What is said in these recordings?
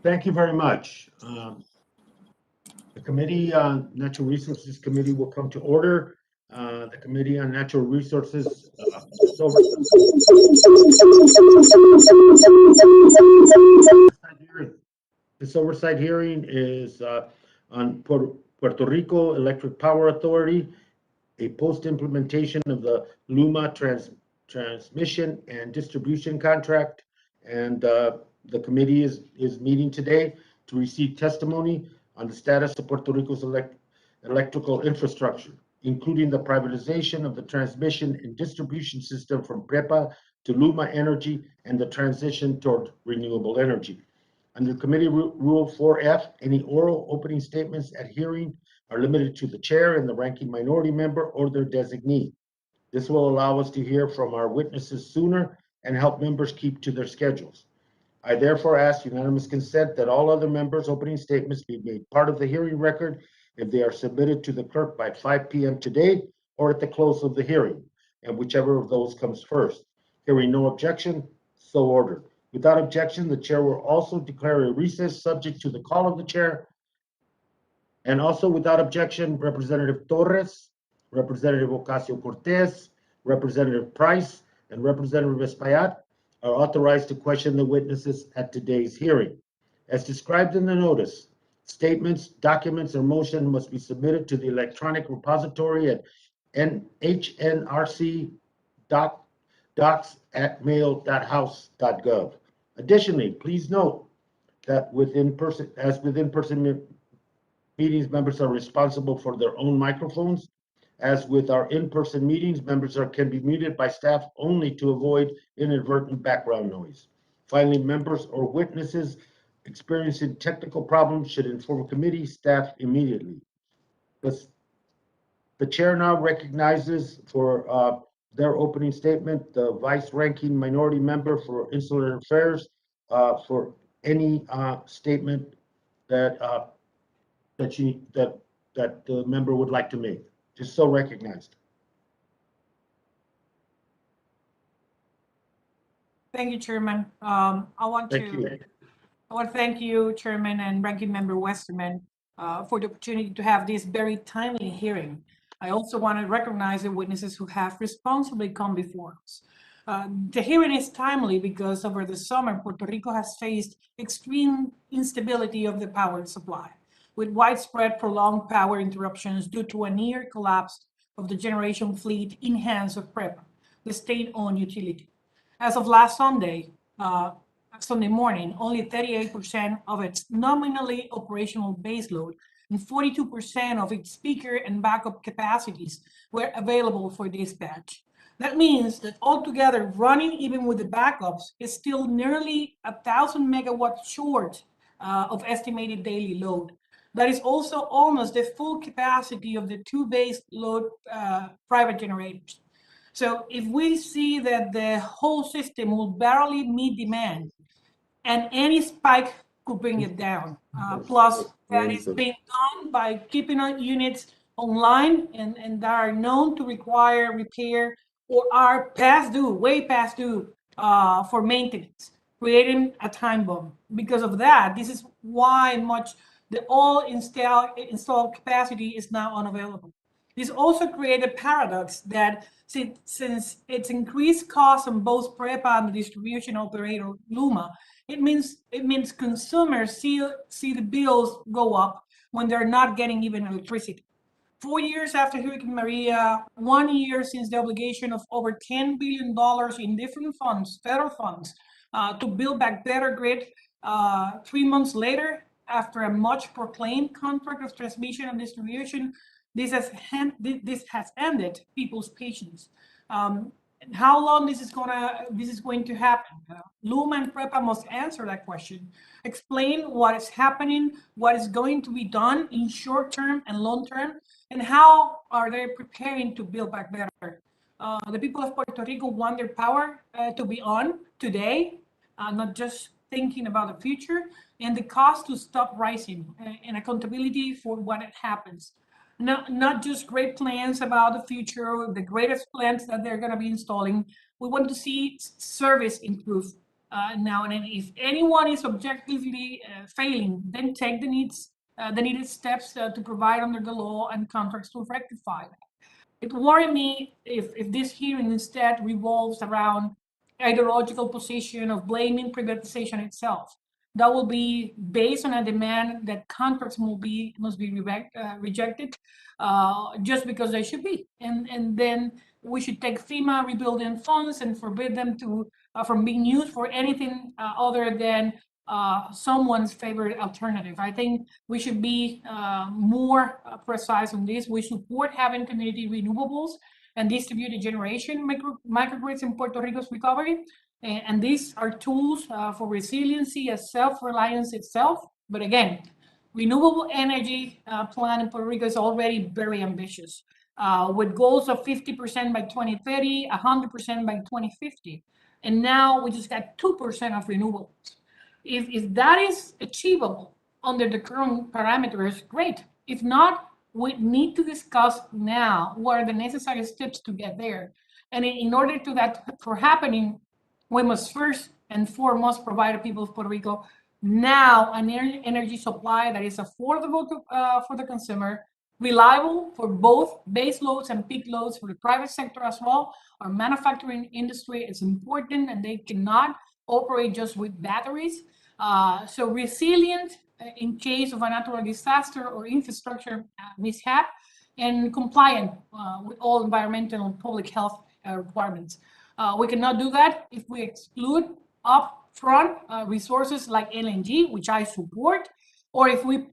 Thank you very much. The Committee on Natural Resources Committee will come to order. The Committee on Natural Resources this oversight hearing is on Puerto Rico Electric Power Authority, a post-implementation of the LUMA transmission and distribution contract. And the committee is meeting today to receive testimony on the status of Puerto Rico's electrical infrastructure, including the privatization of the transmission and distribution system from PREPA to LUMA Energy and the transition toward renewable energy. Under Committee Rule 4F, any oral opening statements at hearing are limited to the chair and the ranking minority member or their designee. This will allow us to hear from our witnesses sooner and help members keep to their schedules. I therefore ask unanimous consent that all other members' opening statements be made part of the hearing record if they are submitted to the clerk by 5 p.m. today or at the close of the hearing, and whichever of those comes first. Hearing no objection, so ordered. Without objection, the chair will also declare a recess subject to the call of the chair. And also without objection, Representative Torres, Representative Ocasio-Cortez, Representative Price, and Representative Espaillat are authorized to question the witnesses at today's hearing. As described in the notice, statements, documents, or motion must be submitted to the electronic repository at hnrc.docs@mail.house.gov. Additionally, please note that with in-person meetings, members are responsible for their own microphones. As with our in-person meetings, members can be muted by staff only to avoid inadvertent background noise. Finally, members or witnesses experiencing technical problems should inform committee staff immediately. The chair now recognizes for their opening statement the vice-ranking minority member for Insular Affairs for any statement that the member would like to make. Just so recognized. Thank you, Chairman. I want to thank you, Chairman and Ranking Member Westerman, for the opportunity to have this very timely hearing. I also want to recognize the witnesses who have responsibly come before us. The hearing is timely because over the summer, Puerto Rico has faced extreme instability of the power supply, with widespread prolonged power interruptions due to a near collapse of the generation fleet in hands of PREPA, the state-owned utility. As of last Sunday morning, only 38% of its nominally operational baseload and 42% of its peaker and backup capacities were available for dispatch. That means that altogether, running even with the backups is still nearly 1,000 megawatts short of estimated daily load. That is also almost the full capacity of the two base load private generators. So if we see that the whole system will barely meet demand, and any spike could bring it down. Plus, that is being done by keeping our units online and that are known to require repair or are past due, way past due for maintenance, creating a time bomb. Because of that, this is why much the all installed capacity is now unavailable. This also created a paradox that since its increased costs on both PREPA and the distribution operator LUMA, it means consumers see the bills go up when they're not getting even electricity. 4 years after Hurricane Maria, 1 year since the obligation of over $10 billion in different funds, federal funds, to build back better grid, 3 months later, after a much proclaimed contract of transmission and distribution, this has ended people's patience. How long this is going to happen? LUMA and PREPA must answer that question. Explain what is happening, what is going to be done in short term and long term, and how are they preparing to build back better. The people of Puerto Rico want their power to be on today, not just thinking about the future, and the cost to stop rising, and accountability for what happens. Not just great plans about the future, the greatest plans that they're going to be installing. We want to see service improve. now. And if anyone is objectively failing, then take the needed steps to provide under the law and contracts to rectify that. It worries me if this hearing instead revolves around ideological position of blaming privatization itself. That will be based on a demand that contracts must be rejected just because they should be. And then we should take FEMA rebuilding funds and forbid them from being used for anything other than someone's favorite alternative. I think we should be more precise on this. We support having community renewables and distributed generation microgrids in Puerto Rico's recovery. And these are tools for resiliency as self-reliance itself. But again, renewable energy plan in Puerto Rico is already very ambitious, with goals of 50% by 2030, 100% by 2050. And now we just got 2% of renewables. If that is achievable under the current parameters, great. If not, we need to discuss now what are the necessary steps to get there. And in order to that for happening, we must first and foremost provide the people of Puerto Rico now an energy supply that is affordable for the consumer, reliable for both base loads and peak loads for the private sector as well. Our manufacturing industry is important and they cannot operate just with batteries. So resilient in case of a natural disaster or infrastructure mishap, and compliant with all environmental and public health requirements. We cannot do that if we exclude upfront resources like LNG, which I support, or if we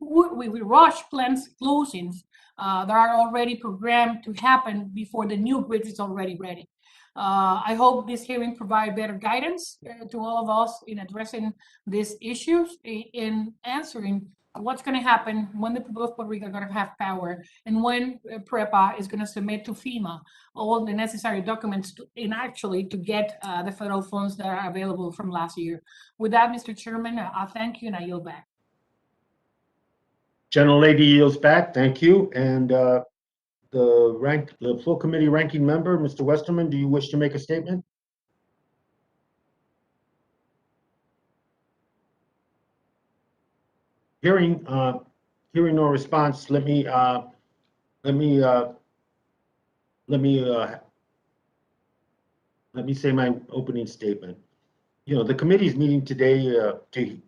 rush plants closings that are already programmed to happen before the new grid is already ready. I hope this hearing provide better guidance to all of us in addressing these issues, in answering what's going to happen when the people of Puerto Rico are going to have power, and when PREPA is going to submit to FEMA all the necessary documents to get the federal funds that are available from last year. With that, Mr. Chairman, I thank you and I yield back. Gentlelady yields back. Thank you. And the full committee ranking member, Mr. Westerman, do you wish to make a statement? Hearing no response, let me say my opening statement. You know, the committee is meeting today to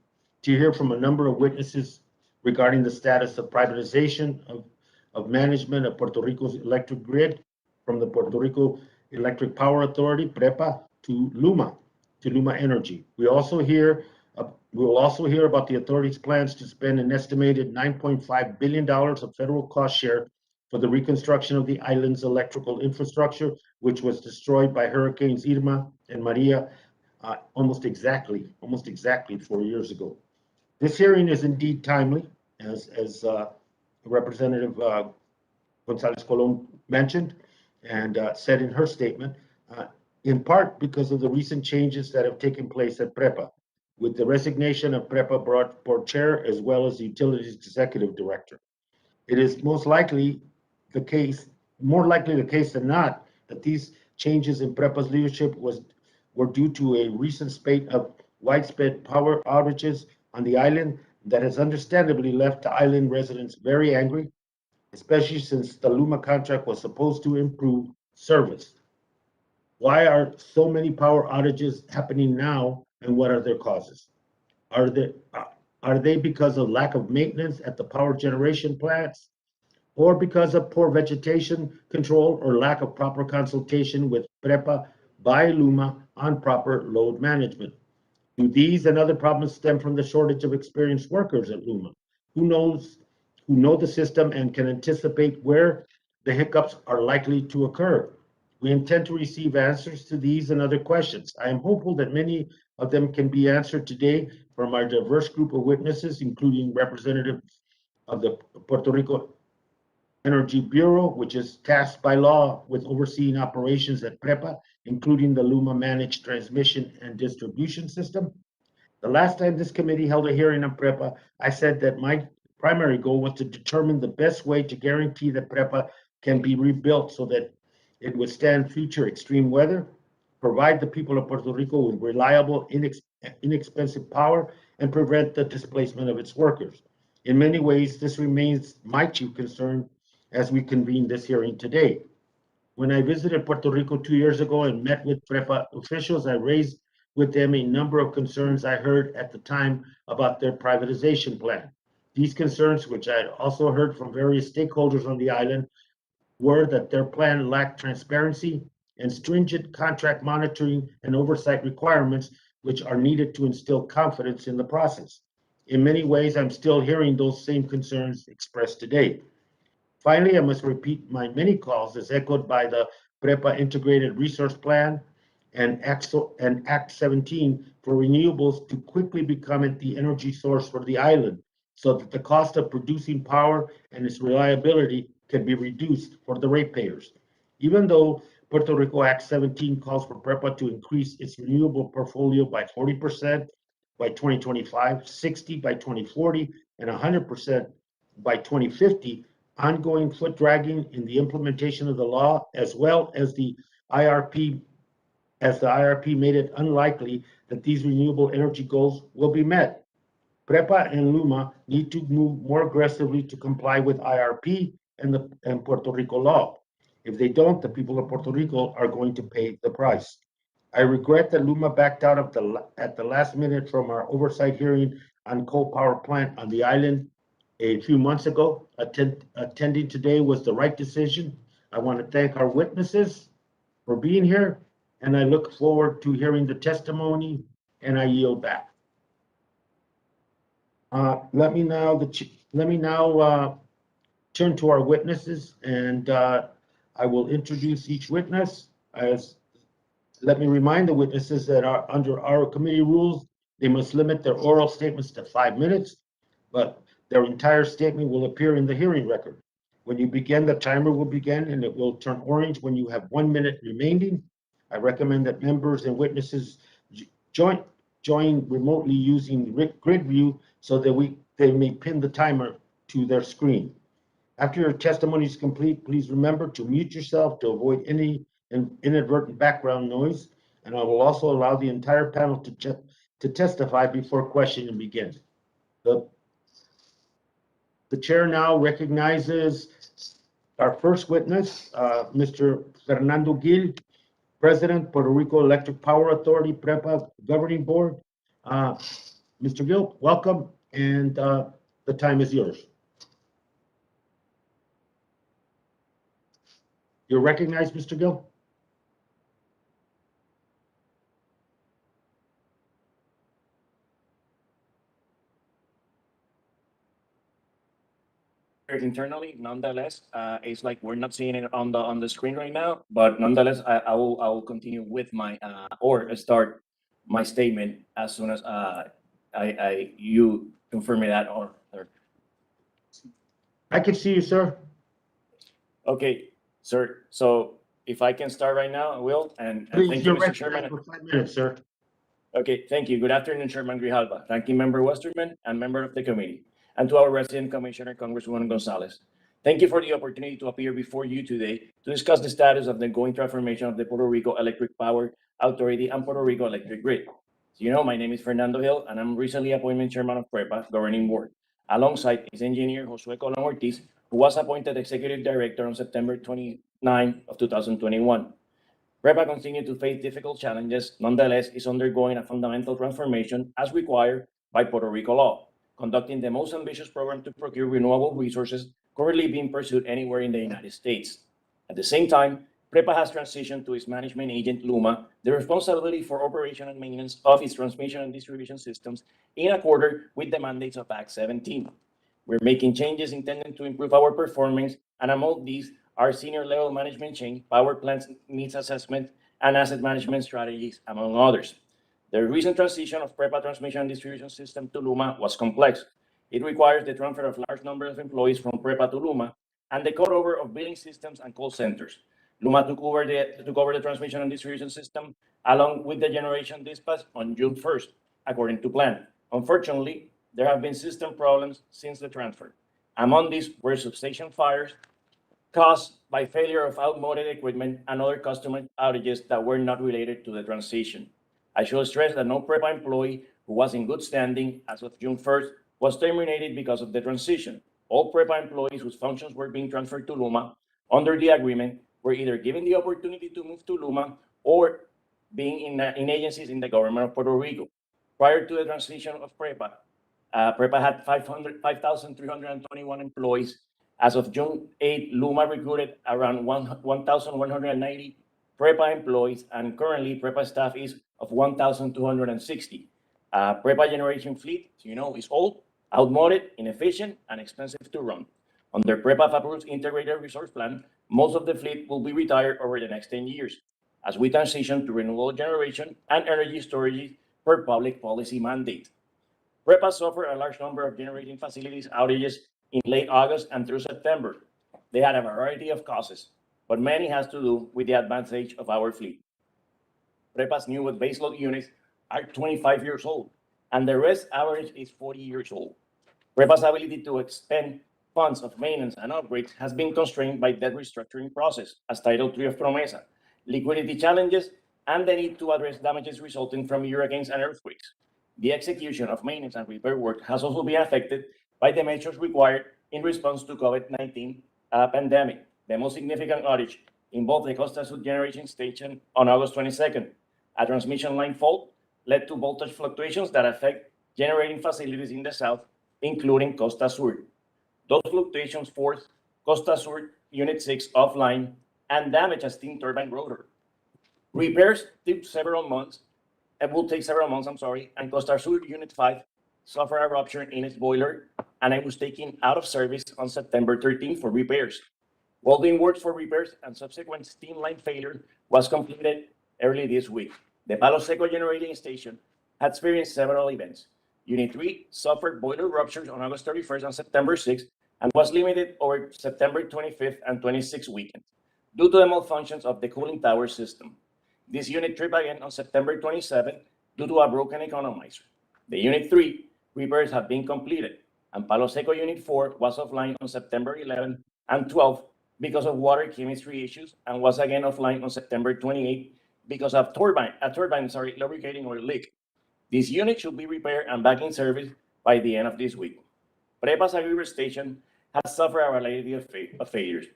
hear from a number of witnesses regarding the status of privatization of management of Puerto Rico's electric grid, from the Puerto Rico Electric Power Authority, PREPA, to LUMA Energy. We will also hear about the authority's plans to spend an estimated $9.5 billion of federal cost share for the reconstruction of the island's electrical infrastructure, which was destroyed by Hurricanes Irma and Maria almost exactly 4 years ago. This hearing is indeed timely, as Representative Gonzalez Colon mentioned and said in her statement, in part because of the recent changes that have taken place at PREPA, with the resignation of PREPA board chair as well as the utilities executive director. It is more likely the case than not, that these changes in PREPA's leadership were due to a recent spate of widespread power outages on the island that has understandably left the island residents very angry, especially since the LUMA contract was supposed to improve service. Why are so many power outages happening now, and what are their causes? Are they because of lack of maintenance at the power generation plants, or because of poor vegetation control or lack of proper consultation with PREPA by LUMA on proper load management? Do these and other problems stem from the shortage of experienced workers at LUMA, who know the system and can anticipate where the hiccups are likely to occur? We intend to receive answers to these and other questions. I am hopeful that many of them can be answered today from our diverse group of witnesses, including representatives of the Puerto Rico Energy Bureau, which is tasked by law with overseeing operations at PREPA, including the LUMA managed transmission and distribution system. The last time this committee held a hearing on PREPA, I said that my primary goal was to determine the best way to guarantee that PREPA can be rebuilt so that it withstand future extreme weather, provide the people of Puerto Rico with reliable, inexpensive power and prevent the displacement of its workers. In many ways, this remains my chief concern as we convene this hearing today. When I visited Puerto Rico 2 years ago and met with PREPA officials, I raised with them a number of concerns I heard at the time about their privatization plan. These concerns, which I had also heard from various stakeholders on the island, were that their plan lacked transparency and stringent contract monitoring and oversight requirements, which are needed to instill confidence in the process. In many ways, I'm still hearing those same concerns expressed today. Finally, I must repeat my many calls as echoed by the PREPA Integrated Resource Plan and Act 17 for renewables to quickly become the energy source for the island so that the cost of producing power and its reliability can be reduced for the ratepayers. Even though Puerto Rico Act 17 calls for PREPA to increase its renewable portfolio by 40% by 2025, 60 by 2040, and 100% by 2050, ongoing foot dragging in the implementation of the law, as well as the IRP made it unlikely that these renewable energy goals will be met. PREPA and LUMA need to move more aggressively to comply with IRP and Puerto Rico law. If they don't, the people of Puerto Rico are going to pay the price. I regret that LUMA backed out at the last minute from our oversight hearing on coal power plant on the island a few months ago. Attending today was the right decision. I want to thank our witnesses for being here, and I look forward to hearing the testimony, and I yield back. Let me now turn to our witnesses, and I will introduce each witness. Let me remind the witnesses that under our committee rules, they must limit their oral statements to 5 minutes, but their entire statement will appear in the hearing record. When you begin, the timer will begin and it will turn orange when you have 1 minute remaining. I recommend that members and witnesses join remotely using grid view so that they may pin the timer to their screen. After your testimony is complete, please remember to mute yourself to avoid any inadvertent background noise, and I will also allow the entire panel to testify before questioning begins. The chair now recognizes our first witness, Mr. Fernando Gil, President, Puerto Rico Electric Power Authority, PREPA Governing Board. Mr. Gil, welcome, and the time is yours. You're recognized, Mr. Gill. Internally, nonetheless, it's like we're not seeing it on the screen right now, but nonetheless, I will continue with my or start my statement as soon as you confirm me that or. I can see you, sir. Okay, sir. So if I can start right now, I will. And thank you, Mr. Chairman. For 5 minutes, sir. Okay, thank you. Good afternoon, Chairman Grijalva, Ranking Member Westerman, and member of the committee, and to our resident Commissioner, Congresswoman Gonzalez. Thank you for the opportunity to appear before you today to discuss the status of the ongoing transformation of the Puerto Rico Electric Power Authority and Puerto Rico Electric Grid. As you know, my name is Fernando Hill, and I'm recently appointed Chairman of PREPA Governing Board, alongside his engineer, Josue Colon Ortiz, who was appointed Executive Director on September 29 of 2021. PREPA continues to face difficult challenges, nonetheless is undergoing a fundamental transformation as required by Puerto Rico law, conducting the most ambitious program to procure renewable resources currently being pursued anywhere in the United States. At the same time, PREPA has transitioned to its management agent, LUMA, the responsibility for operation and maintenance of its transmission and distribution systems in accordance with the mandates of Act 17. We're making changes intended to improve our performance, and among these are senior level management change, power plants needs assessment, and asset management strategies, among others. The recent transition of PREPA transmission and distribution system to LUMA was complex. It requires the transfer of large number of employees from PREPA to LUMA and the cutover of billing systems and call centers. LUMA took over the transmission and distribution system along with the generation dispatch on June 1st, according to plan. Unfortunately, there have been system problems since the transfer. Among these were substation fires caused by failure of outmoded equipment and other customer outages that were not related to the transition. I should stress that no PREPA employee who was in good standing as of June 1st was terminated because of the transition. All PREPA employees whose functions were being transferred to LUMA under the agreement were either given the opportunity to move to LUMA or being in agencies in the government of Puerto Rico. Prior to the transition of PREPA, PREPA had 5,321 employees. As of June 8, LUMA recruited around 1,190 PREPA employees, and currently PREPA staff is of 1,260. PREPA generation fleet, is old, outmoded, inefficient, and expensive to run. Under PREPA approved integrated resource plan, most of the fleet will be retired over the next 10 years as we transition to renewable generation and energy storage per public policy mandate. PREPA suffered a large number of generating facilities outages in late August and through September. They had a variety of causes, but many has to do with the advanced age of our fleet. PREPA's newest baseload units are 25 years old, and the rest average is 40 years old. PREPA's ability to expend funds of maintenance and upgrades has been constrained by debt restructuring process, as Title III of PROMESA, liquidity challenges, and the need to address damages resulting from hurricanes and earthquakes. The execution of maintenance and repair work has also been affected by the measures required in response to COVID-19 pandemic. The most significant outage involved the Costa Sur generation station on August 22nd. A transmission line fault led to voltage fluctuations that affect generating facilities in the south, including Costa Sur. Those fluctuations forced Costa Sur Unit 6 offline and damaged a steam turbine rotor. Repairs took several months. It will take several months, and Costa Sur Unit 5 suffered a rupture in its boiler, and it was taken out of service on September 13 for repairs. Welding works for repairs and subsequent steam line failure was completed early this week. The Palo Seco generating station had experienced several events. Unit 3 suffered boiler ruptures on August 31st and September 6th and was limited over September 25th and 26th weekend due to the malfunctions of the cooling tower system. This unit tripped again on September 27th due to a broken economizer. The Unit 3 repairs have been completed, and Palo Seco Unit 4 was offline on September 11th and 12th because of water chemistry issues and was again offline on September 28th because of a turbine lubricating oil leak. This unit should be repaired and back in service by the end of this week. PREPA's Agri station has suffered a variety of failures.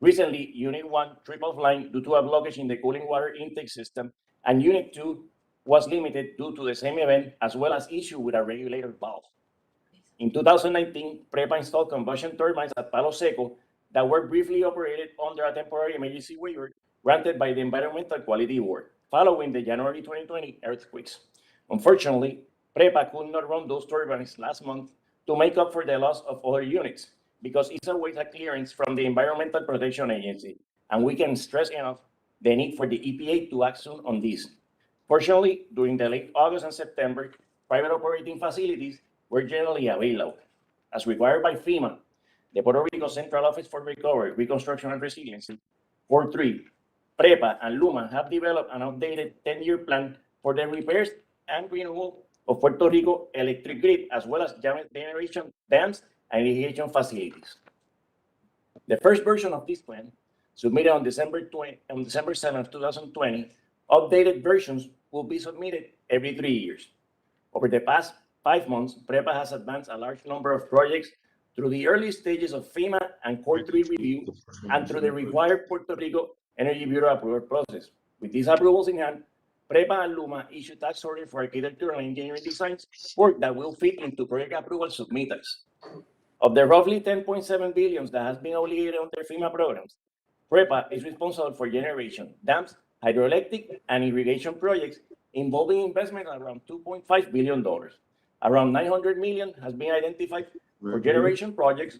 Recently, Unit 1 tripped offline due to a blockage in the cooling water intake system, and Unit 2 was limited due to the same event, as well as issue with a regulator valve. In 2019, PREPA installed combustion turbines at Palo Seco that were briefly operated under a temporary emergency waiver granted by the Environmental Quality Board following the January 2020 earthquakes. Unfortunately, PREPA could not run those turbines last month to make up for the loss of other units because it's awaits a clearance from the Environmental Protection Agency, and we can stress enough the need for the EPA to act soon on this. Fortunately, during the late August and September, private operating facilities were generally available. As required by FEMA, the Puerto Rico Central Office for Recovery, Reconstruction, and Resiliency, 4.3, PREPA and LUMA have developed an updated 10-year plan for the repairs and renewal of Puerto Rico electric grid, as well as generation dams and irrigation facilities. The first version of this plan, submitted on December 7, 2020, updated versions will be submitted every 3 years. Over the past 5 months, PREPA has advanced a large number of projects through the early stages of FEMA and Core 3 review and through the required Puerto Rico Energy Bureau approval process. With these approvals in hand, PREPA and LUMA issued tax orders for architectural and engineering designs work that will fit into project approval submittals. Of the roughly 10.7 billion that has been obligated under FEMA programs, PREPA is responsible for generation, dams, hydroelectric, and irrigation projects involving investment around $2.5 billion. Around 900 million has been identified for generation projects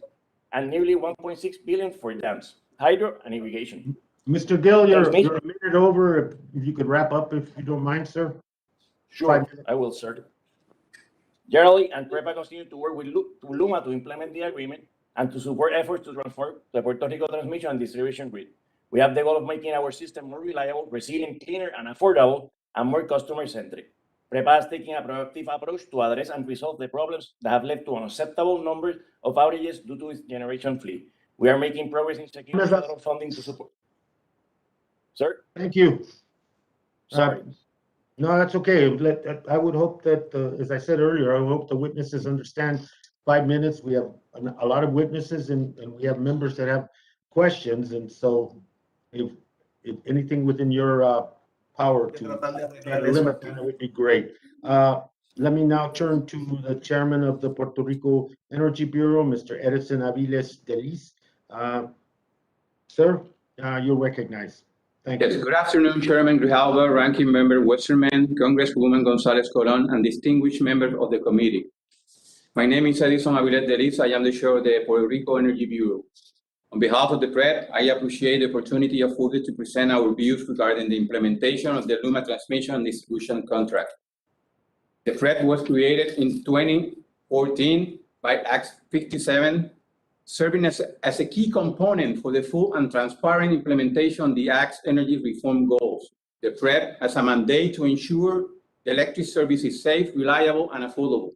and nearly 1.6 billion for dams, hydro, and irrigation. Mr. Gill, you're a minute over. If you could wrap up, if you don't mind, sir. Sure, I will, sir. Generally, and PREPA continue to work with LUMA to implement the agreement and to support efforts to transform the Puerto Rico transmission and distribution grid. We have the goal of making our system more reliable, resilient, cleaner, and affordable, and more customer-centric. PREPA is taking a proactive approach to address and resolve the problems that have led to an unacceptable number of outages due to its generation fleet. We are making progress in securing federal funding to support. Sir? Thank you. Sorry. No, that's okay. I would hope that, as I said earlier, I hope the witnesses understand 5 minutes. We have a lot of witnesses and we have members that have questions. And so if anything within your power to limit that would be great. Let me now turn to the chairman of the Puerto Rico Energy Bureau, Mr. Edison Aviles Delis. Sir, you're recognized. Thank you. Yes, good afternoon, Chairman Grijalva, Ranking Member Westerman, Congresswoman Gonzalez Colon, and distinguished members of the committee. My name is Edison Aviles Delis. I am the chair of the Puerto Rico Energy Bureau. On behalf of the PREP, I appreciate the opportunity afforded to present our views regarding the implementation of the LUMA transmission and distribution contract. The PREP was created in 2014 by Act 57, serving as a key component for the full and transparent implementation of the Act's energy reform goals. The PREP has a mandate to ensure the electric service is safe, reliable, and affordable.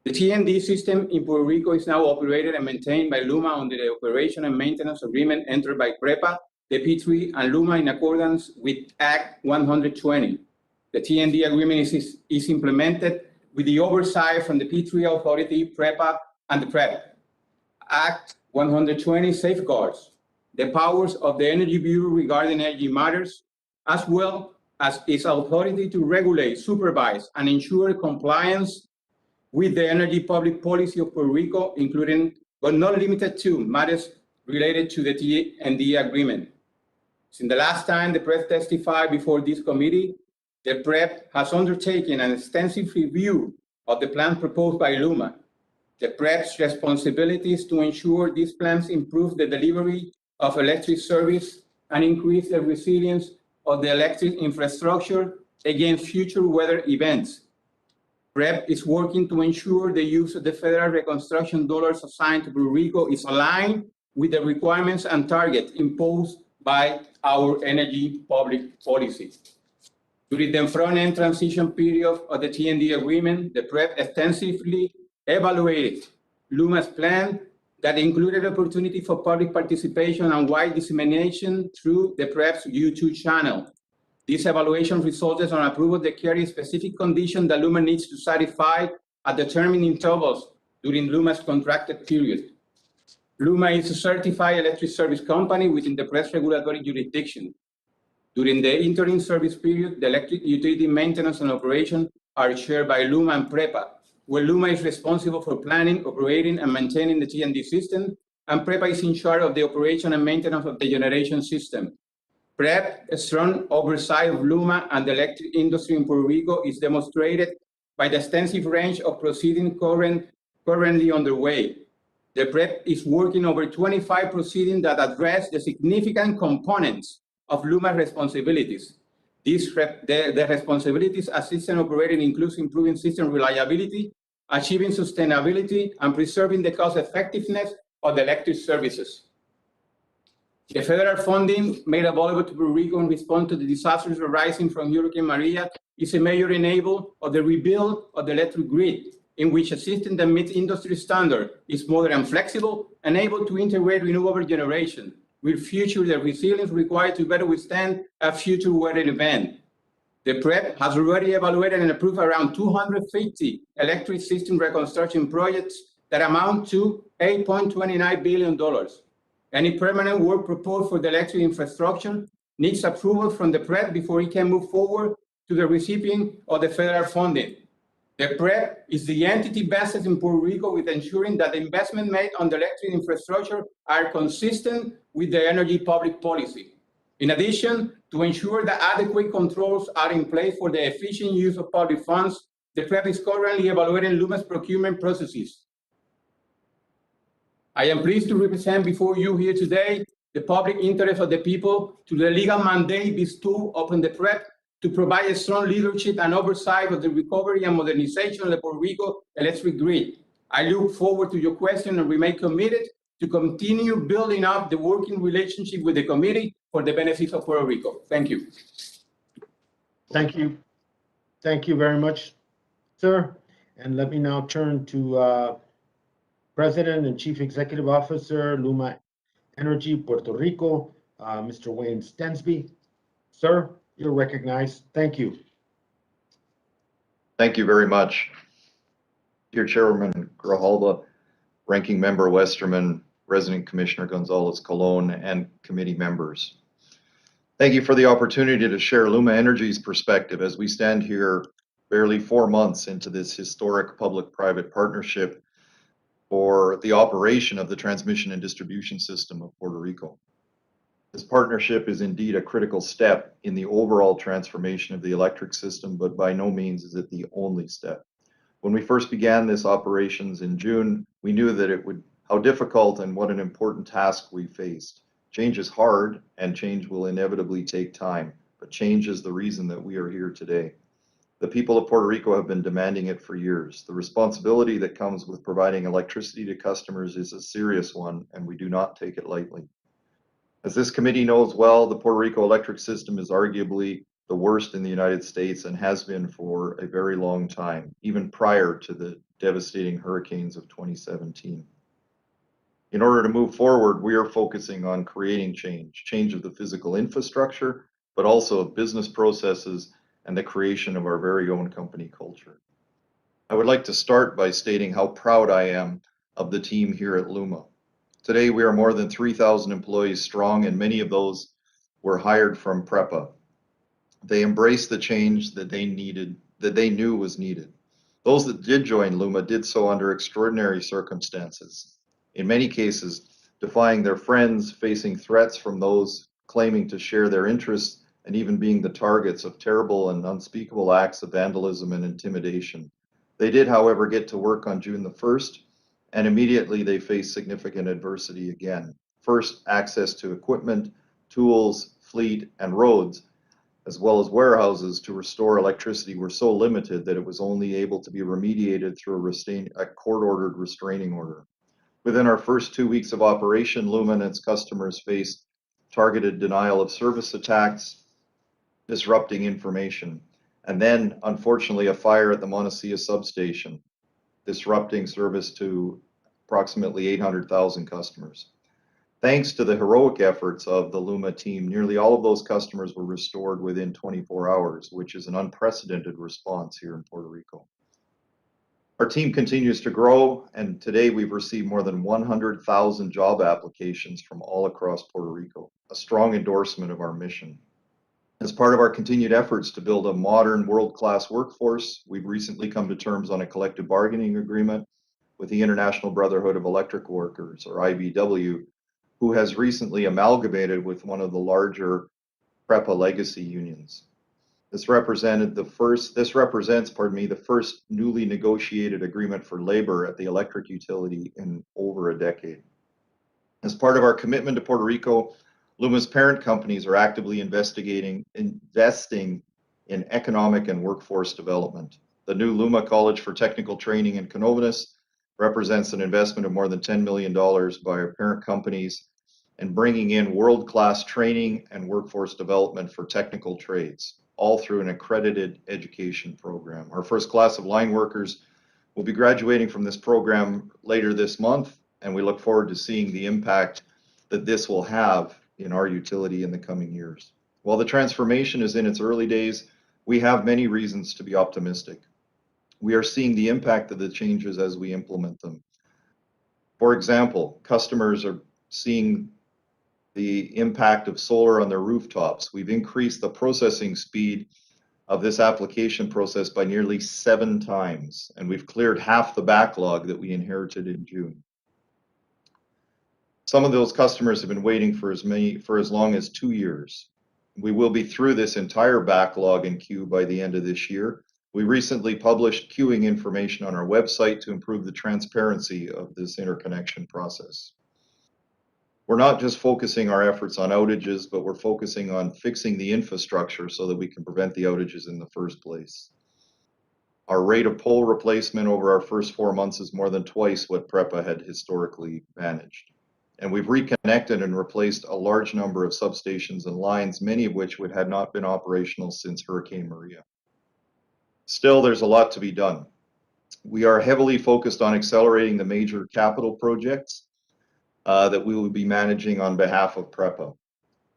The T&D system in Puerto Rico is now operated and maintained by LUMA under the Operation and Maintenance Agreement entered by PREPA, the P3, and LUMA in accordance with Act 120. The T&D agreement is implemented with the oversight from the P3 Authority, PREPA, and the PREP. Act 120 safeguards the powers of the Energy Bureau regarding energy matters, as well as its authority to regulate, supervise, and ensure compliance with the energy public policy of Puerto Rico, including, but not limited to, matters related to the T&D agreement. Since the last time the PREP testified before this committee, the PREP has undertaken an extensive review of the plan proposed by LUMA. The PREP's responsibility is to ensure these plans improve the delivery of electric service and increase the resilience of the electric infrastructure against future weather events. PREP is working to ensure the use of the federal reconstruction dollars assigned to Puerto Rico is aligned with the requirements and targets imposed by our energy public policy. During the front-end transition period of the T&D agreement, the PREP extensively evaluated LUMA's plan that included opportunity for public participation and wide dissemination through the PREP's YouTube channel. This evaluation resulted on approval that carry specific conditions that LUMA needs to satisfy at determined intervals during LUMA's contracted period. LUMA is a certified electric service company within the PREP's regulatory jurisdiction. During the interim service period, the electric utility maintenance and operation are shared by LUMA and PREPA, where LUMA is responsible for planning, operating, and maintaining the T&D system, and PREPA is in charge of the operation and maintenance of the generation system. PREP, a strong oversight of LUMA and the electric industry in Puerto Rico is demonstrated by the extensive range of proceedings currently underway. The PREP is working over 25 proceedings that address the significant components of LUMA's responsibilities. The responsibilities assist in operating includes improving system reliability, achieving sustainability, and preserving the cost effectiveness of the electric services. The federal funding made available to Puerto Rico in response to the disasters arising from Hurricane Maria is a major enabler of the rebuild of the electric grid, in which a system that meets industry standard is modern and flexible and able to integrate renewable generation, will feature the resilience required to better withstand a future weather event. The PREP has already evaluated and approved around 250 electric system reconstruction projects that amount to $8.29 billion. Any permanent work proposed for the electric infrastructure needs approval from the PREP before it can move forward to the recipient of the federal funding. The PREP is the entity vested in Puerto Rico with ensuring that the investment made on the electric infrastructure are consistent with the energy public policy. In addition, to ensure that adequate controls are in place for the efficient use of public funds, the PREP is currently evaluating LUMA's procurement processes. I am pleased to represent before you here today the public interest of the people to the legal mandate bestowed upon the PREP to provide a strong leadership and oversight of the recovery and modernization of the Puerto Rico electric grid. I look forward to your question and remain committed to continue building up the working relationship with the committee for the benefits of Puerto Rico. Thank you. Thank you. Thank you very much, sir. And let me now turn to President and Chief Executive Officer, LUMA Energy, Puerto Rico, Mr. Wayne Stensby. Sir, you're recognized. Thank you. Thank you very much. Dear Chairman Grijalva, Ranking Member Westerman, Resident Commissioner Gonzalez Colon, and committee members. Thank you for the opportunity to share LUMA Energy's perspective as we stand here barely 4 months into this historic public-private partnership for the operation of the transmission and distribution system of Puerto Rico. This partnership is indeed a critical step in the overall transformation of the electric system, but by no means is it the only step. When we first began this operations in June, we knew that how difficult and what an important task we faced. Change is hard and change will inevitably take time, but change is the reason that we are here today. The people of Puerto Rico have been demanding it for years. The responsibility that comes with providing electricity to customers is a serious one, and we do not take it lightly. As this committee knows well, the Puerto Rico electric system is arguably the worst in the United States and has been for a very long time, even prior to the devastating hurricanes of 2017. In order to move forward, we are focusing on creating change of the physical infrastructure, but also of business processes and the creation of our very own company culture. I would like to start by stating how proud I am of the team here at LUMA. Today, we are more than 3,000 employees strong, and many of those were hired from PREPA. They embraced the change that they knew was needed. Those that did join LUMA did so under extraordinary circumstances. In many cases, defying their friends, facing threats from those claiming to share their interests, and even being the targets of terrible and unspeakable acts of vandalism and intimidation. They did, however, get to work on June the 1st, and immediately they faced significant adversity again. First, access to equipment, tools, fleet, and roads, as well as warehouses to restore electricity were so limited that it was only able to be remediated through a court-ordered restraining order. Within our first 2 weeks of operation, LUMA and its customers faced targeted denial of service attacks, disrupting information, and then, unfortunately, a fire at the Montecilla substation, disrupting service to approximately 800,000 customers. Thanks to the heroic efforts of the LUMA team, nearly all of those customers were restored within 24 hours, which is an unprecedented response here in Puerto Rico. Our team continues to grow, and today we've received more than 100,000 job applications from all across Puerto Rico, a strong endorsement of our mission. As part of our continued efforts to build a modern, world-class workforce, we've recently come to terms on a collective bargaining agreement with the International Brotherhood of Electrical Workers, or IBW, who has recently amalgamated with one of the larger PREPA legacy unions. This represents the first newly negotiated agreement for labor at the electric utility in over a decade. As part of our commitment to Puerto Rico, LUMA's parent companies are actively investing in economic and workforce development. The new LUMA College for Technical Training in Canóvanas represents an investment of more than $10 million by our parent companies and bringing in world-class training and workforce development for technical trades, all through an accredited education program. Our first class of line workers will be graduating from this program later this month, and we look forward to seeing the impact that this will have in our utility in the coming years. While the transformation is in its early days, we have many reasons to be optimistic. We are seeing the impact of the changes as we implement them. For example, customers are seeing the impact of solar on their rooftops. We've increased the processing speed of this application process by nearly 7 times, and we've cleared half the backlog that we inherited in June. Some of those customers have been waiting for as long as 2 years. We will be through this entire backlog in queue by the end of this year. We recently published queuing information on our website to improve the transparency of this interconnection process. We're not just focusing our efforts on outages, but we're focusing on fixing the infrastructure so that we can prevent the outages in the first place. Our rate of pole replacement over our first 4 months is more than twice what PREPA had historically managed. And we've reconnected and replaced a large number of substations and lines, many of which had not been operational since Hurricane Maria. Still, there's a lot to be done. We are heavily focused on accelerating the major capital projects that we will be managing on behalf of PREPA.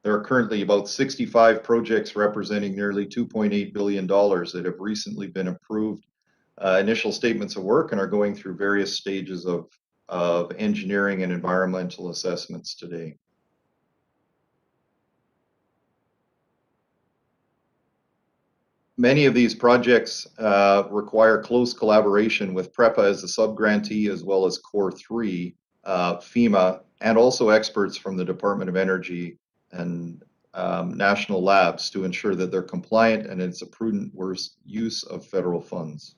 There are currently about 65 projects representing nearly $2.8 billion that have recently been approved initial statements of work and are going through various stages of engineering and environmental assessments today. Many of these projects require close collaboration with PREPA as a subgrantee, as well as Core 3, FEMA, and also experts from the Department of Energy and national labs to ensure that they're compliant and it's a prudent use of federal funds.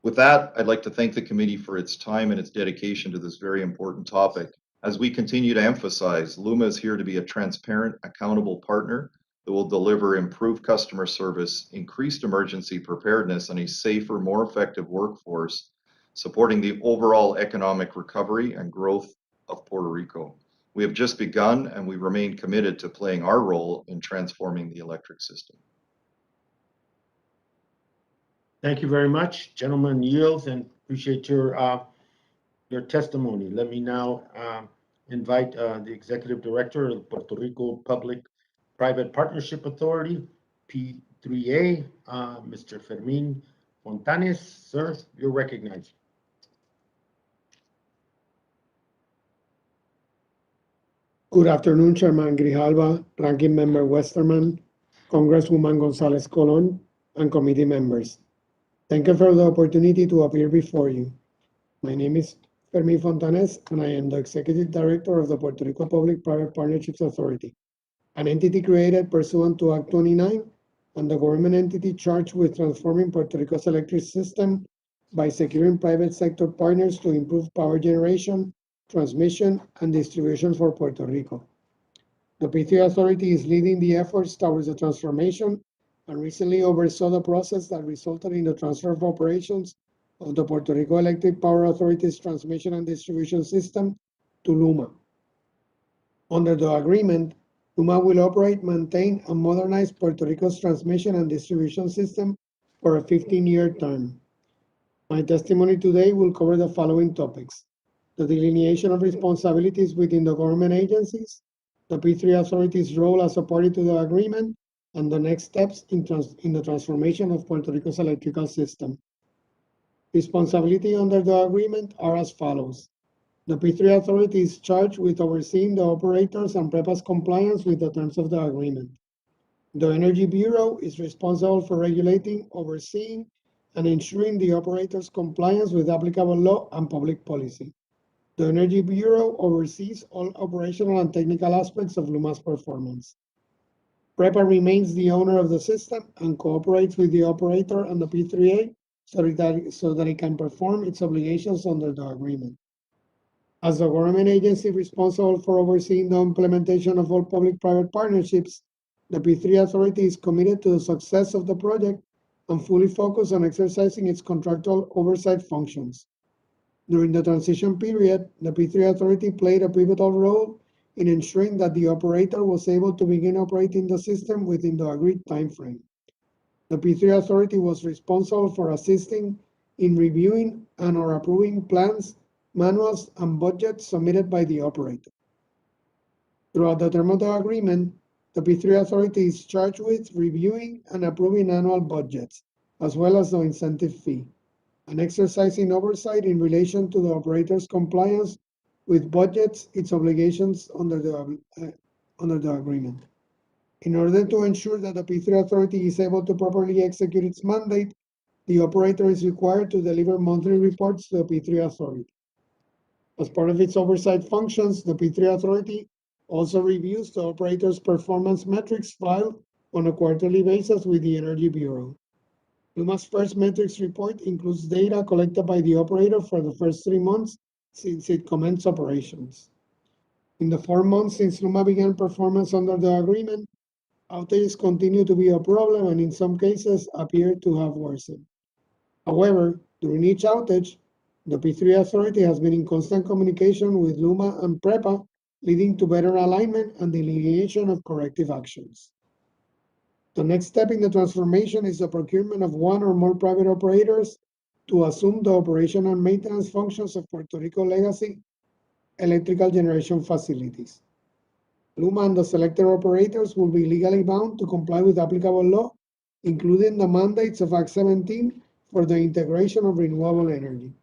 With that, I'd like to thank the committee for its time and its dedication to this very important topic. As we continue to emphasize, LUMA is here to be a transparent, accountable partner that will deliver improved customer service, increased emergency preparedness, and a safer, more effective workforce, supporting the overall economic recovery and growth of Puerto Rico. We have just begun, and we remain committed to playing our role in transforming the electric system. Thank you very much, gentlemen. Yields, and appreciate your testimony. Let me now invite the Executive Director of the Puerto Rico Public-Private Partnership Authority, P3A, Mr. Fermín Fontanes. Sir, you're recognized. Good afternoon, Chairman Grijalva, Ranking Member Westerman, Congresswoman González Colón, and committee members. Thank you for the opportunity to appear before you. My name is Fermín Fontanes, and I am the Executive Director of the Puerto Rico Public-Private Partnerships Authority, an entity created pursuant to Act 29 and the government entity charged with transforming Puerto Rico's electric system by securing private sector partners to improve power generation, transmission, and distribution for Puerto Rico. The P3 Authority is leading the efforts towards the transformation and recently oversaw the process that resulted in the transfer of operations of the Puerto Rico Electric Power Authority's transmission and distribution system to LUMA. Under the agreement, LUMA will operate, maintain, and modernize Puerto Rico's transmission and distribution system for a 15-year term. My testimony today will cover the following topics: the delineation of responsibilities within the government agencies, the P3 Authority's role as a party to the agreement, and the next steps in the transformation of Puerto Rico's electrical system. Responsibility under the agreement are as follows. The P3 Authority is charged with overseeing the operators and PREPA's compliance with the terms of the agreement. The Energy Bureau is responsible for regulating, overseeing, and ensuring the operators' compliance with applicable law and public policy. The Energy Bureau oversees all operational and technical aspects of LUMA's performance. PREPA remains the owner of the system and cooperates with the operator and the P3A so that it can perform its obligations under the agreement. As the government agency responsible for overseeing the implementation of all public-private partnerships, the P3 Authority is committed to the success of the project and fully focused on exercising its contractual oversight functions. During the transition period, the P3 Authority played a pivotal role in ensuring that the operator was able to begin operating the system within the agreed timeframe. The P3 Authority was responsible for assisting in reviewing and/or approving plans, manuals, and budgets submitted by the operator. Throughout the term of the agreement, the P3 Authority is charged with reviewing and approving annual budgets, as well as the incentive fee, and exercising oversight in relation to the operator's compliance with budgets, its obligations under the agreement. In order to ensure that the P3 Authority is able to properly execute its mandate, the operator is required to deliver monthly reports to the P3 Authority. As part of its oversight functions, the P3 Authority also reviews the operator's performance metrics filed on a quarterly basis with the Energy Bureau. LUMA's first metrics report includes data collected by the operator for the first 3 months since it commenced operations. In the 4 months since LUMA began performance under the agreement, outages continue to be a problem and in some cases appear to have worsened. However, during each outage, the P3 Authority has been in constant communication with LUMA and PREPA, leading to better alignment and delineation of corrective actions. The next step in the transformation is the procurement of one or more private operators to assume the operation and maintenance functions of Puerto Rico legacy electrical generation facilities. LUMA and the selected operators will be legally bound to comply with applicable law, including the mandates of Act 17 for the integration of renewable energy.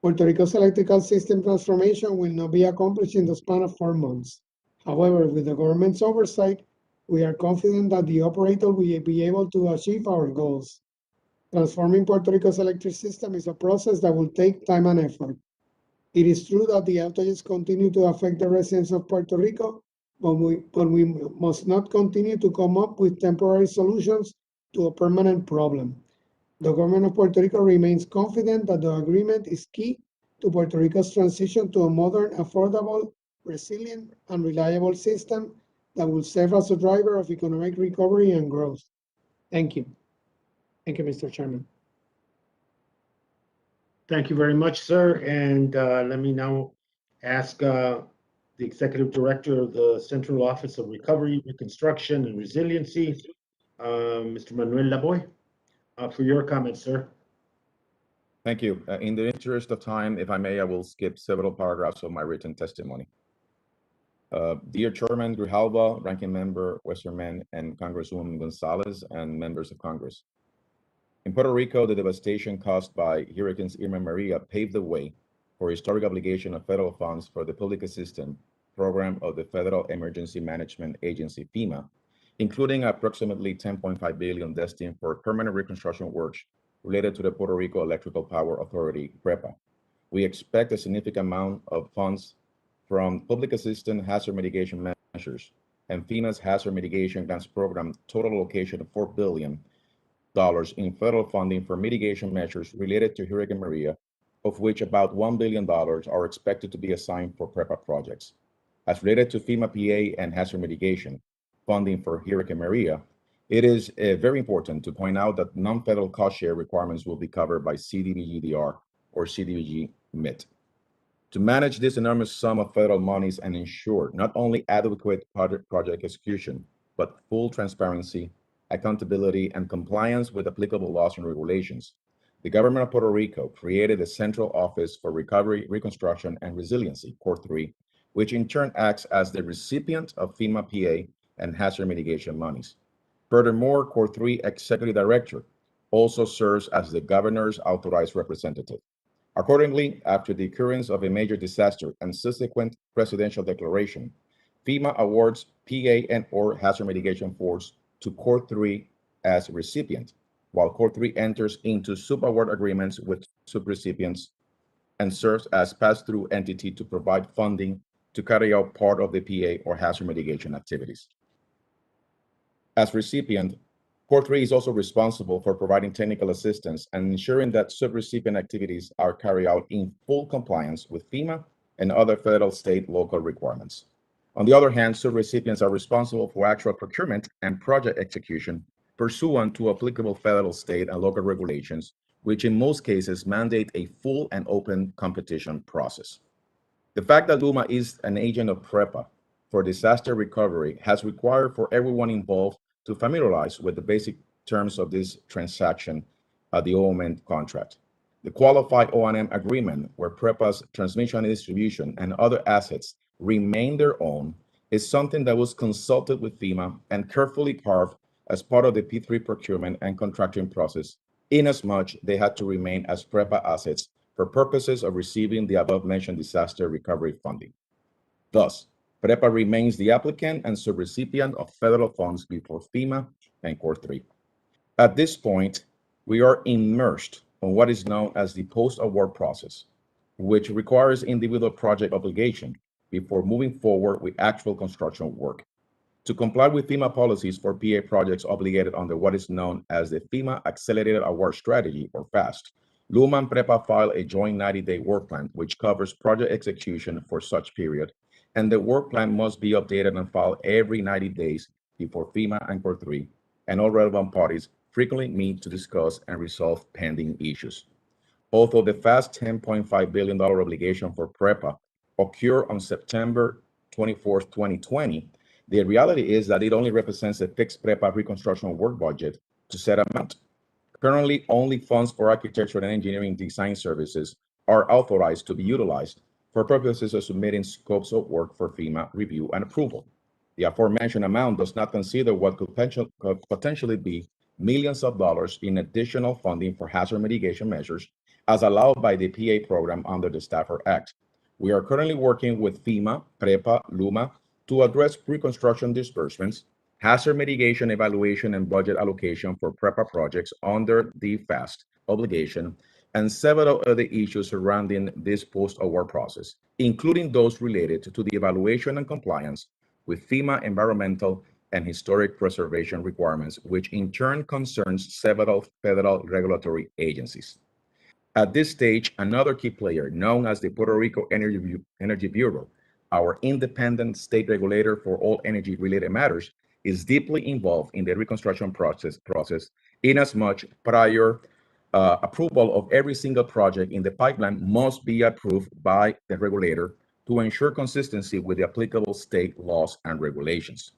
Puerto Rico's electrical system transformation will not be accomplished in the span of 4 months. However, with the government's oversight, we are confident that the operator will be able to achieve our goals. Transforming Puerto Rico's electric system is a process that will take time and effort. It is true that the outages continue to affect the residents of Puerto Rico, but we must not continue to come up with temporary solutions to a permanent problem. The government of Puerto Rico remains confident that the agreement is key to Puerto Rico's transition to a modern, affordable, resilient, and reliable system that will serve as a driver of economic recovery and growth. Thank you. Thank you, Mr. Chairman. Thank you very much, sir. And let me now ask the Executive Director of the Central Office of Recovery, Reconstruction, and Resiliency, Mr. Manuel Lavoy, for your comments, sir. Thank you. In the interest of time, if I may, I will skip several paragraphs of my written testimony. Dear Chairman Grijalva, Ranking Member Westerman, and Congresswoman Gonzalez, and members of Congress. In Puerto Rico, the devastation caused by Hurricanes Irma and Maria paved the way for historic obligation of federal funds for the Public Assistance Program of the Federal Emergency Management Agency, FEMA, including approximately $10.5 billion destined for permanent reconstruction works related to the Puerto Rico Electrical Power Authority, PREPA. We expect a significant amount of funds from public assistance hazard mitigation measures and FEMA's hazard mitigation grants program, total allocation of $4 billion in federal funding for mitigation measures related to Hurricane Maria, of which about $1 billion are expected to be assigned for PREPA projects. As related to FEMA PA and hazard mitigation funding for Hurricane Maria, it is very important to point out that non-federal cost share requirements will be covered by CDBG-DR or CDBG-MIT. To manage this enormous sum of federal monies and ensure not only adequate project execution, but full transparency, accountability, and compliance with applicable laws and regulations, the government of Puerto Rico created the Central Office for Recovery, Reconstruction, and Resiliency, CORE3, which in turn acts as the recipient of FEMA PA and hazard mitigation monies. Furthermore, CORE3 Executive Director also serves as the governor's authorized representative. Accordingly, after the occurrence of a major disaster and subsequent presidential declaration, FEMA awards PA and/or hazard mitigation force to CORE3 as recipient, while CORE3 enters into subaward agreements with subrecipients and serves as pass-through entity to provide funding to carry out part of the PA or hazard mitigation activities. As recipient, CORE3 is also responsible for providing technical assistance and ensuring that subrecipient activities are carried out in full compliance with FEMA and other federal, state, local requirements. On the other hand, subrecipients are responsible for actual procurement and project execution pursuant to applicable federal, state, and local regulations, which in most cases mandate a full and open competition process. The fact that LUMA is an agent of PREPA for disaster recovery has required for everyone involved to familiarize with the basic terms of this transaction, the O&M contract. The qualified O&M agreement, where PREPA's transmission and distribution and other assets remain their own, is something that was consulted with FEMA and carefully carved as part of the P3 procurement and contracting process, inasmuch they had to remain as PREPA assets for purposes of receiving the above-mentioned disaster recovery funding. Thus, PREPA remains the applicant and subrecipient of federal funds before FEMA and CORE3. At this point, we are immersed on what is known as the post-award process, which requires individual project obligation before moving forward with actual construction work. To comply with FEMA policies for PA projects obligated under what is known as the FEMA Accelerated Award Strategy, or FAST, LUMA and PREPA file a joint 90-day work plan, which covers project execution for such period, and the work plan must be updated and filed every 90 days before FEMA and CORE3, and all relevant parties frequently meet to discuss and resolve pending issues. Although the FAST $10.5 billion obligation for PREPA occurred on September 24, 2020, the reality is that it only represents a fixed PREPA reconstruction work budget to set amount. Currently, only funds for architectural and engineering design services are authorized to be utilized for purposes of submitting scopes of work for FEMA review and approval. The aforementioned amount does not consider what could potentially be millions of dollars in additional funding for hazard mitigation measures as allowed by the PA program under the Stafford Act. We are currently working with FEMA, PREPA, LUMA to address pre-construction disbursements, hazard mitigation evaluation and budget allocation for PREPA projects under the FAST obligation, and several other issues surrounding this post-award process, including those related to the evaluation and compliance with FEMA environmental and historic preservation requirements, which in turn concerns several federal regulatory agencies. At this stage, another key player, known as the Puerto Rico Energy Bureau, our independent state regulator for all energy-related matters, is deeply involved in the reconstruction process inasmuch prior approval of every single project in the pipeline must be approved by the regulator to ensure consistency with the applicable state laws and regulations.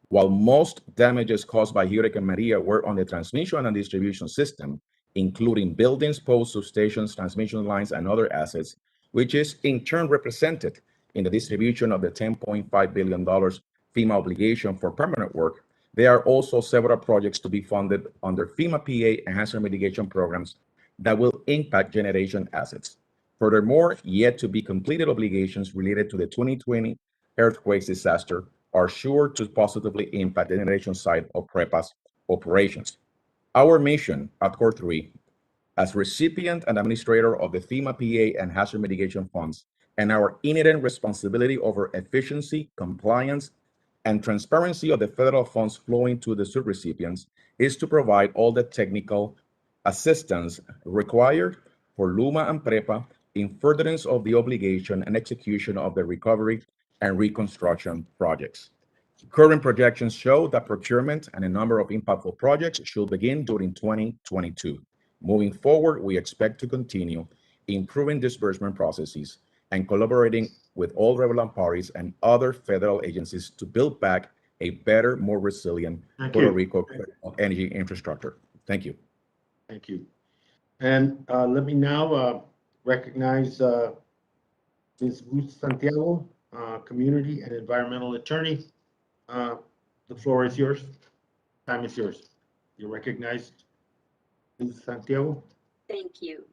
While most damages caused by Hurricane Maria were on the transmission and distribution system, including buildings, poles, substations, transmission lines, and other assets, which is in turn represented in the distribution of the $10.5 billion FEMA obligation for permanent work, there are also several projects to be funded under FEMA PA and hazard mitigation programs that will impact generation assets. Furthermore, yet to be completed obligations related to the 2020 earthquakes disaster are sure to positively impact the generation side of PREPA's operations. Our mission at Core 3, as recipient and administrator of the FEMA PA and hazard mitigation funds, and our inherent responsibility over efficiency, compliance, and transparency of the federal funds flowing to the subrecipients, is to provide all the technical assistance required for LUMA and PREPA in furtherance of the obligation and execution of the recovery and reconstruction projects. Current projections show that procurement and a number of impactful projects should begin during 2022. Moving forward, we expect to continue improving disbursement processes and collaborating with all relevant parties and other federal agencies to build back a better, more resilient Puerto Rico energy infrastructure. Thank you. Thank you. And let me now recognize Ms. Ruth Santiago, Community and Environmental Attorney. The floor is yours. Time is yours. You're recognized, Ms. Santiago. Thank you.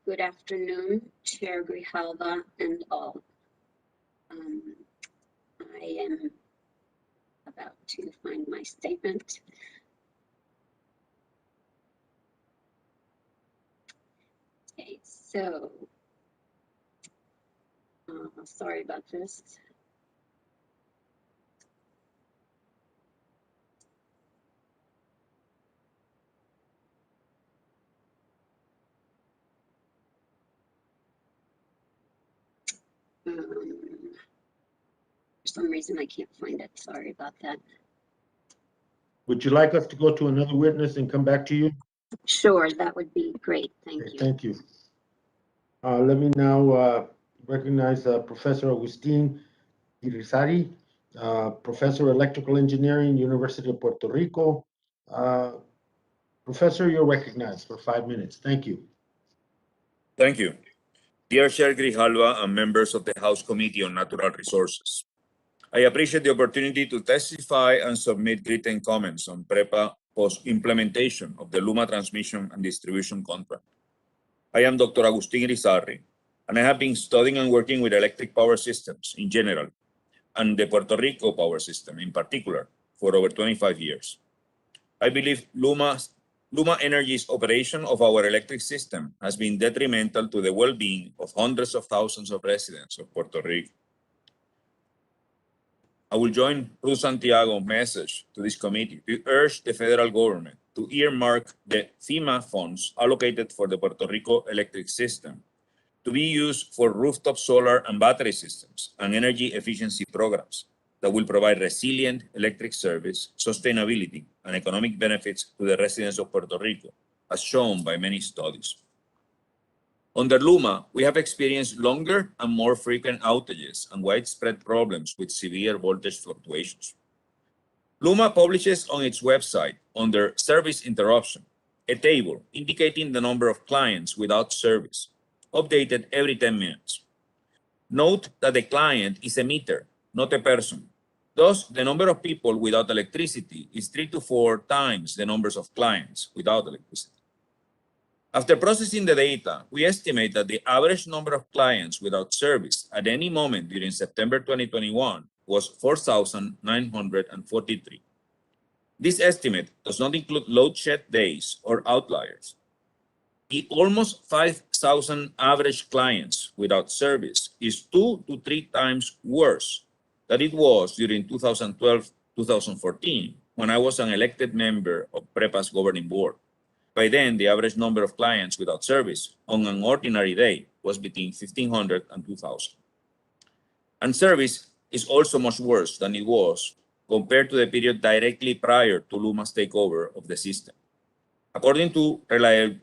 Good afternoon, Chair Grijalva and all. I am about to find my statement. Okay, so sorry about this. For some reason, I can't find it. Sorry about that. Would you like us to go to another witness and come back to you? Sure, that would be great. Thank you. Thank you. Let me now recognize Professor Agustin Irizarry, Professor Electrical Engineering, University of Puerto Rico. Professor, you're recognized for 5 minutes. Thank you. Thank you. Dear Chair Grijalva and members of the House Committee on Natural Resources, I appreciate the opportunity to testify and submit written comments on PREPA Post Implementation of the LUMA Transmission and Distribution Contract. I am Dr. Agustin Irizarry, and I have been studying and working with electric power systems in general, and the Puerto Rico power system in particular, for over 25 years. I believe LUMA Energy's operation of our electric system has been detrimental to the well-being of hundreds of thousands of residents of Puerto Rico. I will join Ruth Santiago's message to this committee to urge the federal government to earmark the FEMA funds allocated for the Puerto Rico electric system to be used for rooftop solar and battery systems and energy efficiency programs that will provide resilient electric service, sustainability, and economic benefits to the residents of Puerto Rico, as shown by many studies. Under LUMA, we have experienced longer and more frequent outages and widespread problems with severe voltage fluctuations. LUMA publishes on its website, under Service Interruption, a table indicating the number of clients without service, updated every 10 minutes. Note that the client is a meter, not a person, Thus, the number of people without electricity is 3 to 4 times the numbers of clients without electricity. After processing the data, we estimate that the average number of clients without service at any moment during September 2021 was 4,943. This estimate does not include load shed days or outliers. The almost 5,000 average clients without service is 2 to 3 times worse than it was during 2012-2014, when I was an elected member of PREPA's governing board. By then, the average number of clients without service on an ordinary day was between 1,500 and 2,000. And service is also much worse than it was compared to the period directly prior to LUMA's takeover of the system. According to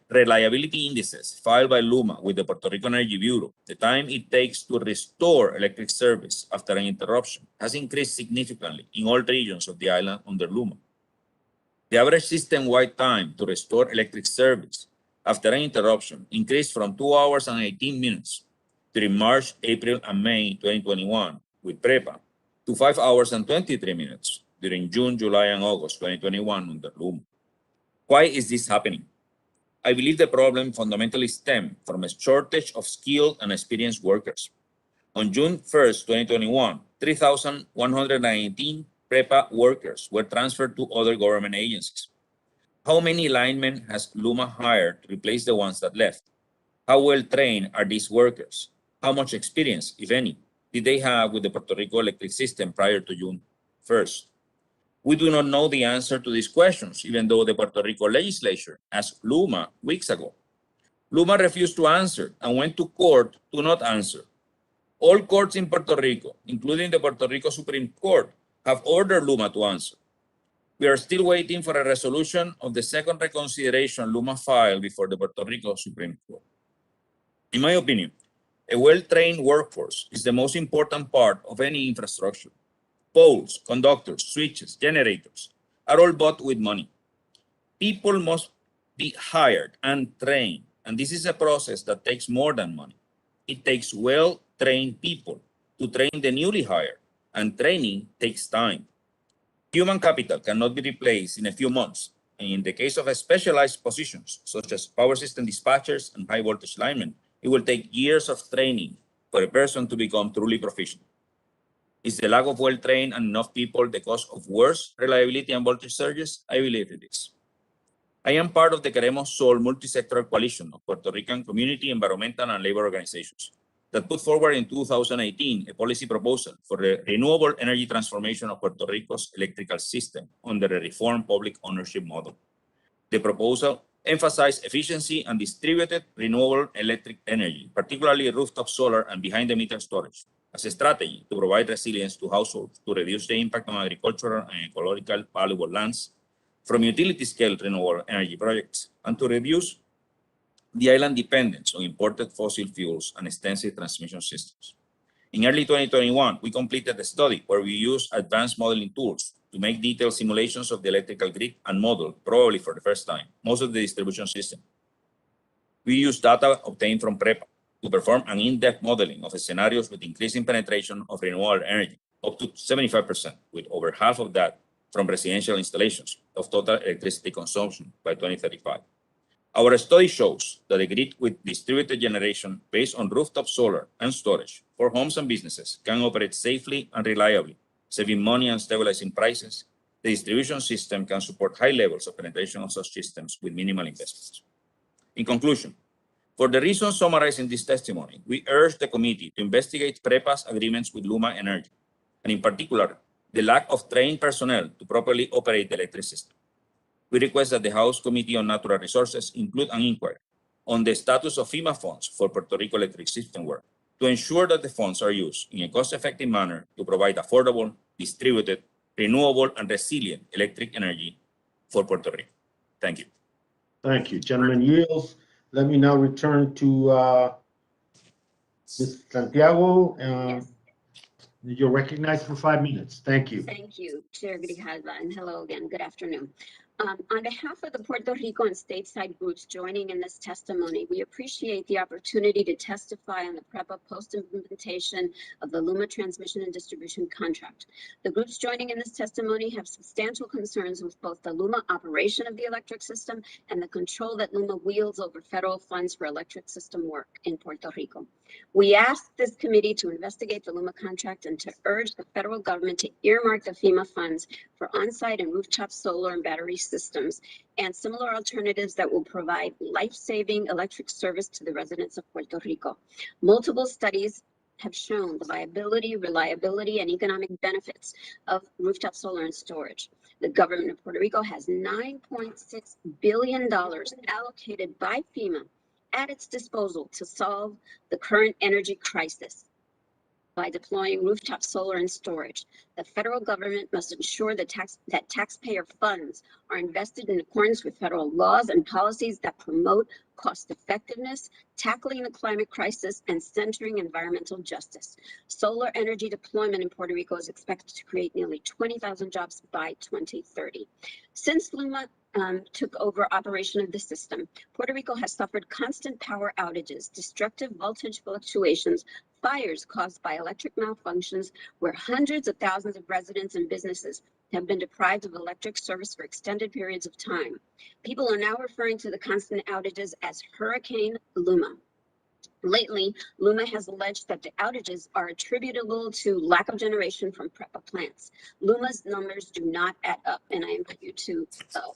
reliability indices filed by LUMA with the Puerto Rico Energy Bureau, the time it takes to restore electric service after an interruption has increased significantly in all regions of the island under LUMA. The average system-wide time to restore electric service after an interruption increased from 2 hours and 18 minutes during March, April, and May 2021 with PREPA to 5 hours and 23 minutes during June, July, and August 2021 under LUMA. Why is this happening? I believe the problem fundamentally stems from a shortage of skilled and experienced workers. On June 1st, 2021, 3,119 PREPA workers were transferred to other government agencies. How many linemen has LUMA hired to replace the ones that left? How well trained are these workers? How much experience, if any, did they have with the Puerto Rico electric system prior to June 1st? We do not know the answer to these questions, even though the Puerto Rico legislature asked LUMA weeks ago. LUMA refused to answer and went to court to not answer. All courts in Puerto Rico, including the Puerto Rico Supreme Court, have ordered LUMA to answer. We are still waiting for a resolution of the second reconsideration LUMA filed before the Puerto Rico Supreme Court. In my opinion, a well-trained workforce is the most important part of any infrastructure. Poles, conductors, switches, generators are all bought with money. People must be hired and trained, and this is a process that takes more than money. It takes well-trained people to train the newly hired, and training takes time. Human capital cannot be replaced in a few months, and in the case of specialized positions, such as power system dispatchers and high-voltage linemen, it will take years of training for a person to become truly proficient. Is the lack of well-trained and enough people the cause of worse reliability and voltage surges? I believe it is. I am part of the Queremos Sol multi-sectoral coalition of Puerto Rican community, environmental, and labor organizations that put forward in 2018 a policy proposal for the renewable energy transformation of Puerto Rico's electrical system under a reformed public ownership model. The proposal emphasized efficiency and distributed renewable electric energy, particularly rooftop solar and behind-the-meter storage, as a strategy to provide resilience to households to reduce the impact on agricultural and ecological valuable lands from utility-scale renewable energy projects, and to reduce the island dependence on imported fossil fuels and extensive transmission systems. In early 2021, we completed a study where we used advanced modeling tools to make detailed simulations of the electrical grid and model, probably for the first time, most of the distribution system. We used data obtained from PREPA to perform an in-depth modeling of scenarios with increasing penetration of renewable energy, up to 75%, with over half of that from residential installations of total electricity consumption by 2035. Our study shows that a grid with distributed generation based on rooftop solar and storage for homes and businesses can operate safely and reliably, saving money and stabilizing prices. The distribution system can support high levels of penetration of such systems with minimal investments. In conclusion, for the reasons summarized in this testimony, we urge the committee to investigate PREPA's agreements with LUMA Energy, and in particular, the lack of trained personnel to properly operate the electric system. We request that the House Committee on Natural Resources include an inquiry on the status of FEMA funds for Puerto Rico electric system work to ensure that the funds are used in a cost-effective manner to provide affordable, distributed, renewable, and resilient electric energy for Puerto Rico. Thank you. Thank you. Gentleman yields. Let me now return to Ms. Santiago. Yes. You're recognized for 5 minutes. Thank you. Thank you, Chair Grijalva, and hello again. Good afternoon. On behalf of the Puerto Rico and stateside groups joining in this testimony, we appreciate the opportunity to testify on the PREPA Post Implementation of the LUMA Transmission and Distribution Contract. The groups joining in this testimony have substantial concerns with both the LUMA operation of the electric system and the control that LUMA wields over federal funds for electric system work in Puerto Rico. We ask this committee to investigate the LUMA contract and to urge the federal government to earmark the FEMA funds for on-site and rooftop solar and battery systems and similar alternatives that will provide life-saving electric service to the residents of Puerto Rico. Multiple studies have shown the viability, reliability, and economic benefits of rooftop solar and storage. The government of Puerto Rico has $9.6 billion allocated by FEMA at its disposal to solve the current energy crisis. By deploying rooftop solar and storage, the federal government must ensure that taxpayer funds are invested in accordance with federal laws and policies that promote cost effectiveness, tackling the climate crisis, and centering environmental justice. Solar energy deployment in Puerto Rico is expected to create nearly 20,000 jobs by 2030. Since LUMA took over operation of the system, Puerto Rico has suffered constant power outages, destructive voltage fluctuations, fires caused by electric malfunctions, where hundreds of thousands of residents and businesses have been deprived of electric service for extended periods of time. People are now referring to the constant outages as Hurricane Luma. Lately, LUMA has alleged that the outages are attributable to lack of generation from PREPA plants. LUMA's numbers do not add up, and I invite you to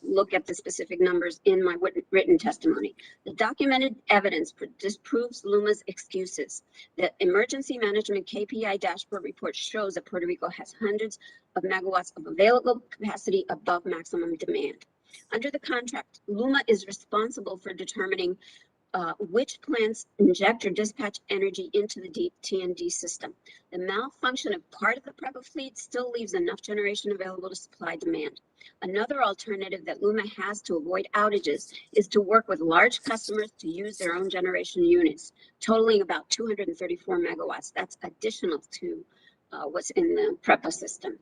look at the specific numbers in my written testimony. The documented evidence disproves LUMA's excuses. The Emergency Management KPI dashboard report shows that Puerto Rico has hundreds of megawatts of available capacity above maximum demand. Under the contract, LUMA is responsible for determining which plants inject or dispatch energy into the T&D system. The malfunction of part of the PREPA fleet still leaves enough generation available to supply demand. Another alternative that LUMA has to avoid outages is to work with large customers to use their own generation units, totaling about 234 megawatts. That's additional to what's in the PREPA system.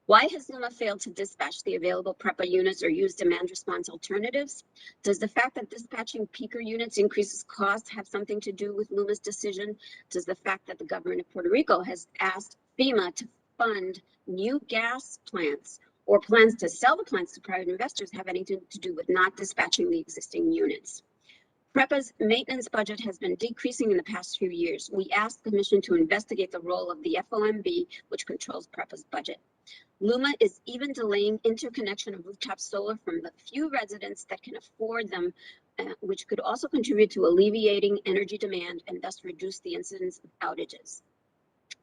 Why has LUMA failed to dispatch the available PREPA units or use demand response alternatives? Does the fact that dispatching peaker units increases costs have something to do with LUMA's decision? Does the fact that the government of Puerto Rico has asked FEMA to fund new gas plants or plans to sell the plants to private investors have anything to do with not dispatching the existing units? PREPA's maintenance budget has been decreasing in the past few years. We asked the Commission to investigate the role of the FOMB, which controls PREPA's budget. LUMA is even delaying interconnection of rooftop solar from the few residents that can afford them, which could also contribute to alleviating energy demand and thus reduce the incidence of outages.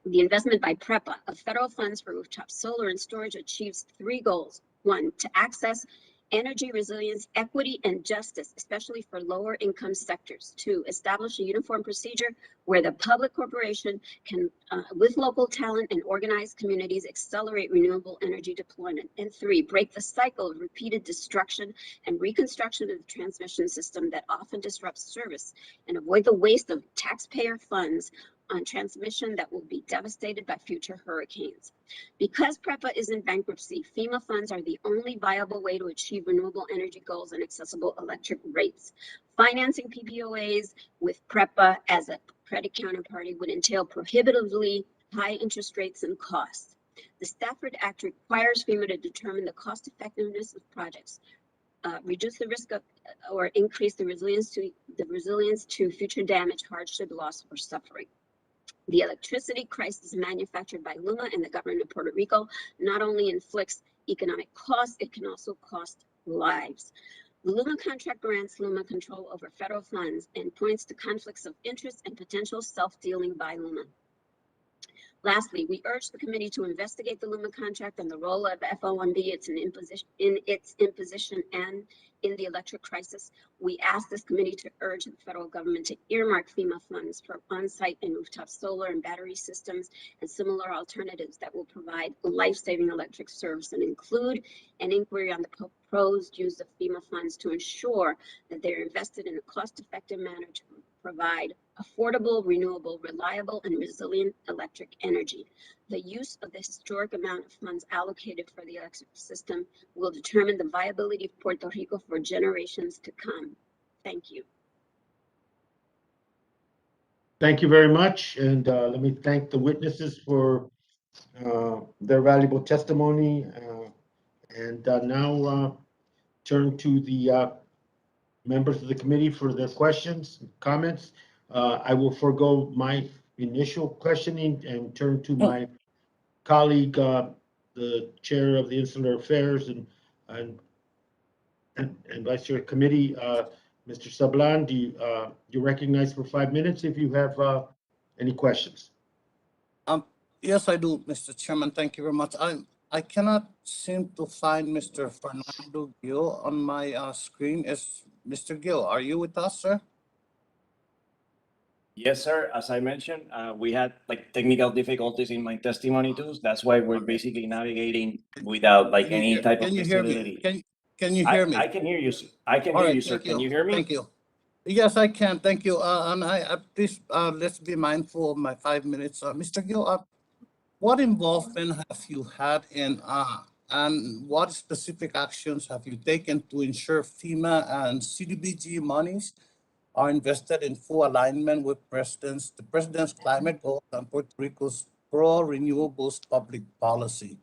The investment by PREPA of federal funds for rooftop solar and storage achieves three goals. One, to access energy resilience, equity, and justice, especially for lower income sectors. Two, establish a uniform procedure where the public corporation can, with local talent and organized communities, accelerate renewable energy deployment. And three, break the cycle of repeated destruction and reconstruction of the transmission system that often disrupts service and avoid the waste of taxpayer funds on transmission that will be devastated by future hurricanes. Because PREPA is in bankruptcy, FEMA funds are the only viable way to achieve renewable energy goals and accessible electric rates. Financing PPOAs with PREPA as a credit counterparty would entail prohibitively high interest rates and costs. The Stafford Act requires FEMA to determine the cost effectiveness of projects, reduce the risk of or increase the resilience to future damage, hardship, loss, or suffering. The electricity crisis manufactured by LUMA and the government of Puerto Rico not only inflicts economic costs, it can also cost lives. The LUMA contract grants LUMA control over federal funds and points to conflicts of interest and potential self-dealing by LUMA. Lastly, we urge the committee to investigate the LUMA contract and the role of FOMB in its imposition and in the electric crisis. We ask this committee to urge the federal government to earmark FEMA funds for on-site and rooftop solar and battery systems and similar alternatives that will provide life-saving electric service and include an inquiry on the proposed use of FEMA funds to ensure that they're invested in a cost-effective manner to provide affordable, renewable, reliable, and resilient electric energy. The use of the historic amount of funds allocated for the electric system will determine the viability of Puerto Rico for generations to come. Thank you. Thank you very much, and let me thank the witnesses for their valuable testimony. And now turn to the members of the committee for their questions, comments. I will forego my initial questioning and turn to my colleague, the chair of the Insular Affairs and Vice Chair Committee, Mr. Sablan. Do you recognize for 5 minutes if you have any questions? Yes, I do, Mr. Chairman. Thank you very much. I cannot seem to find Mr. Fernando Gil on my screen. Is Mr. Gil, are you with us, sir? Yes, sir. As I mentioned, we had like technical difficulties in my testimony too. That's why we're basically navigating without like any type of visibility. Can you hear me? I can hear you. I can All hear right, you, sir. thank Can you hear me? Thank you. Yes, I can. Thank you. And please, let's be mindful of my 5 minutes. Mr. Gil, what involvement have you had in, and what specific actions have you taken to ensure FEMA and CDBG monies are invested in full alignment with the President's climate goals and Puerto Rico's pro-renewables public policy?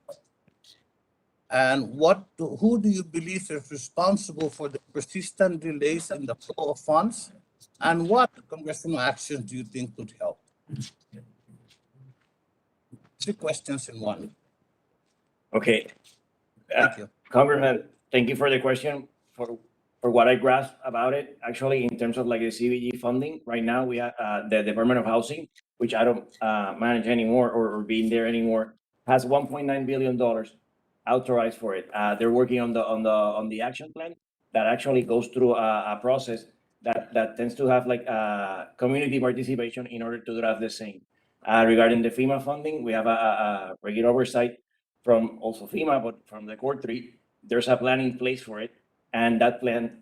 And who do you believe is responsible for the persistent delays in the flow of funds? And what congressional actions do you think could help? 3 questions in one. Okay. Thank you. Congressman, thank you for the question. For what I grasp about it, actually, in terms of like the CBG funding, right now we have the Department of Housing, which I don't manage anymore or be in there anymore, has $1.9 billion authorized for it. They're working on the action plan that actually goes through a process that tends to have like community participation in order to draft the same. Regarding the FEMA funding, we have a regular oversight from also FEMA, but from the Core 3, there's a plan in place for it. And that plan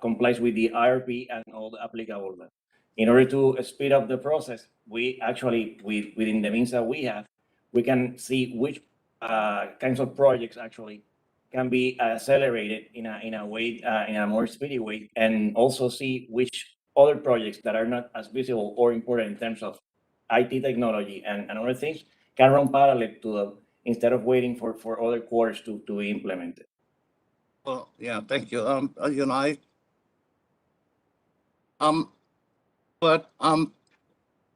complies with the IRP and all the applicable law. In order to speed up the process, we actually, within the means that we have, we can see which kinds of projects actually can be accelerated in a way, in a more speedy way, and also see which other projects that are not as visible or important in terms of IT technology and other things can run parallel to them instead of waiting for other quarters to be implemented. Well, yeah, thank you. You know,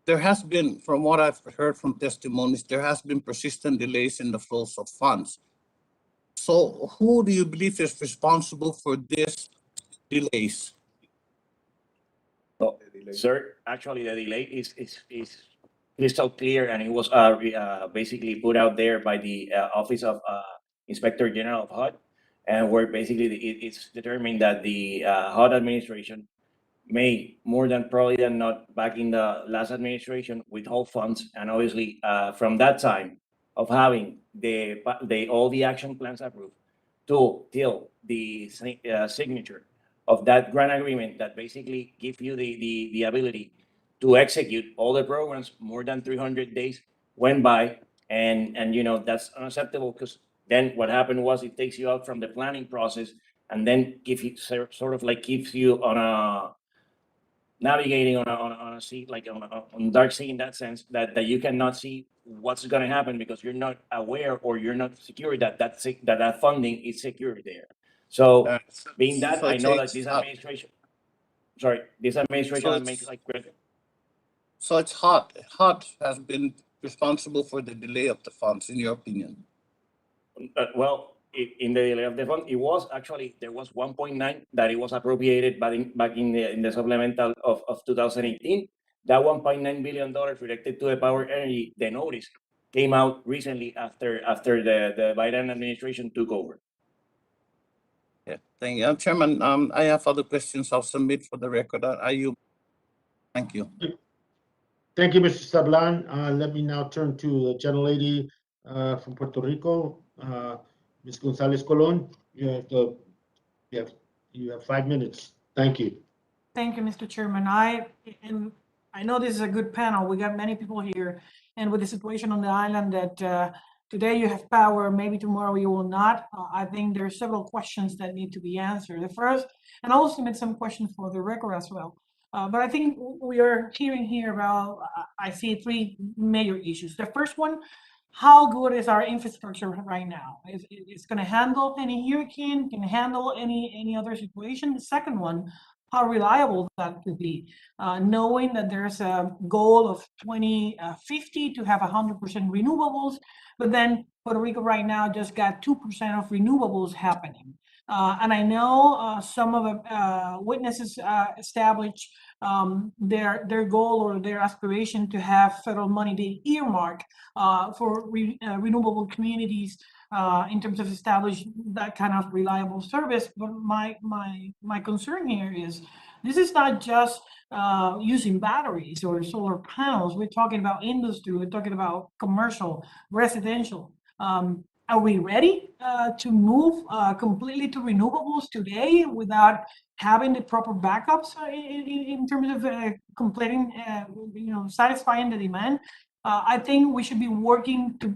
there has been, from what I've heard from testimonies, there has been persistent delays in the flows of funds. So who do you believe is responsible for these delays? Oh, sir, actually the delay is crystal clear, and it was basically put out there by the Office of Inspector General of HUD, and where basically it's determined that the HUD administration may, more than probably than not, back in the last administration, withhold funds, and obviously from that time of having all the action plans approved till the signature of that grant agreement that basically give you the ability to execute all the programs, more than 300 days went by, and you know that's unacceptable, because then what happened was it takes you out from the planning process and then sort of like keeps you on a navigating on a sea, like on dark sea, in that sense that you cannot see what's going to happen because you're not aware or you're not secure that funding is secure there. So being that, I know that this administration, makes like great. So it's HUD has been responsible for the delay of the funds, in your opinion? Well, in the delay of the fund, it was actually, there was 1.9 that it was appropriated back in the supplemental of 2018. That $1.9 billion related to the power energy, the notice came out recently after the Biden administration took over. Yeah, thank you. Chairman, I have other questions I'll submit for the record. Thank you. Thank you, Mr. Sablan. Let me now turn to the gentlelady from Puerto Rico, Ms. Gonzalez Colon. You have 5 minutes. Thank you. Thank you, Mr. Chairman. I know this is a good panel. We got many people here, and with the situation on the island that today you have power, maybe tomorrow you will not. I think there are several questions that need to be answered. The first, and I'll submit some questions for the record as well. But I think we are hearing here about, I see three major issues. The first one, how good is our infrastructure right now? It's going to handle any hurricane, can handle any other situation. The second one, how reliable that could be, knowing that there's a goal of 2050 to have 100% renewables, but then Puerto Rico right now just got 2% of renewables happening. And I know some of the witnesses established their goal or their aspiration to have federal money they earmark for renewable communities in terms of establish that kind of reliable service. But my concern here is this is not just using batteries or solar panels. We're talking about industry. We're talking about commercial, residential. Are we ready to move completely to renewables today without having the proper backups in terms of completing, satisfying the demand? I think we should be working to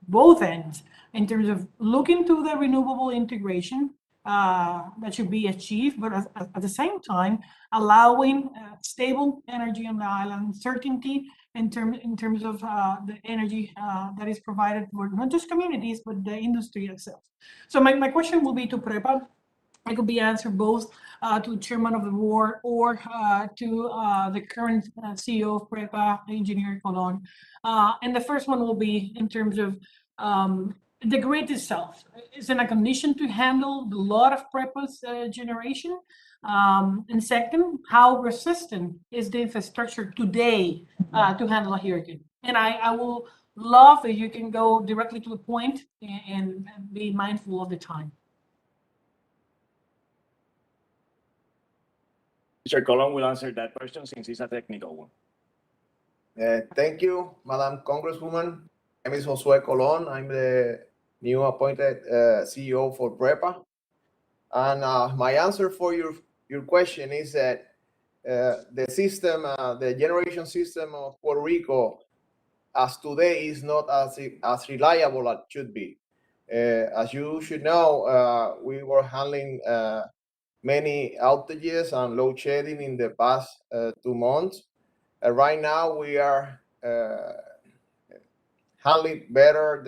both ends in terms of looking to the renewable integration that should be achieved, but at the same time, allowing stable energy on the island, certainty in terms of the energy that is provided for not just communities, but the industry itself. So my question will be to PREPA. It could be answered both to chairman of the board or to the current CEO of PREPA, Engineer Colon. And the first one will be in terms of the grid itself. Is in a condition to handle a lot of PREPA's generation? And second, how resistant is the infrastructure today to handle a hurricane? And I will love if you can go directly to the point and be mindful of the time. Mr. Colon will answer that question since it's a technical one. Thank you, Madam Congresswoman. My name is Josue Colon. I'm the new appointed CEO for PREPA. And my answer for your question is that the system, the generation system of Puerto Rico as today is not as reliable as it should be. As you should know, we were handling many outages and load shedding in the past 2 months. Right now, we are handling better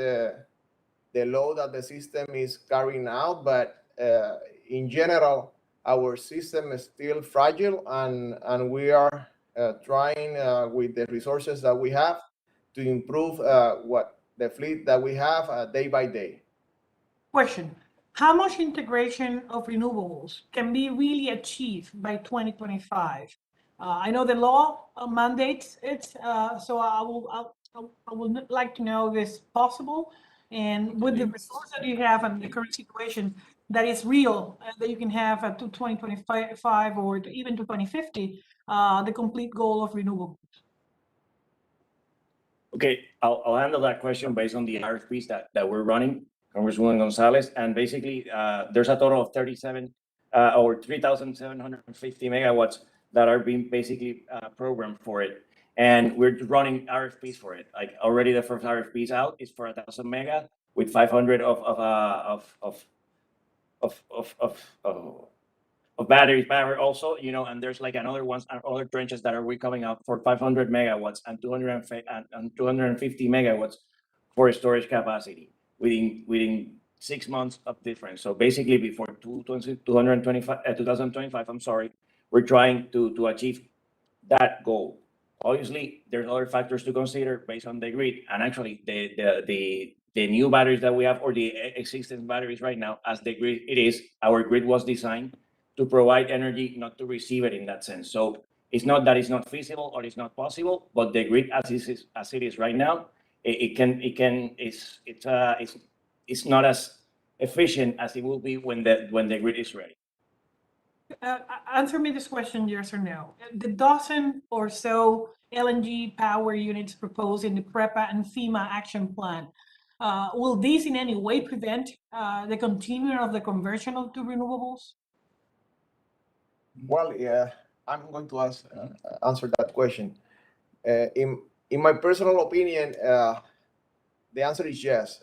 the load that the system is carrying out, but in general, our system is still fragile, and we are trying with the resources that we have to improve what the fleet that we have day by day. Question. How much integration of renewables can be really achieved by 2025? I know the law mandates it, so I would like to know if it's possible, and with the resource that you have and the current situation, that is real, that you can have to 2025 or even to 2050, the complete goal of renewables. Okay, I'll handle that question based on the RFPs that we're running, Congresswoman Gonzalez, and basically there's a total of 37 or 3,750 megawatts that are being basically programmed for it, and we're running RFPs for it. Like already, the first RFP is out. It's for 1,000 mega with 500 of batteries, power also, and there's like another ones, other trenches that are coming up for 500 megawatts and 250 megawatts for storage capacity within 6 months of difference. So basically, before 2025, I'm sorry, we're trying to achieve that goal. Obviously, there's other factors to consider based on the grid, and actually the new batteries that we have or the existing batteries right now, as the grid it is, our grid was designed to provide energy, not to receive it in that sense. So it's not that it's not feasible or it's not possible, but the grid as it is right now, it's not as efficient as it will be when the grid is ready. Answer me this question, yes or no. The dozen or so LNG power units proposed in the PREPA and FEMA action plan, will these in any way prevent the continuing of the conversion to renewables? Well, yeah, I'm going to answer that question. In my personal opinion, the answer is yes.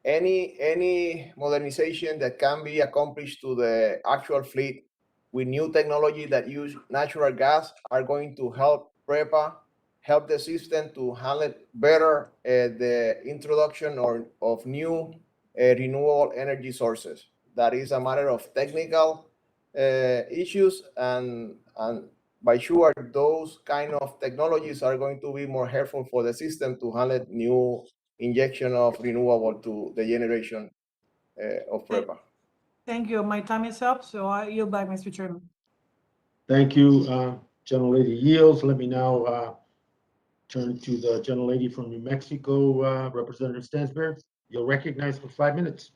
Any modernization that can be accomplished to the actual fleet with new technology that use natural gas are going to help PREPA, help the system to handle better the introduction of new renewable energy sources. That is a matter of technical issues, and by sure those kind of technologies are going to be more helpful for the system to handle new injection of renewable to the generation of PREPA. Thank you. My time is up, so I yield back, Mr. Chairman. Thank you, gentlelady yields. Let me now turn to the gentlelady from New Mexico, Representative Stansberry. You're recognized for 5 minutes.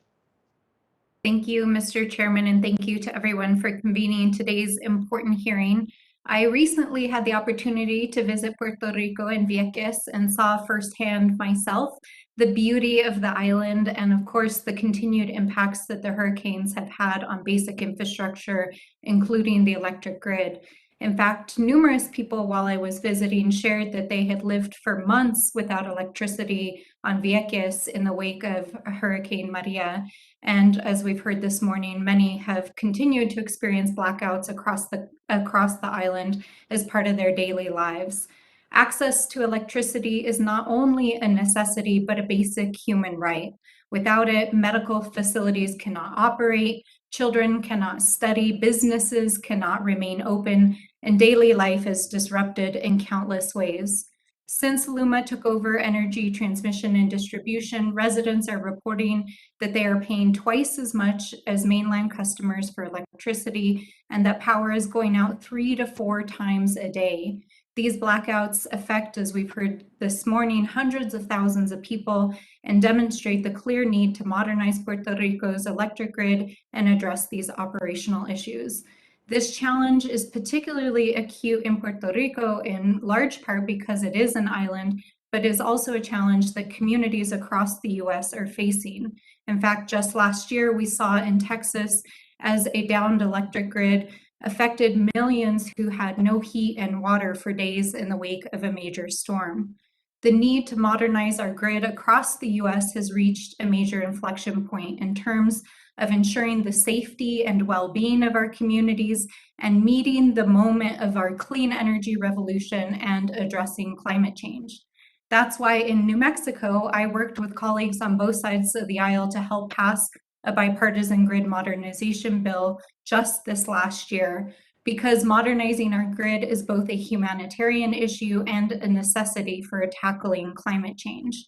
Thank you, Mr. Chairman, and thank you to everyone for convening today's important hearing. I recently had the opportunity to visit Puerto Rico and Vieques and saw firsthand myself the beauty of the island and, of course, the continued impacts that the hurricanes have had on basic infrastructure, including the electric grid. In fact, numerous people while I was visiting shared that they had lived for months without electricity on Vieques in the wake of Hurricane Maria. And as we've heard this morning, many have continued to experience blackouts across the island as part of their daily lives. Access to electricity is not only a necessity, but a basic human right. Without it, medical facilities cannot operate, children cannot study, businesses cannot remain open, and daily life is disrupted in countless ways. Since LUMA took over energy transmission and distribution, residents are reporting that they are paying twice as much as mainland customers for electricity, and that power is going out 3 to 4 times a day. These blackouts affect, as we've heard this morning, hundreds of thousands of people and demonstrate the clear need to modernize Puerto Rico's electric grid and address these operational issues. This challenge is particularly acute in Puerto Rico in large part because it is an island, but is also a challenge that communities across the US are facing. In fact, just last year, we saw in Texas as a downed electric grid affected millions who had no heat and water for days in the wake of a major storm. The need to modernize our grid across the US has reached a major inflection point in terms of ensuring the safety and well-being of our communities and meeting the moment of our clean energy revolution and addressing climate change. That's why in New Mexico, I worked with colleagues on both sides of the aisle to help pass a bipartisan grid modernization bill just this last year, because modernizing our grid is both a humanitarian issue and a necessity for tackling climate change.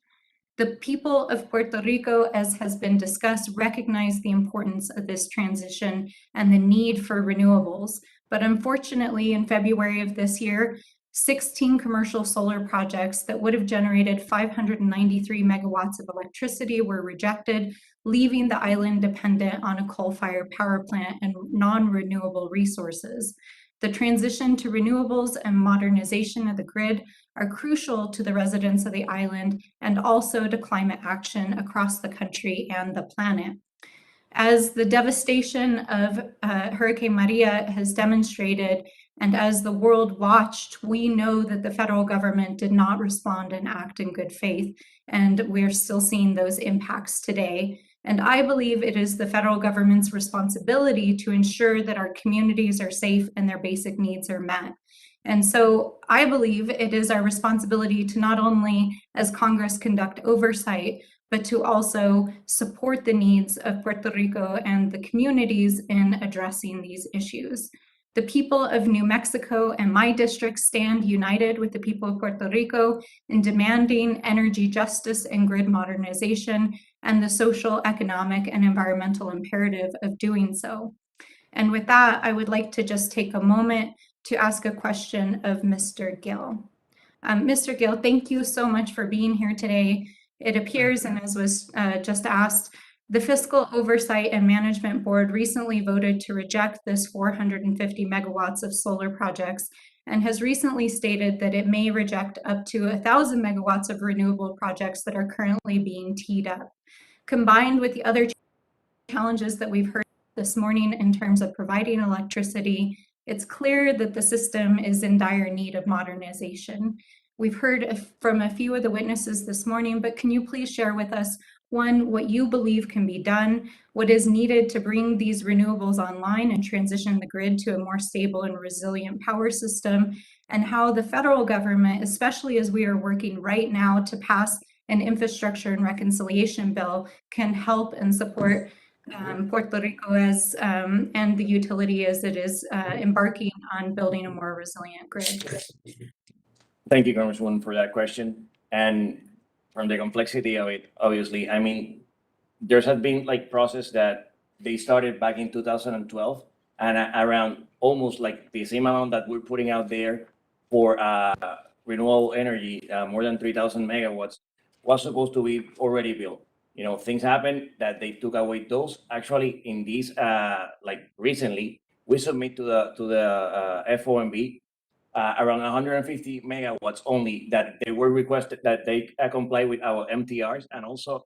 The people of Puerto Rico, as has been discussed, recognize the importance of this transition and the need for renewables. But unfortunately, in February of this year, 16 commercial solar projects that would have generated 593 megawatts of electricity were rejected, leaving the island dependent on a coal-fired power plant and non-renewable resources. The transition to renewables and modernization of the grid are crucial to the residents of the island and also to climate action across the country and the planet. As the devastation of Hurricane Maria has demonstrated, and as the world watched, we know that the federal government did not respond and act in good faith, and we're still seeing those impacts today. And I believe it is the federal government's responsibility to ensure that our communities are safe and their basic needs are met. And so I believe it is our responsibility to not only, as Congress, conduct oversight, but to also support the needs of Puerto Rico and the communities in addressing these issues. The people of New Mexico and my district stand united with the people of Puerto Rico in demanding energy justice and grid modernization and the social, economic, and environmental imperative of doing so. And with that, I would like to just take a moment to ask a question of Mr. Gill. Mr. Gill, thank you so much for being here today. It appears, and as was just asked, the Fiscal Oversight and Management Board recently voted to reject this 450 megawatts of solar projects and has recently stated that it may reject up to 1,000 megawatts of renewable projects that are currently being teed up. Combined with the other challenges that we've heard this morning in terms of providing electricity, it's clear that the system is in dire need of modernization. We've heard from a few of the witnesses this morning, but can you please share with us, one, what you believe can be done, what is needed to bring these renewables online and transition the grid to a more stable and resilient power system, and how the federal government, especially as we are working right now to pass an infrastructure and reconciliation bill, can help and support Puerto Rico as and the utility as it is embarking on building a more resilient grid. Thank you, Congresswoman, for that question. And from the complexity of it, obviously, I mean, there's had been like process that they started back in 2012, and around almost like the same amount that we're putting out there for renewable energy, more than 3,000 megawatts, was supposed to be already built. You know, things happened that they took away those. Actually, in these, like recently, we submit to the FOMB around 150 megawatts only that they were requested that they comply with our MTRs, and also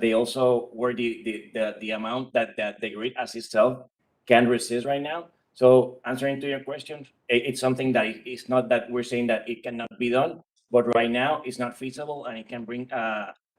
they also were the amount that the grid as itself can resist right now. So answering to your question, it's something that it's not that we're saying that it cannot be done, but right now it's not feasible and it can bring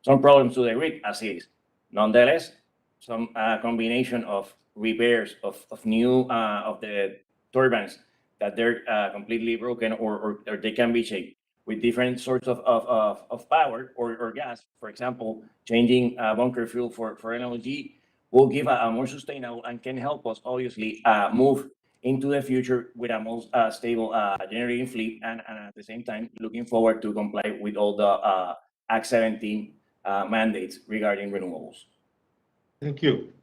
some problems to the grid as is. Nonetheless, some combination of repairs of new of the turbines that they're completely broken or they can be shaped with different sorts of power or gas. For example, changing bunker fuel for LNG will give a more sustainable and can help us obviously move into the future with a more stable generating fleet, and at the same time looking forward to comply with all the Act 17 mandates regarding renewables. Thank you.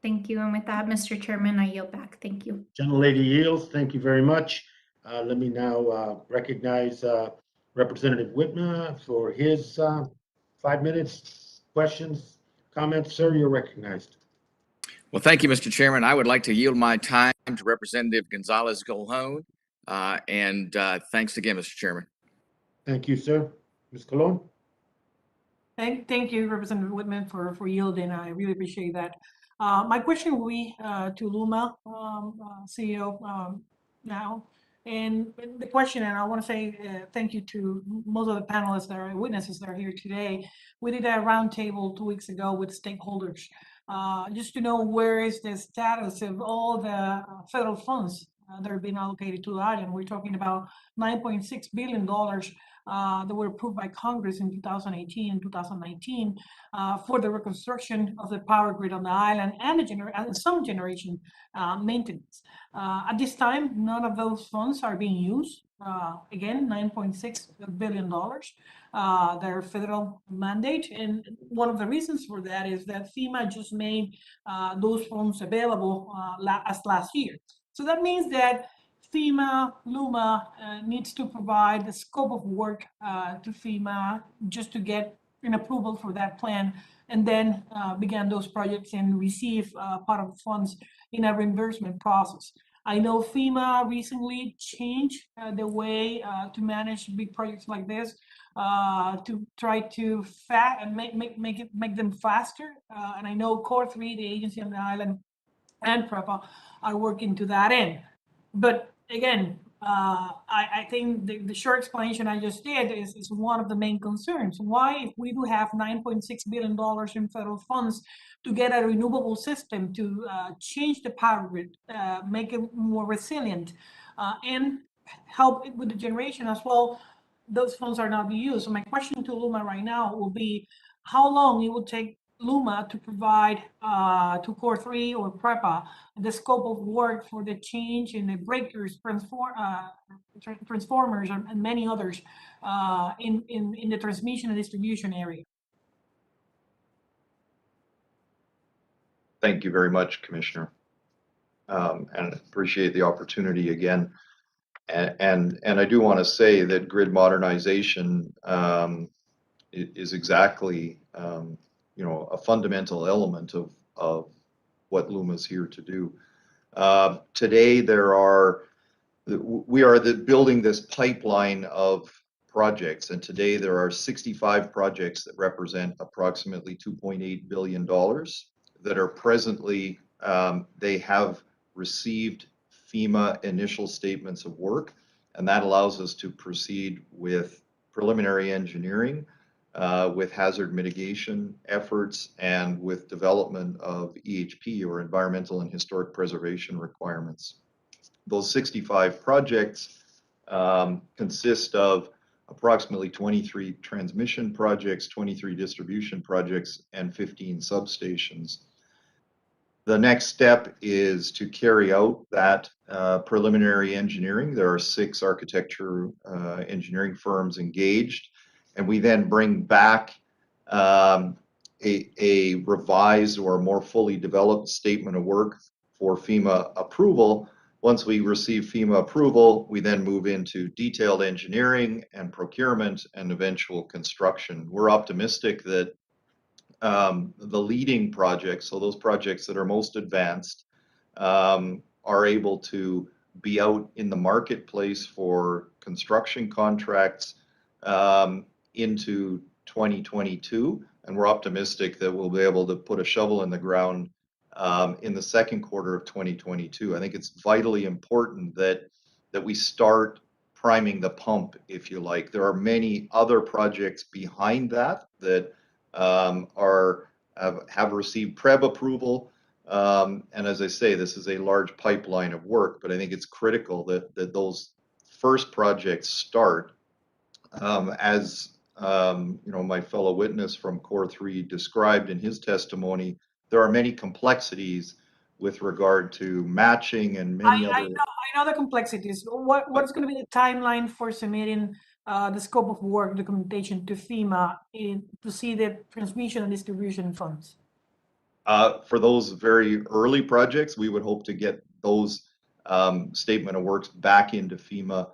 Thank you. And with that, Mr. Chairman, I yield back. Thank you. Gentlelady yields. Thank you very much. Let me now recognize Representative Whitmer for his 5 minutes. Questions, comments, sir, you're recognized. Well, thank you, Mr. Chairman. I would like to yield my time to Representative Gonzalez Colon. And thanks again, Mr. Chairman. Thank you, sir. Ms. Colon? Thank you, Representative Whitman, for yielding. I really appreciate that. My question will be to LUMA CEO now. And the question, and I want to say thank you to most of the panelists that are witnesses that are here today. We did a roundtable 2 weeks ago with stakeholders, just to know where is the status of all the federal funds that are being allocated to the island. We're talking about $9.6 billion that were approved by Congress in 2018 and 2019 for the reconstruction of the power grid on the island and some generation maintenance. At this time, none of those funds are being used. Again, $9.6 billion. Their federal mandate, and one of the reasons for that is that FEMA just made those funds available as last year. So that means that FEMA, LUMA needs to provide the scope of work to FEMA just to get an approval for that plan, and then begin those projects and receive part of the funds in a reimbursement process. I know FEMA recently changed the way to manage big projects like this to try to make them faster. And I know Core 3, the agency on the island, and PREPA are working to that end. But again, I think the short explanation I just did is one of the main concerns. Why, if we do have $9.6 billion in federal funds to get a renewable system, to change the power grid, make it more resilient, and help it with the generation as well, those funds are not being used. So my question to LUMA right now will be, how long it will take LUMA to provide to Core 3 or PREPA the scope of work for the change in the breakers, transformers, and many others in the transmission and distribution area. Thank you very much, Commissioner, and appreciate the opportunity again. And I do want to say that grid modernization is exactly a fundamental element of what LUMA is here to do. Today, we are building this pipeline of projects, and today there are 65 projects that represent approximately $2.8 billion that are presently they have received FEMA initial statements of work, and that allows us to proceed with preliminary engineering, with hazard mitigation efforts, and with development of EHP, or environmental and historic preservation requirements. Those 65 projects consist of approximately 23 transmission projects, 23 distribution projects, and 15 substations. The next step is to carry out that preliminary engineering. There are 6 architecture engineering firms engaged, and we then bring back a revised or more fully developed statement of work for FEMA approval. Once we receive FEMA approval, we then move into detailed engineering and procurement and eventual construction. We're optimistic that the leading projects, so those projects that are most advanced, are able to be out in the marketplace for construction contracts into 2022, and we're optimistic that we'll be able to put a shovel in the ground in the second quarter of 2022. I think it's vitally important that we start priming the pump, if you like. There are many other projects behind that have received PREPA approval, and as I say, this is a large pipeline of work. But I think it's critical that those first projects start. As my fellow witness from Core 3 described in his testimony, there are many complexities with regard to matching and many other. I know the complexities. What's going to be the timeline for submitting the scope of work documentation to FEMA to see the transmission and distribution funds? For those very early projects, we would hope to get those statement of works back into FEMA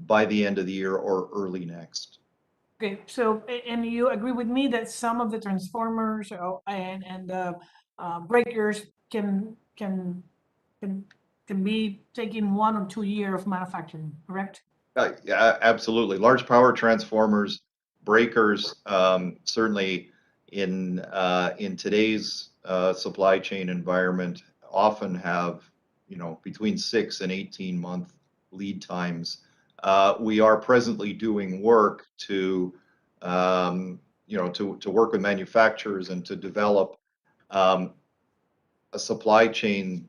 by the end of the year or early next. Okay, so, and you agree with me that some of the transformers and breakers can be taking 1 or 2 years of manufacturing, correct? Yeah, absolutely. Large power transformers, breakers, certainly in today's supply chain environment, often have between 6 and 18-month lead times. We are presently doing work to work with manufacturers and to develop a supply chain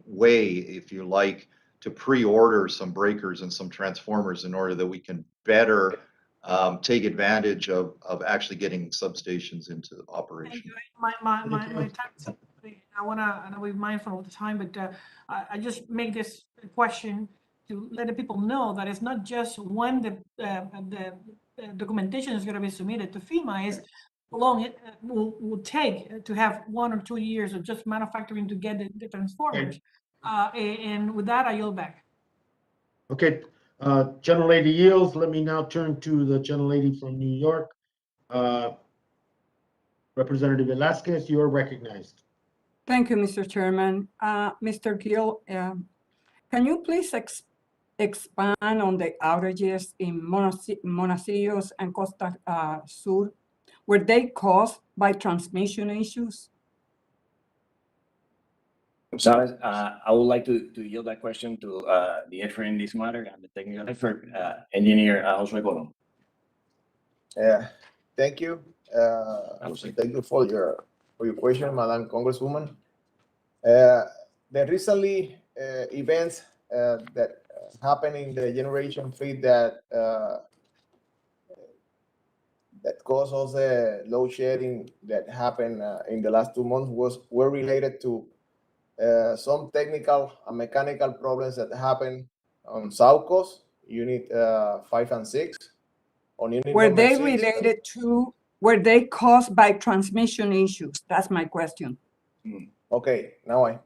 way, if you like, to pre-order some breakers and some transformers in order that we can better take advantage of actually getting substations into operation. My time, I know we're mindful of the time, but I just make this question to let the people know that it's not just when the documentation is going to be submitted to FEMA, is how long it will take to have 1 or 2 years of just manufacturing to get the transformers. And with that, I yield back. Okay, gentlelady yields. Let me now turn to the gentlelady from New York. Representative Velasquez, you are recognized. Thank you, Mr. Chairman. Mr. Gill, can you please expand on the outages in Monacellos and Costa Sur? Were they caused by transmission issues? Gonzalez, I would like to yield that question to the expert in this matter and the technical expert, engineer Josue Colon. Thank you. Thank you for your question, Madam Congresswoman. The recently events that happened in the generation fleet that caused us the load shedding that happened in the last 2 months were related to some technical and mechanical problems that happened on South Coast, Unit 5 and 6. On Unit Were they 6, related to, were they caused by transmission issues? That's my question. Okay, now I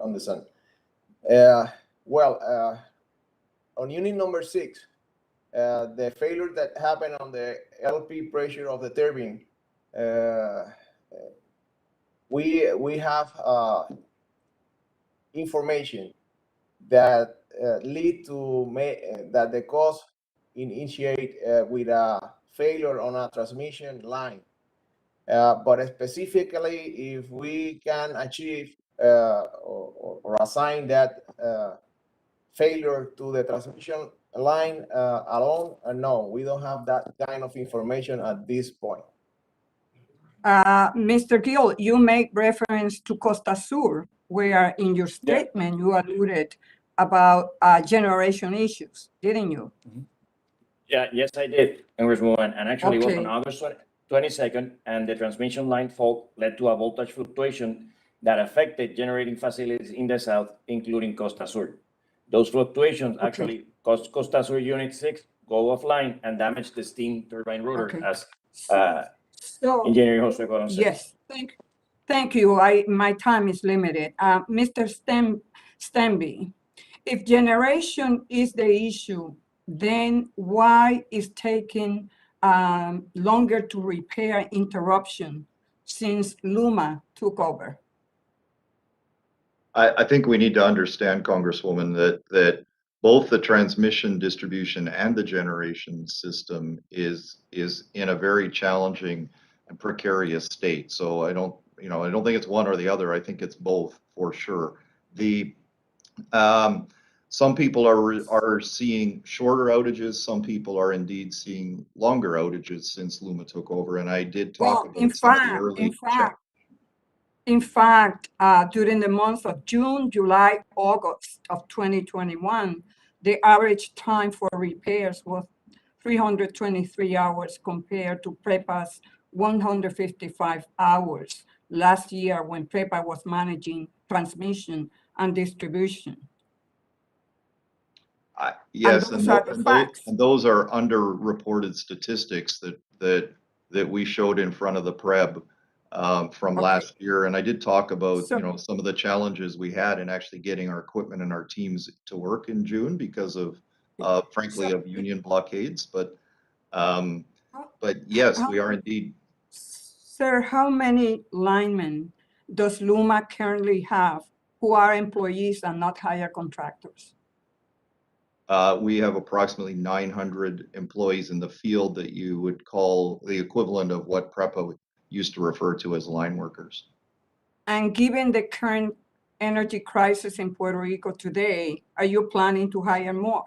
understand. On Unit number 6, the failure that happened on the LP pressure of the turbine, we have information that lead to that the cause initiate with a failure on a transmission line. But specifically, if we can achieve or assign that failure to the transmission line alone, no, we don't have that kind of information at this point. Mr. Gill, you make reference to Costa Sur, where in your statement you alluded about generation issues, didn't you? Yes, I did, Congresswoman, and actually it was on Okay. August 22nd, and the transmission line fault led to a voltage fluctuation that affected generating facilities in the south, including Costa Sur. Those fluctuations actually caused Costa Sur Unit 6 go offline and damaged the steam turbine rotor, as So, Engineer Jose Colon said. yes, thank you. My time is limited. Mr. Stenby, if generation is the issue, then why is taking longer to repair interruption since LUMA took over? I think we need to understand, Congresswoman, that both the transmission, distribution, and the generation system is in a very challenging and precarious state. So I don't think it's one or the other. I think it's both for sure. Some people are seeing shorter outages. Some people are indeed seeing longer outages since LUMA took over. And I did talk about some of the early In fact, during the months of June, July, August of 2021, the average time for repairs was 323 hours compared to PREPA's 155 hours last year when PREPA was managing transmission and distribution. Yes, and those are underreported statistics that we showed in front of the PREB from last year. And I did talk about some of the challenges we had in actually getting our equipment and our teams to work in June because of frankly of union blockades. But yes, we are indeed. Sir, how many linemen does LUMA currently have who are employees and not hired contractors? We have approximately 900 employees in the field that you would call the equivalent of what PREPA used to refer to as line workers. And given the current energy crisis in Puerto Rico today, are you planning to hire more?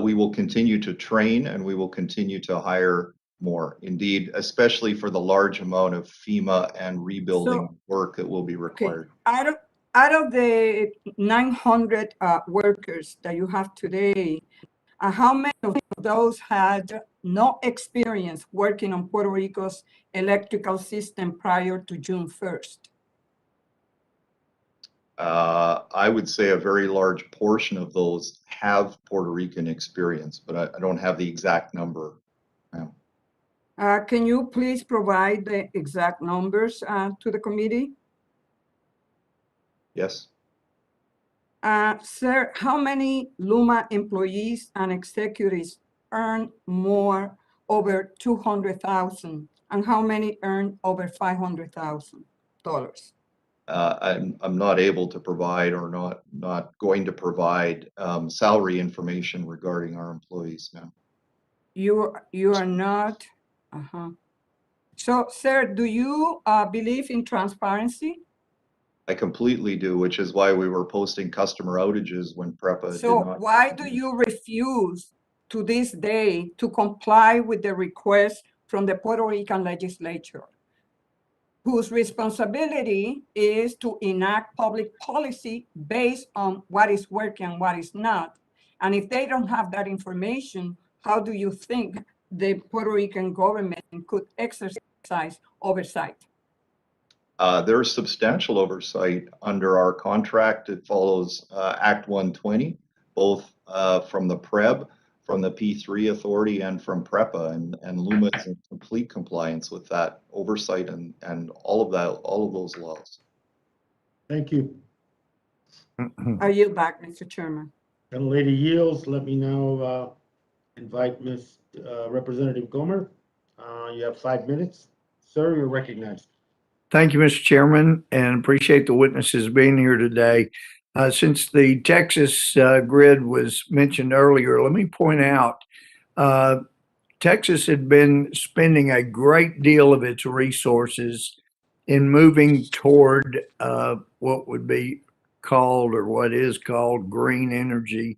We will continue to train and we will continue to hire more. Indeed, especially for the large amount of FEMA and rebuilding work that will be required. Out of the 900 workers that you have today, how many of those had no experience working on Puerto Rico's electrical system prior to June 1st? I would say a very large portion of those have Puerto Rican experience, but I don't have the exact number. Can you please provide the exact numbers to the committee? Yes. Sir, how many LUMA employees and executives earn more over $200,000 and how many earn over $500,000? I'm not able to provide or not going to provide salary information regarding our employees now. You are not? So, sir, do you believe in transparency? I completely do, which is why we were posting customer outages when PREPA did not. So why do you refuse to this day to comply with the request from the Puerto Rican legislature, whose responsibility is to enact public policy based on what is working and what is not? And if they don't have that information, how do you think the Puerto Rican government could exercise oversight? There's substantial oversight under our contract. It follows Act 120, both from the PREB, from the P3 authority, and from PREPA, and LUMA is in complete compliance with that oversight and all of those laws. Thank you. I yield back, Mr. Chairman. And lady yields. Let me now invite Ms. Representative Gomer. You have 5 minutes. Sir, you're recognized. Thank you, Mr. Chairman, and appreciate the witnesses being here today. Since the Texas grid was mentioned earlier, let me point out Texas had been spending a great deal of its resources in moving toward what would be called, or what is called, green energy,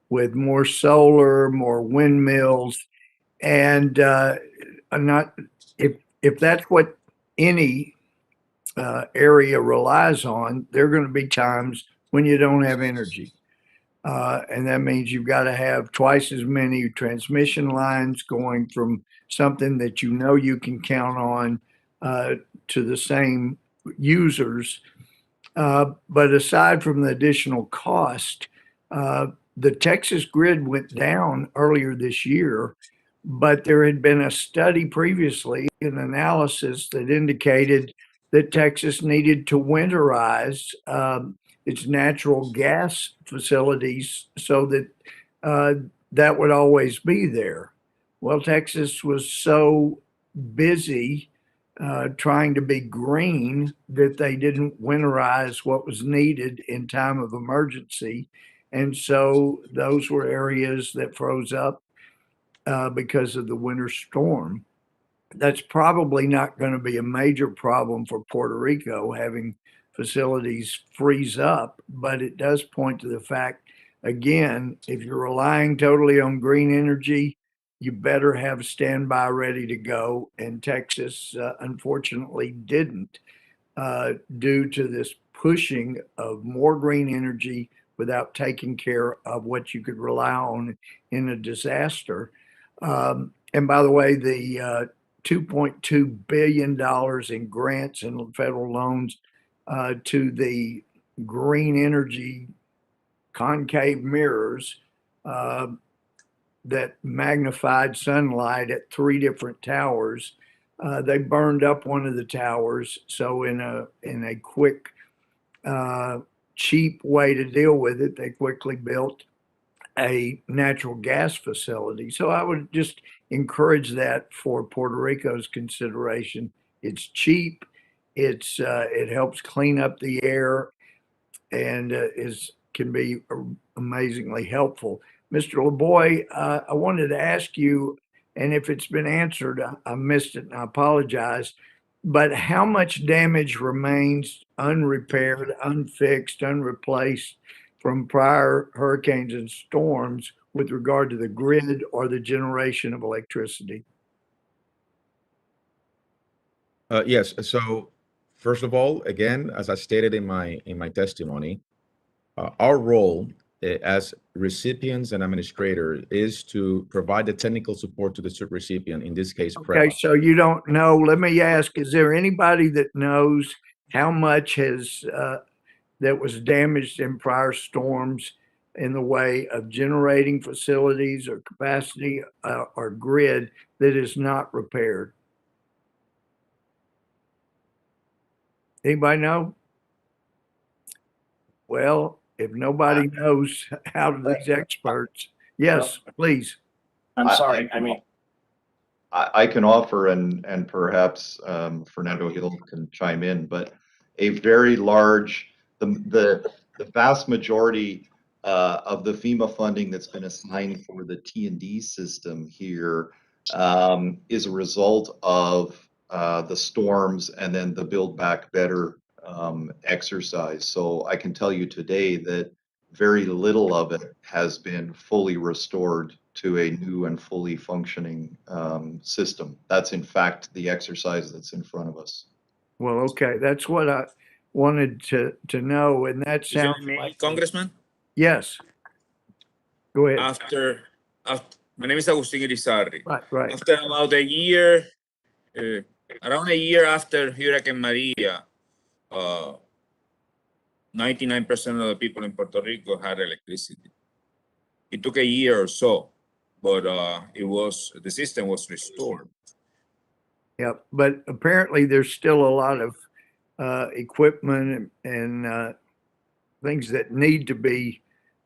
with more solar, more windmills, and not if that's what any area relies on, there are going to be times when you don't have energy. And that means you've got to have twice as many transmission lines going from something that you know you can count on to the same users. But aside from the additional cost, the Texas grid went down earlier this year, but there had been a study previously, an analysis that indicated that Texas needed to winterize its natural gas facilities so that that would always be there. Well, Texas was so busy trying to be green that they didn't winterize what was needed in time of emergency. And so those were areas that froze up because of the winter storm. That's probably not going to be a major problem for Puerto Rico having facilities freeze up, but it does point to the fact, again, if you're relying totally on green energy, you better have standby ready to go. And Texas, unfortunately, didn't due to this pushing of more green energy without taking care of what you could rely on in a disaster. And by the way, the $2.2 billion in grants and federal loans to the green energy concave mirrors that magnified sunlight at 3 different towers. They burned up one of the towers. So in a quick, cheap way to deal with it, they quickly built a natural gas facility. So I would just encourage that for Puerto Rico's consideration. It's cheap. It helps clean up the air and can be amazingly helpful. Mr. LeBoy, I wanted to ask you, and if it's been answered, I missed it and I apologize, but how much damage remains unrepaired, unfixed, unreplaced from prior hurricanes and storms with regard to the grid or the generation of electricity? Yes. So first of all, again, as I stated in my testimony, our role as recipients and administrators is to provide the technical support to the recipient, in this case, Okay, PREPA. so you don't know. Let me ask, is there anybody that knows how much has that was damaged in prior storms in the way of generating facilities or capacity or grid that is not repaired? Anybody know? Well, if nobody knows, how do these experts? Yes, please. I'm sorry. I can offer, and perhaps Fernando Hill can chime in, but a very large, the vast majority of the FEMA funding that's been assigned for the T&D system here is a result of the storms and then the Build Back Better exercise. So I can tell you today that very little of it has been fully restored to a new and fully functioning system. That's in fact the exercise that's in front of us. Well, okay, that's what I wanted to know, and that Is there sounds me, like, Congressman? yes. Go ahead. After my name is Agustin Irizarry. Right. After about a year, around a year after Hurricane Maria, 99% of the people in Puerto Rico had electricity. It took a year or so, but the system was restored. Yep, but apparently there's still a lot of equipment and things that need to be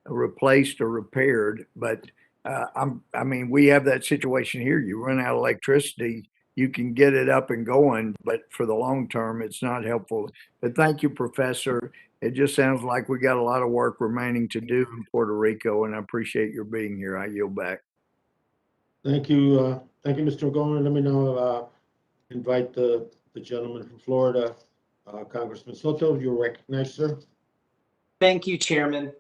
replaced or repaired. But I mean, we have that situation here. You run out of electricity, you can get it up and going, but for the long term, it's not helpful. But thank you, Professor. It just sounds like we got a lot of work remaining to do in Puerto Rico, and I appreciate your being here. I yield back. Thank you, Thank you, Mr. Gomes. Let me now invite the gentleman from Florida, Congressman Soto. You're recognized, sir. Thank you, Chairman.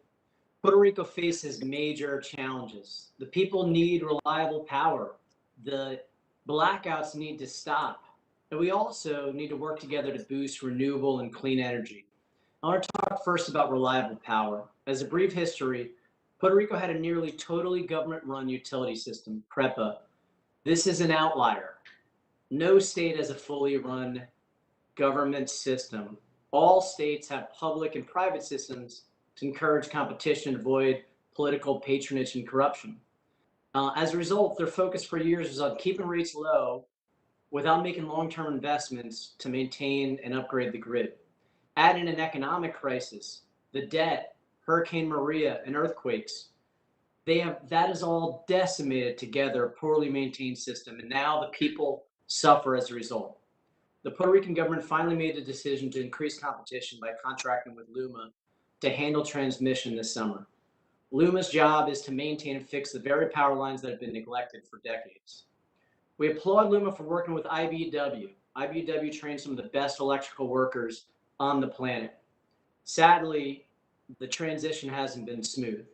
Puerto Rico faces major challenges. The people need reliable power. The blackouts need to stop. And we also need to work together to boost renewable and clean energy. I want to talk first about reliable power. As a brief history, Puerto Rico had a nearly totally government-run utility system, PREPA. This is an outlier. No state has a fully run government system. All states have public and private systems to encourage competition, avoid political patronage and corruption. As a result, their focus for years was on keeping rates low without making long-term investments to maintain and upgrade the grid. Add in an economic crisis, the debt, Hurricane Maria, and earthquakes. That is all decimated together a poorly maintained system, and now the people suffer as a result. The Puerto Rican government finally made the decision to increase competition by contracting with LUMA to handle transmission this summer. LUMA's job is to maintain and fix the very power lines that have been neglected for decades. We applaud LUMA for working with IBEW. IBEW trains some of the best electrical workers on the planet. Sadly, the transition hasn't been smooth.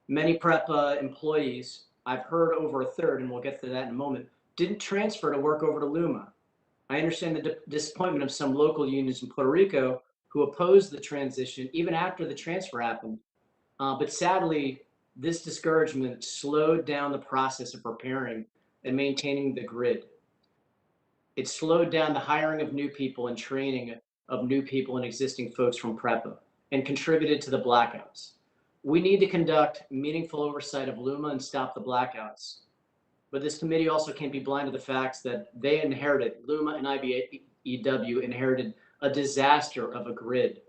Many PREPA employees, I've heard over a third, and we'll get to that in a moment, didn't transfer to work over to LUMA. I understand the disappointment of some local unions in Puerto Rico who opposed the transition even after the transfer happened. But sadly, this discouragement slowed down the process of repairing and maintaining the grid. It slowed down the hiring of new people and training of new people and existing folks from PREPA and contributed to the blackouts. We need to conduct meaningful oversight of LUMA and stop the blackouts. But this committee also can't be blind to the facts that they inherited, LUMA and IBEW inherited a disaster of a grid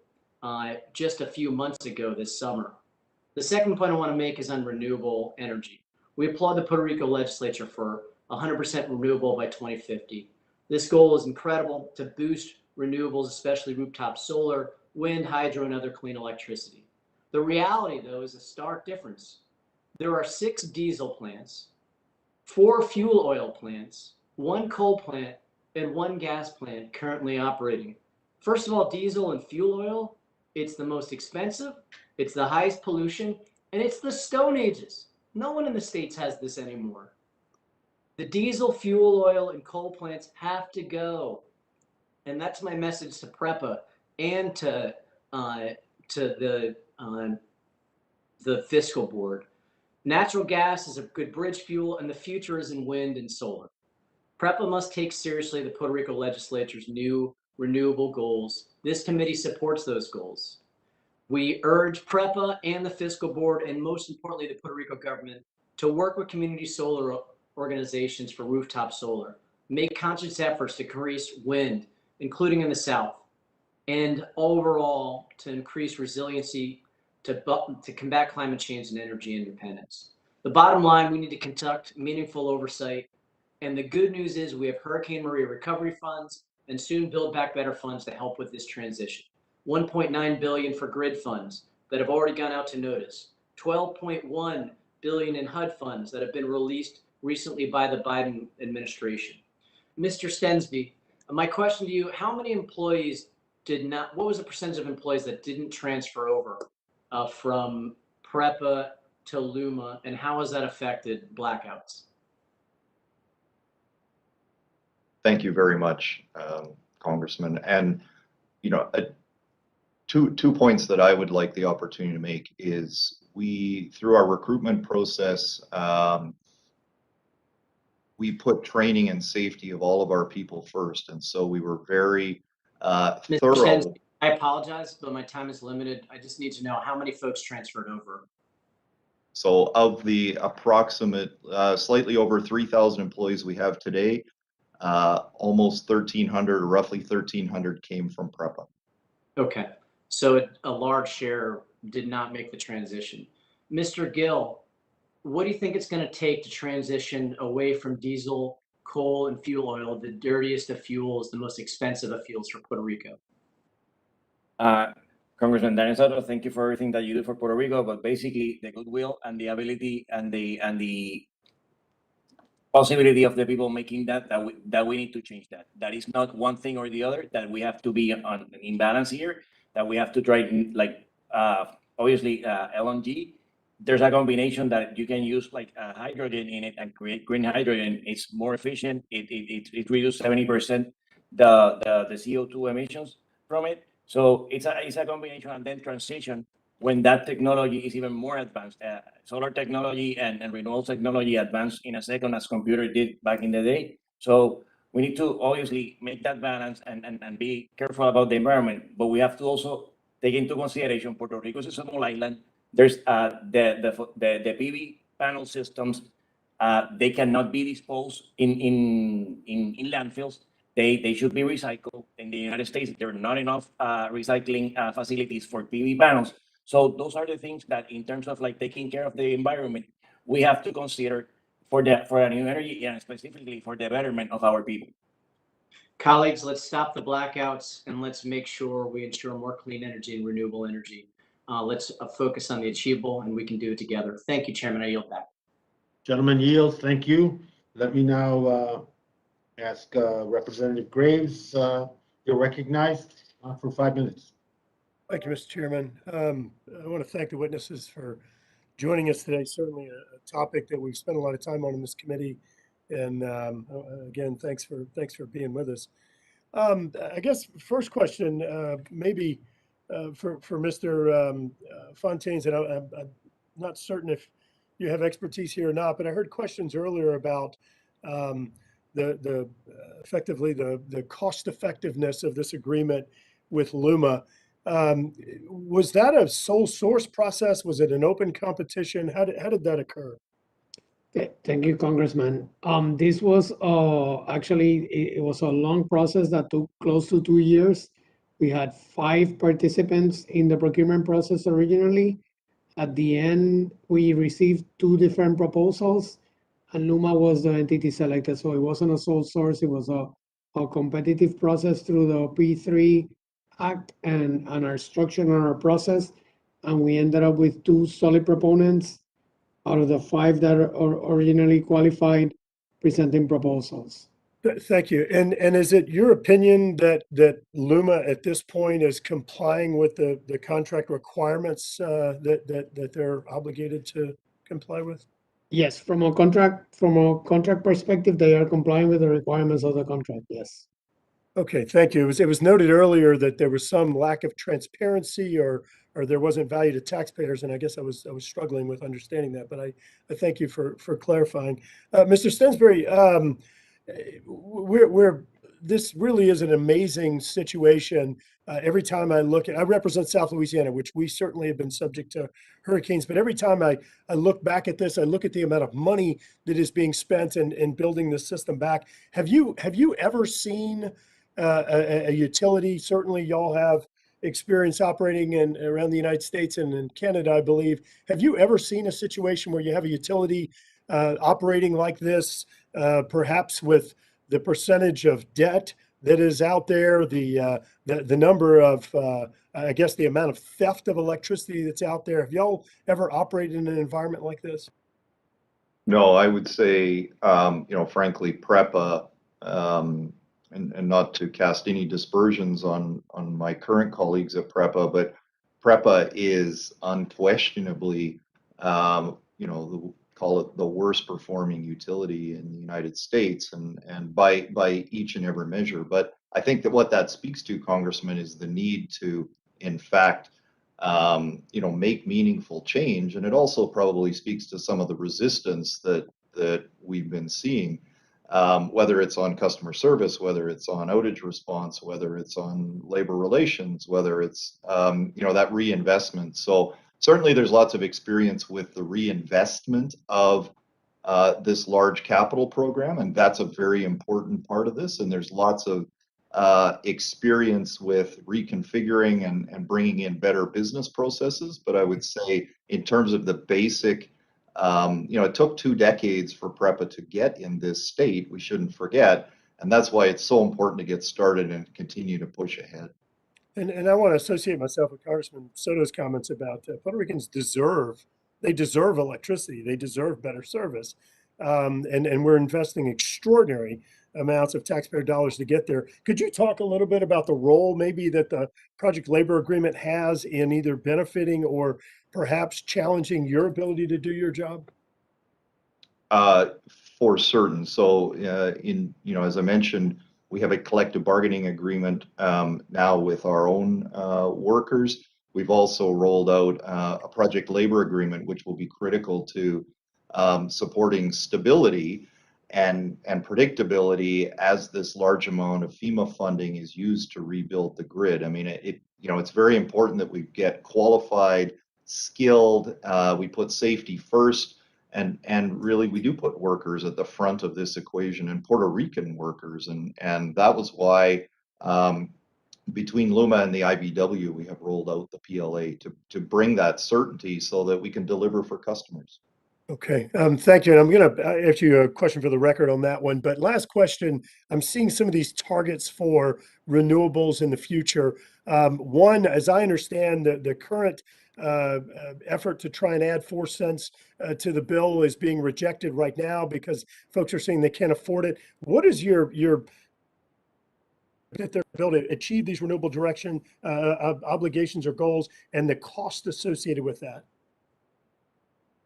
just a few months ago this summer. The second point I want to make is on renewable energy. We applaud the Puerto Rico legislature for 100% renewable by 2050. This goal is incredible to boost renewables, especially rooftop solar, wind, hydro, and other clean electricity. The reality, though, is a stark difference. There are 6 diesel plants, 4 fuel oil plants, 1 coal plant, and 1 gas plant currently operating. First of all, diesel and fuel oil, it's the most expensive, it's the highest pollution, and it's the Stone Ages. No one in the States has this anymore. The diesel, fuel oil, and coal plants have to go. And that's my message to PREPA and to the fiscal board. Natural gas is a good bridge fuel, and the future is in wind and solar. PREPA must take seriously the Puerto Rico legislature's new renewable goals. This committee supports those goals. We urge PREPA and the fiscal board, and most importantly, the Puerto Rico government, to work with community solar organizations for rooftop solar, make conscious efforts to increase wind, including in the South, and overall to increase resiliency to combat climate change and energy independence. The bottom line, we need to conduct meaningful oversight. And the good news is we have Hurricane Maria recovery funds and soon Build Back Better funds to help with this transition. $1.9 billion for grid funds that have already gone out to notice. $12.1 billion in HUD funds that have been released recently by the Biden administration. Mr. Stensby, my question to you, how many employees what was the percentage of employees that didn't transfer over from PREPA to LUMA, and how has that affected blackouts? Thank you very much, Congressman. And, two points that I would like the opportunity to make is through our recruitment process, we put training and safety of all of our people first. And so we were very thorough. Stensby, I apologize, but my time is limited. I just need to know how many folks transferred over. So of the approximate, slightly over 3,000 employees we have today, almost 1,300 or roughly 1,300 came from PREPA. Okay, so a large share did not make the transition. Mr. Gill, what do you think it's going to take to transition away from diesel, coal, and fuel oil, the dirtiest of fuels, the most expensive of fuels for Puerto Rico? Congressman Daniel Soto, thank you for everything that you do for Puerto Rico, but basically the goodwill and the ability and the possibility of the people making that we need to change that. That is not one thing or the other, that we have to be in balance here, that we have to try, like, obviously, LNG, there's a combination that you can use like hydrogen in it and create green hydrogen. It's more efficient. It reduces 70% the CO2 emissions from it. So it's a combination, and then transition when that technology is even more advanced. Solar technology and renewable technology advanced in a second, as computer did back in the day. So we need to obviously make that balance and be careful about the environment, but we have to also take into consideration Puerto Rico is a small island. There's the PV panel systems. They cannot be disposed in landfills. They should be recycled. In the United States, there are not enough recycling facilities for PV panels. So those are the things that, in terms of like taking care of the environment, we have to consider for a new energy, and specifically for the betterment of our people. Colleagues, let's stop the blackouts and let's make sure we ensure more clean energy and renewable energy. Let's focus on the achievable, and we can do it together. Thank you, Chairman. I yield back. Gentleman yields. Thank you. Let me now ask Representative Graves. You're recognized for 5 minutes. Thank you, Mr. Chairman. I want to thank the witnesses for joining us today. Certainly a topic that we've spent a lot of time on in this committee. And again, thanks for being with us. I guess first question, maybe for Mr. Fontaines, and I'm not certain if you have expertise here or not, but I heard questions earlier about effectively the cost effectiveness of this agreement with LUMA. Was that a sole source process? Was it an open competition? How did that occur? Thank you, Congressman. This was actually, it was a long process that took close to 2 years. We had 5 participants in the procurement process originally. At the end, we received 2 different proposals, and LUMA was the entity selected. So it wasn't a sole source. It was a competitive process through the P3 Act and our structure and our process. And we ended up with 2 solid proponents out of the 5 that are originally qualified, presenting proposals. Thank you. And is it your opinion that LUMA at this point is complying with the contract requirements that they're obligated to comply with? Yes, from a contract perspective, they are complying with the requirements of the contract. Yes. Okay, thank you. It was noted earlier that there was some lack of transparency or there wasn't value to taxpayers, and I guess I was struggling with understanding that, but I thank you for clarifying. Mr. Stensbury, this really is an amazing situation. Every time I represent South Louisiana, which we certainly have been subject to hurricanes, but every time I look back at this, I look at the amount of money that is being spent in building the system back. Have you ever seen a utility? Certainly y'all have experience operating around the United States and in Canada, I believe. Have you ever seen a situation where you have a utility operating like this, perhaps with the percentage of debt that is out there, the number of, I guess, the amount of theft of electricity that's out there? Have y'all ever operated in an environment like this? No, I would say, frankly, PREPA, and not to cast any dispersions on my current colleagues at PREPA, but PREPA is unquestionably, call it the worst performing utility in the United States, and by each and every measure. But I think that what that speaks to, Congressman, is the need to, in fact, make meaningful change. And it also probably speaks to some of the resistance that we've been seeing, whether it's on customer service, whether it's on outage response, whether it's on labor relations, whether it's, that reinvestment. So certainly there's lots of experience with the reinvestment of this large capital program, and that's a very important part of this. And there's lots of experience with reconfiguring and bringing in better business processes. But I would say in terms of the basic, it took 2 decades for PREPA to get in this state, we shouldn't forget. And that's why it's so important to get started and continue to push ahead. And I want to associate myself with Congressman Soto's comments about Puerto Ricans deserve electricity. They deserve better service. and we're investing extraordinary amounts of taxpayer dollars to get there. Could you talk a little bit about the role maybe that the project labor agreement has in either benefiting or perhaps challenging your ability to do your job? For certain. So as I mentioned, we have a collective bargaining agreement now with our own workers. We've also rolled out a project labor agreement, which will be critical to supporting stability and predictability as this large amount of FEMA funding is used to rebuild the grid. I mean, it's very important that we get qualified, skilled. We put safety first. And really, we do put workers at the front of this equation, and Puerto Rican workers, and that was why between LUMA and the IBW, we have rolled out the PLA to bring that certainty so that we can deliver for customers. Okay, thank you. And I'm going to ask you a question for the record on that one. But last question, I'm seeing some of these targets for renewables in the future. One, as I understand, the current effort to try and add 4 cents to the bill is being rejected right now because folks are saying they can't afford it. What is your that they're able to achieve these renewable direction obligations or goals and the cost associated with that?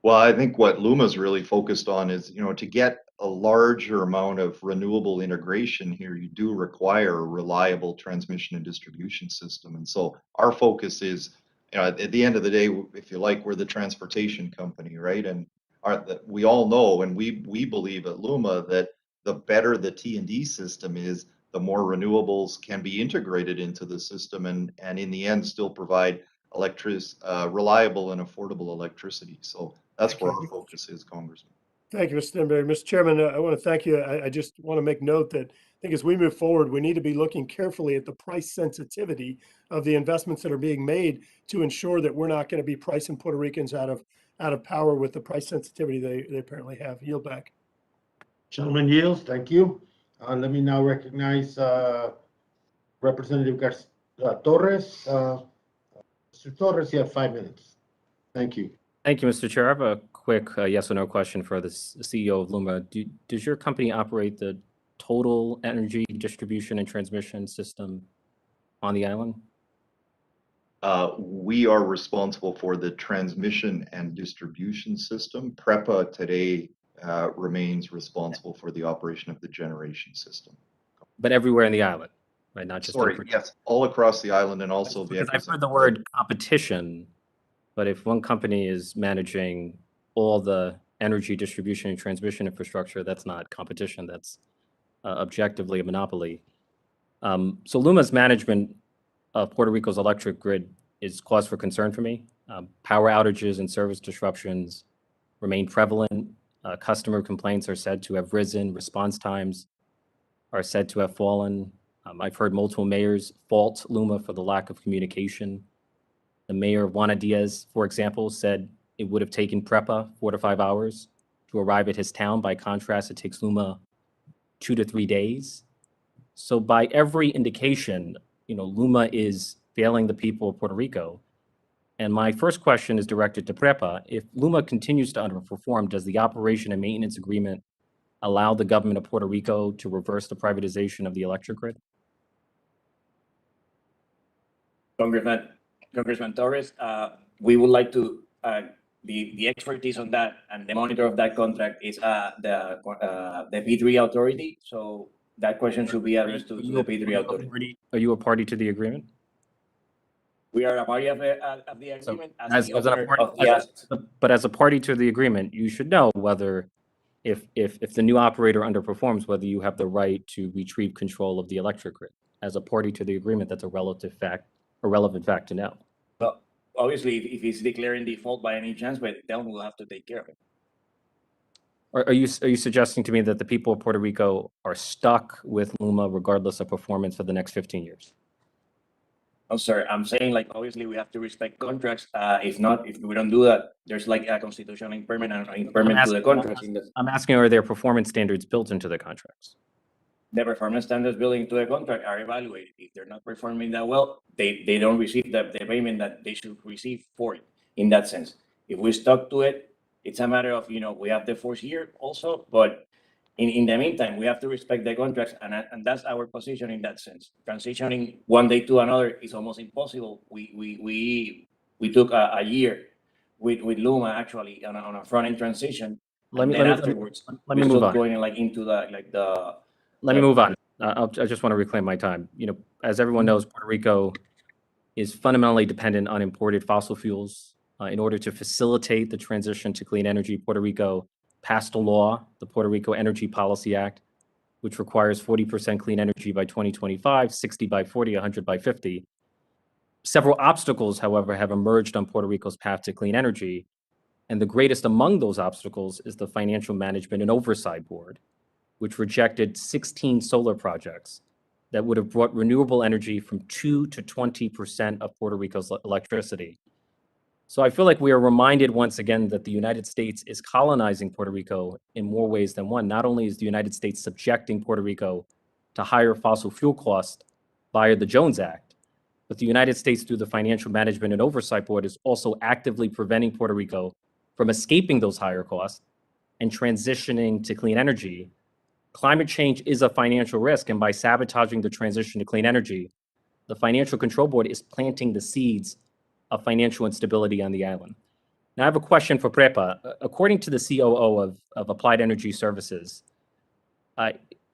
Well, I think what LUMA's really focused on is, to get a larger amount of renewable integration here, you do require a reliable transmission and distribution system. And so our focus is, at the end of the day, if you like, we're the transportation company, right? And we all know, and we believe at LUMA that the better the T&D system is, the more renewables can be integrated into the system and in the end still provide reliable and affordable electricity. So that's where our focus is, Congressman. Thank you, Mr. Stenberry. Mr. Chairman, I want to thank you. I just want to make note that I think as we move forward, we need to be looking carefully at the price sensitivity of the investments that are being made to ensure that we're not going to be pricing Puerto Ricans out of power with the price sensitivity they apparently have. Yield back. Gentleman yields. Thank you. Let me now recognize Representative Torres. Mr. Torres, you have 5 minutes. Thank you. Thank you, Mr. Chair. I have a quick yes or no question for the CEO of LUMA. Does your company operate the total energy distribution and transmission system on the island? We are responsible for the transmission and distribution system. PREPA today remains responsible for the operation of the generation system. But everywhere in the island, right? Not just yes, all across the island and also because I've heard the word competition, but if one company is managing all the energy distribution and transmission infrastructure, that's not competition. That's objectively a monopoly. So LUMA's management of Puerto Rico's electric grid is cause for concern for me. Power outages and service disruptions remain prevalent. Customer complaints are said to have risen. Response times are said to have fallen. I've heard multiple mayors fault LUMA for the lack of communication. The mayor of Juana Diaz, for example, said it would have taken PREPA 4 to 5 hours to arrive at his town. By contrast, it takes LUMA 2 to 3 days. So by every indication, LUMA is failing the people of Puerto Rico. And my first question is directed to PREPA. If LUMA continues to underperform, does the operation and maintenance agreement allow the government of Puerto Rico to reverse the privatization of the electric grid? Congressman Torres, we would like to, the expertise on that and the monitor of that contract is the P3 authority. So that question should be addressed to the P3 authority. Are you a party to the agreement? We are a party of the agreement So but as a party to the agreement, you should know whether if the new operator underperforms, whether you have the right to retrieve control of the electric grid. As a party to the agreement, that's a relevant fact to know. Well, obviously, if he's declaring default by any chance, but then we'll have to take care of it. Are you suggesting to me that the people of Puerto Rico are stuck with LUMA regardless of performance for the next 15 years? I'm sorry, I'm saying obviously we have to respect contracts. If we don't do that, there's a constitutional impairment and impairment to the contracts. I'm asking, are there performance standards built into the contracts? The performance standards built into the contract are evaluated. If they're not performing that well, they don't receive the payment that they should receive for it in that sense. If we stuck to it, It's a matter of, we have the force here also, but in the meantime, we have to respect the contracts, and that's our position in that sense. Transitioning one day to another is almost impossible. We took a year with LUMA actually on a front end transition, Let and me then let me afterwards let we me move started on. going like into the. Let me move on. I just want to reclaim my time. As everyone knows, Puerto Rico is fundamentally dependent on imported fossil fuels. In order to facilitate the transition to clean energy, Puerto Rico passed a law, the Puerto Rico Energy Policy Act, which requires 40% clean energy by 2025, 60 by 40, 100 by 50. Several obstacles, however, have emerged on Puerto Rico's path to clean energy, and the greatest among those obstacles is the Financial Management and Oversight Board, which rejected 16 solar projects that would have brought renewable energy from 2 to 20% of Puerto Rico's electricity. So I feel like we are reminded once again that the United States is colonizing Puerto Rico in more ways than one. Not only is the United States subjecting Puerto Rico to higher fossil fuel costs via the Jones Act, but the United States, through the Financial Management and Oversight Board, is also actively preventing Puerto Rico from escaping those higher costs and transitioning to clean energy. Climate change is a financial risk, and by sabotaging the transition to clean energy, the Financial Control Board is planting the seeds of financial instability on the island. Now, I have a question for PREPA. According to the COO of Applied Energy Services,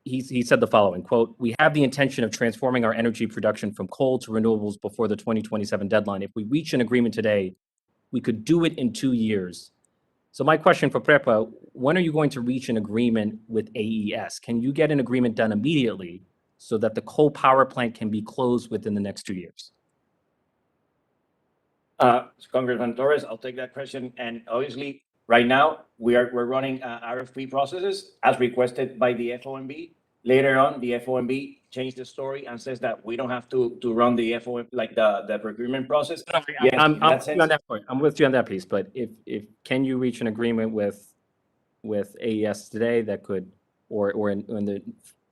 he said the following, quote, "We have the intention of transforming our energy production from coal to renewables before the 2027 deadline. If we reach an agreement today, we could do it in 2 years." So my question for PREPA, when are you going to reach an agreement with AES? Can you get an agreement done immediately so that the coal power plant can be closed within the next 2 years? Congressman Torres, I'll take that question. And obviously, right now, we're running RFP processes as requested by the FOMB. Later on, the FOMB changed the story and says that we don't have to run the FOMB, like the procurement process. Yes, I'm with you on that piece, but if can you reach an agreement with AES today that could, or in the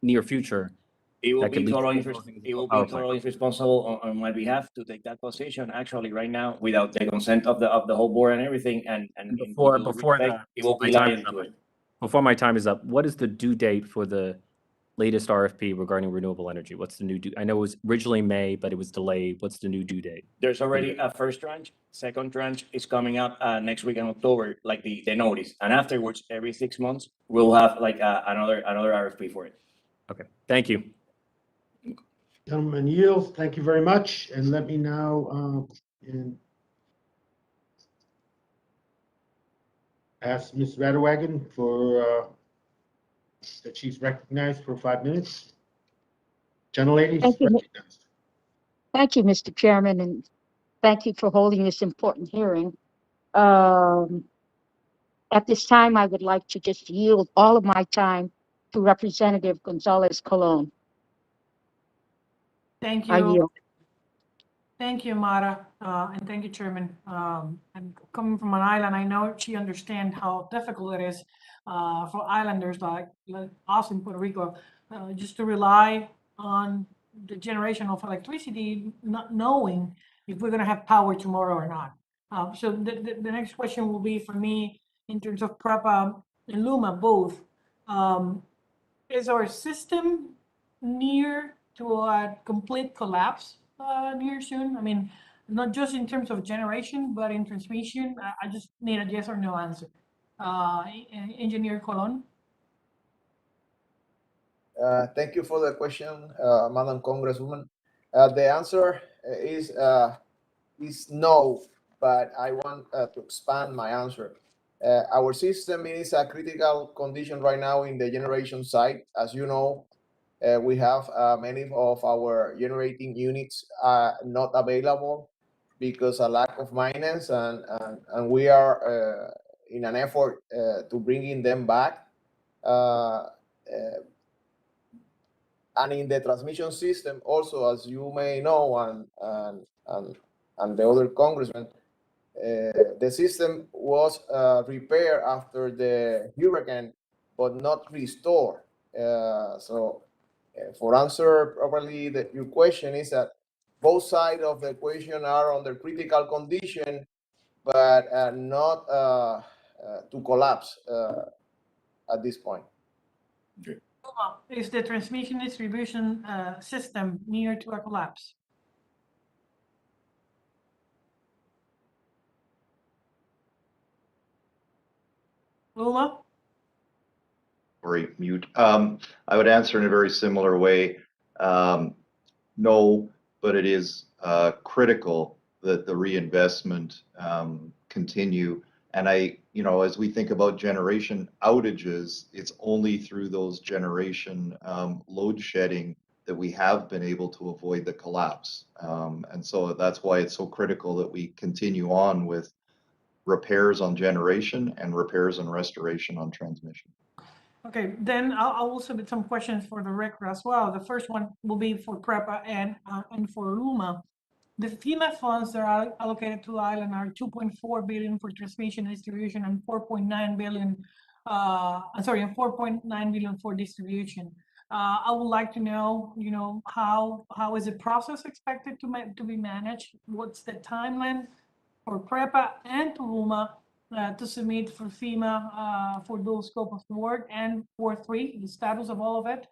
near future, it will that be could lead to totally closing it will power be plant? totally responsible on my behalf to take that position actually right now without the consent of the whole board and everything, and Before it will be lying to it. Before my time is up, what is the due date for the latest RFP regarding renewable energy? What's the new due? I know it was originally May, but it was delayed. What's the new due date? There's already a first tranche. Second tranche is coming up next week in October, like the notice. And afterwards, every 6 months, we'll have like another RFP for it. Okay, thank you. Gentlemen, yield, thank you very much. And let me now ask Ms. Radawagan for that she's recognized for 5 minutes. Gentlelady, recognized. Thank you, Mr. Chairman, and thank you for holding this important hearing. At this time, I would like to just yield all of my time to Representative Gonzalez Colon. Thank I you. yield. Thank you, Mara, and thank you, Chairman. And coming from an island, I know she understands how difficult it is for islanders like us in Puerto Rico, just to rely on the generation of electricity, not knowing if we're going to have power tomorrow or not. So the next question will be for me in terms of PREPA and LUMA both. Is our system near to a complete collapse near soon? I mean, not just in terms of generation, but in transmission. I just need a yes or no answer. Engineer Colon. Thank you for the question, Madam Congresswoman. The answer is no, but I want to expand my answer. Our system is a critical condition right now in the generation side. As you know, we have many of our generating units not available because of lack of maintenance, and we are in an effort to bringing them back. And in the transmission system, also, as you may know, and the other congressmen, the system was repaired after the hurricane, but not restored. So, for answer properly, your question is that both sides of the equation are under critical condition, but not to collapse at this point. Is the transmission distribution system near to a collapse? LUMA? Sorry, mute. I would answer in a very similar way. No, but it is critical that the reinvestment continue. And as we think about generation outages, it's only through those generation load shedding that we have been able to avoid the collapse. And so that's why it's so critical that we continue on with repairs on generation and repairs and restoration on transmission. Okay, then I will submit some questions for the record as well. The first one will be for PREPA and for LUMA. The FEMA funds that are allocated to the island are 2.4 billion for transmission and distribution and 4.9 billion, and 4.9 billion for distribution. I would like to know, how is the process expected to be managed? What's the timeline for PREPA and to LUMA to submit for FEMA for those scope of work, and for 3, the status of all of it?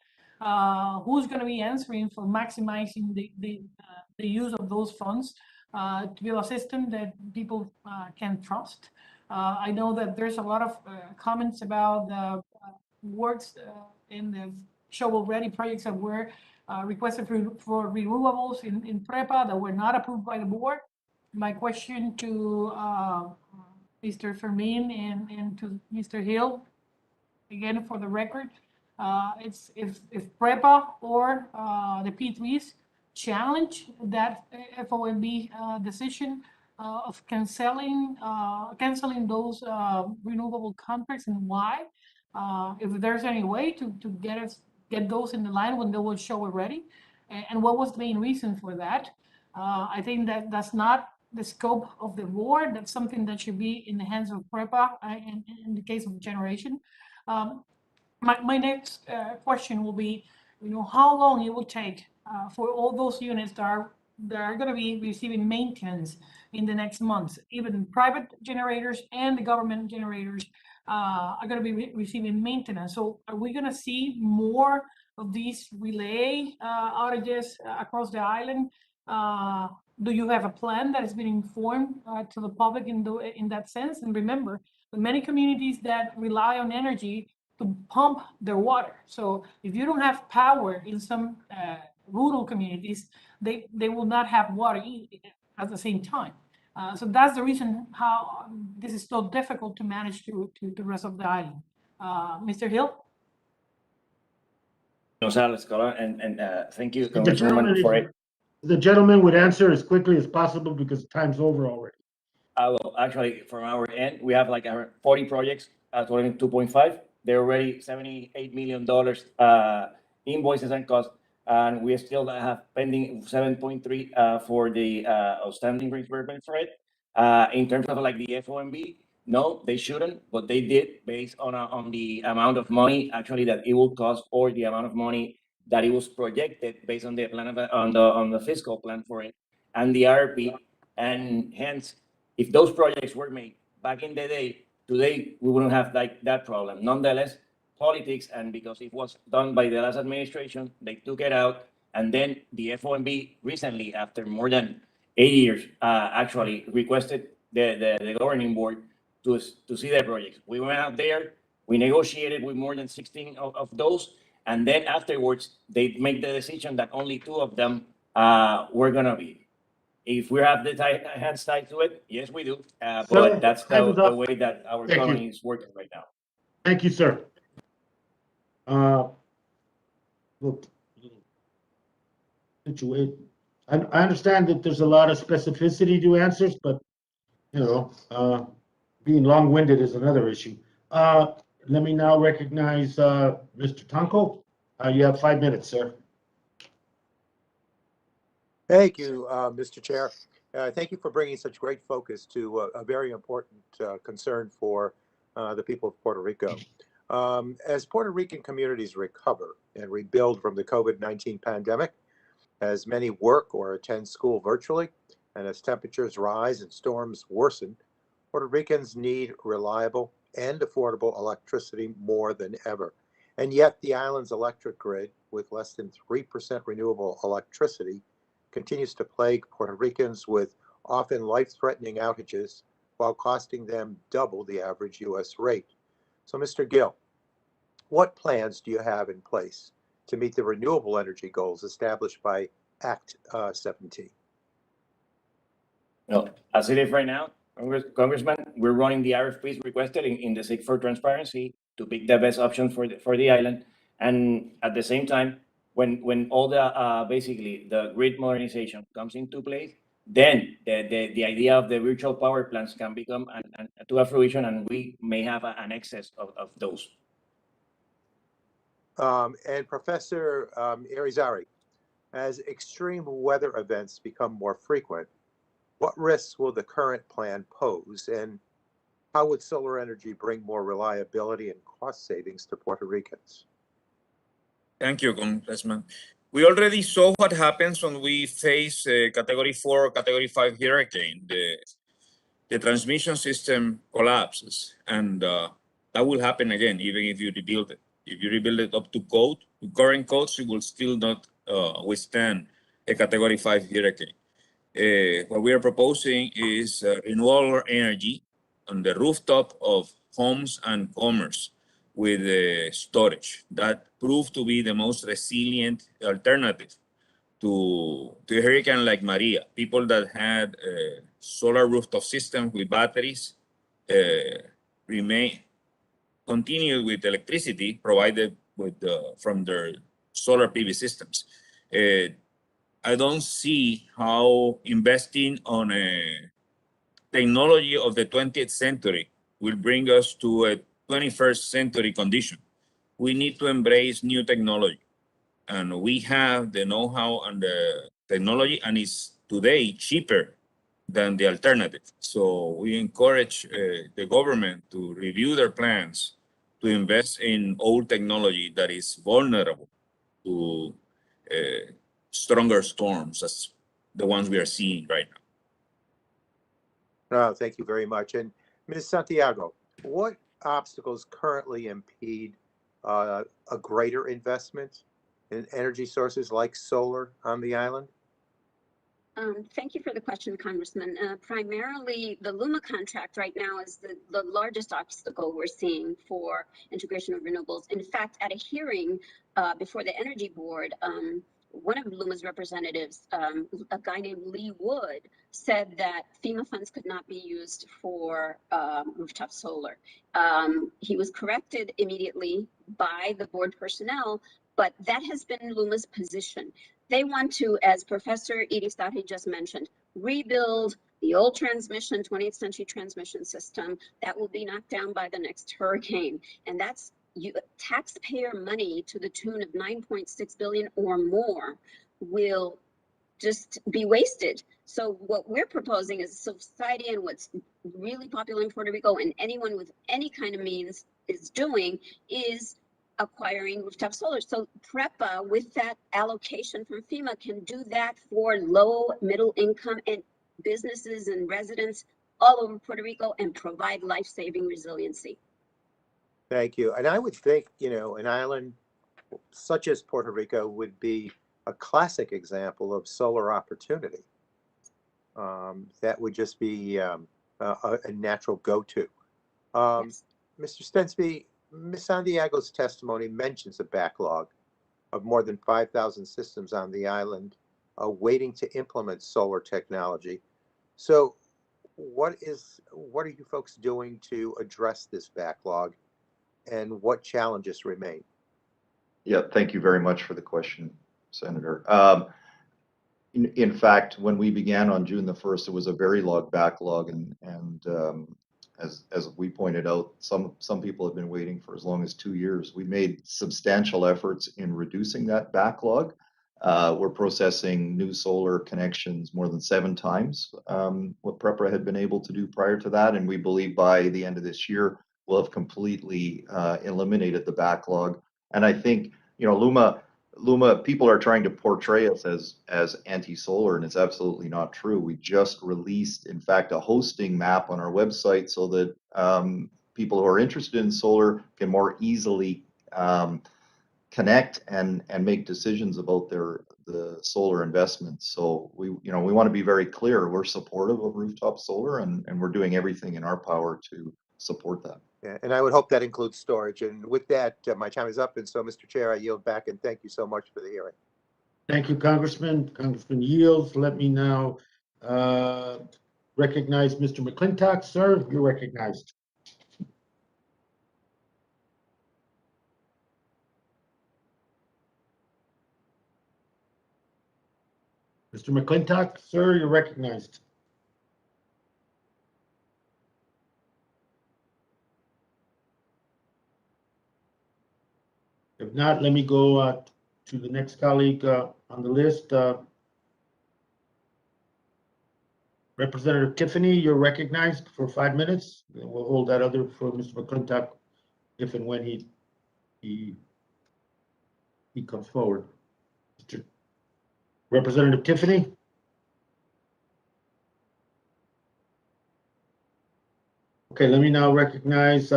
Who's going to be answering for maximizing the use of those funds to build a system that people can trust? I know that there's a lot of comments about the works in the shovel-ready projects that were requested for renewables in PREPA that were not approved by the board. My question to Mr. Fermin and to Mr. Hill, again for the record, it's if PREPA or the P3s challenge that FOMB decision of canceling those renewable contracts, and why? If there's any way to get those in the line when they will show already, and what was the main reason for that? I think that's not the scope of the board. That's something that should be in the hands of PREPA in the case of generation. My next question will be, how long it will take for all those units that are going to be receiving maintenance in the next months. Even private generators and the government generators are going to be receiving maintenance. So are we going to see more of these relay outages across the island? Do you have a plan that has been informed to the public in that sense? And remember, the many communities that rely on energy to pump their water. So if you don't have power in some rural communities, they will not have water at the same time. So that's the reason how this is so difficult to manage to the rest of the island. Mr. Hill? Gonzalez, and thank you, Congresswoman, for it. The gentleman would answer as quickly as possible because time's over already. I will. Actually, from our end, we have like 40 projects totaling 2.5. They're already $78 million invoices and costs, and we still have pending 7.3 for the outstanding reimbursement for it. In terms of like the FOMB, no, they shouldn't, but they did based on the amount of money actually that it will cost, or the amount of money that it was projected based on the plan on the fiscal plan for it and the RP, and hence, if those projects were made back in the day, today we wouldn't have like that problem. Nonetheless, politics, and because it was done by the last administration, they took it out, and then the FOMB recently, after more than 8 years, actually requested the governing board to see their projects. We went out there, we negotiated with more than 16 of those, and then afterwards, they make the decision that only 2 of them were gonna be. If we have the hands tied to it, yes, we do. But that's the way that our economy is working right now. Thank you, sir. Look, I understand that there's a lot of specificity to answers, but being long-winded is another issue. Let me now recognize Mr. Tonko. You have 5 minutes, sir. Thank you, Mr. Chair. Thank you for bringing such great focus to a very important concern for the people of Puerto Rico. As Puerto Rican communities recover and rebuild from the COVID-19 pandemic, as many work or attend school virtually, and as temperatures rise and storms worsen, Puerto Ricans need reliable, and affordable electricity more than ever. And yet the island's electric grid, with less than 3% renewable electricity, continues to plague Puerto Ricans with often life-threatening outages while costing them double the average U.S. rate. So, Mr. Gill, what plans do you have in place to meet the renewable energy goals established by Act 17? No, as it is right now, Congressman, we're running the RFPs requested in the sake for transparency to pick the best option for the island. And at the same time, when all the basically the grid modernization comes into place, then the idea of the virtual power plants can become to a fruition, and we may have an excess of those. And Professor Irizarry, as extreme weather events become more frequent, what risks will the current plan pose, and how would solar energy bring more reliability and cost savings to Puerto Ricans? Thank you, Congressman. We already saw what happens when we face a Category 4 or Category 5 hurricane. The transmission system collapses, and that will happen again, even if you rebuild it. If you rebuild it up to code, to current codes, it will still not withstand a Category 5 hurricane. What we are proposing is renewable energy on the rooftop of homes and commerce with storage. That proved to be the most resilient alternative to a hurricane like Maria. People that had solar rooftop systems with batteries continued with electricity provided from their solar PV systems. I don't see how investing on a technology of the 20th century will bring us to a 21st century condition. We need to embrace new technology, and we have the know-how and the technology, and it's today cheaper than the alternative. So we encourage the government to review their plans to invest in old technology that is vulnerable to stronger storms as the ones we are seeing right now. No, thank you very much. And Ms. Santiago, what obstacles currently impede a greater investment in energy sources like solar on the island? Thank you for the question, Congressman. Primarily, the LUMA contract right now is the largest obstacle we're seeing for integration of renewables. In fact, at a hearing before the Energy Board, one of LUMA's representatives, a guy named Lee Wood, said that FEMA funds could not be used for rooftop solar. He was corrected immediately by the board personnel, but that has been LUMA's position. They want to, as Professor Irizarry just mentioned, rebuild the old transmission, 20th century transmission system that will be knocked down by the next hurricane. And that's taxpayer money to the tune of 9.6 billion or more will just be wasted. So what we're proposing as a society, and what's really popular in Puerto Rico and anyone with any kind of means is doing, is acquiring rooftop solar. So PREPA, with that allocation from FEMA, can do that for low, middle income and businesses and residents all over Puerto Rico and provide life-saving resiliency. Thank you. And I would think, an island such as Puerto Rico would be a classic example of solar opportunity. That would just be a natural go-to. Yes. Mr. Stensby, Ms. Santiago's testimony mentions a backlog of more than 5,000 systems on the island waiting to implement solar technology. So what are you folks doing to address this backlog, and what challenges remain? Yeah, thank you very much for the question, Senator. In fact, when we began on June the 1st, it was a very long backlog, and as we pointed out, some people have been waiting for as long as 2 years. We made substantial efforts in reducing that backlog. We're processing new solar connections more than 7 times what PREPA had been able to do prior to that, and we believe by the end of this year we'll have completely eliminated the backlog. And I think, LUMA, people are trying to portray us as anti-solar, and it's absolutely not true. We just released, in fact, a hosting map on our website so that people who are interested in solar can more easily connect and make decisions about the solar investments. So we want to be very clear. We're supportive of rooftop solar, and we're doing everything in our power to support that. Yeah, and I would hope that includes storage. And with that, my time is up. And so, Mr. Chair, I yield back and thank you so much for the hearing. Thank you, Congressman. Congressman yields. Let me now recognize Mr. McClintock. Sir, you're recognized. Mr. McClintock, sir, you're recognized. If not, let me go to the next colleague on the list. Representative Tiffany, you're recognized for 5 minutes. And we'll hold that other for Mr. McClintock if and when he comes forward. Representative Tiffany. Okay, let me now recognize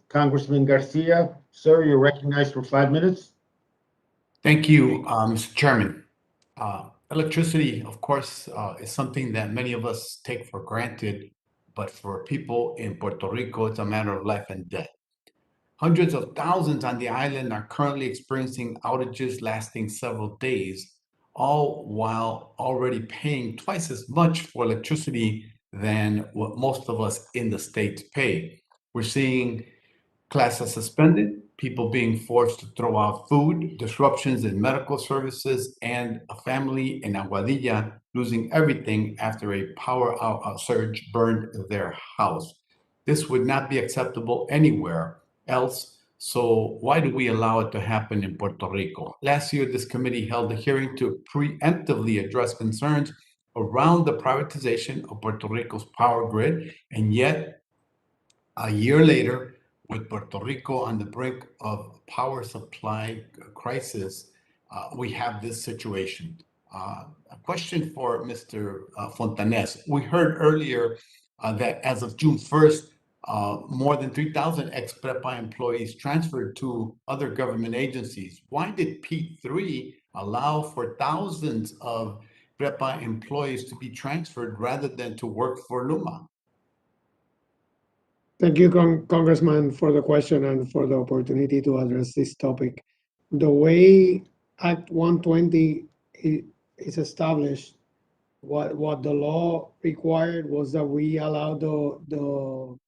Congressman Garcia. Sir, you're recognized for 5 minutes. Thank you, Mr. Chairman. Electricity, of course, is something that many of us take for granted, but for people in Puerto Rico, it's a matter of life and death. Hundreds of thousands on the island are currently experiencing outages lasting several days, all while already paying twice as much for electricity than what most of us in the States pay. We're seeing classes suspended, people being forced to throw out food, disruptions in medical services, and a family in Aguadilla losing everything after a power surge burned their house. This would not be acceptable anywhere else, so why do we allow it to happen in Puerto Rico? Last year, this committee held a hearing to preemptively address concerns around the privatization of Puerto Rico's power grid, and yet a year later, with Puerto Rico on the brink of power supply crisis, we have this situation. A question for Mr. Fontanez. We heard earlier that as of June 1st, more than 3,000 ex-PREPA employees transferred to other government agencies. Why did P3 allow for thousands of PREPA employees to be transferred rather than to work for LUMA? Thank you, Congressman, for the question and for the opportunity to address this topic. The way Act 120 is established, what the law required was that we allow the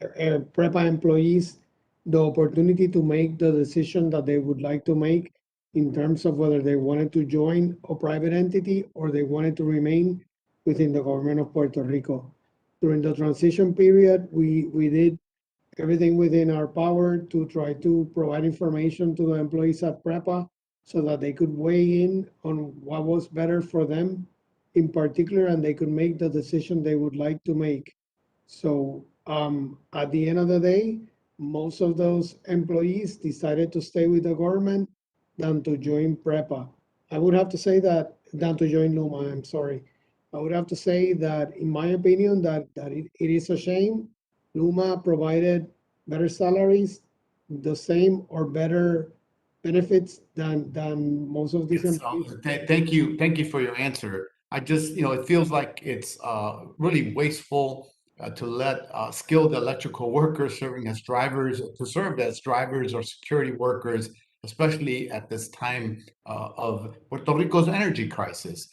PREPA employees the opportunity to make the decision that they would like to make in terms of whether they wanted to join a private entity or they wanted to remain within the government of Puerto Rico. During the transition period, we did everything within our power to try to provide information to the employees at PREPA so that they could weigh in on what was better for them in particular, and they could make the decision they would like to make. So at the end of the day, most of those employees decided to stay with the government than to join PREPA. I would have to say that, than to join LUMA, I'm sorry. I would have to say that, in my opinion, that it is a shame. LUMA provided better salaries, the same or better benefits than most of these employees. Thank you for your answer. I just, it feels like it's really wasteful to let skilled electrical workers serve as drivers or security workers, especially at this time of Puerto Rico's energy crisis.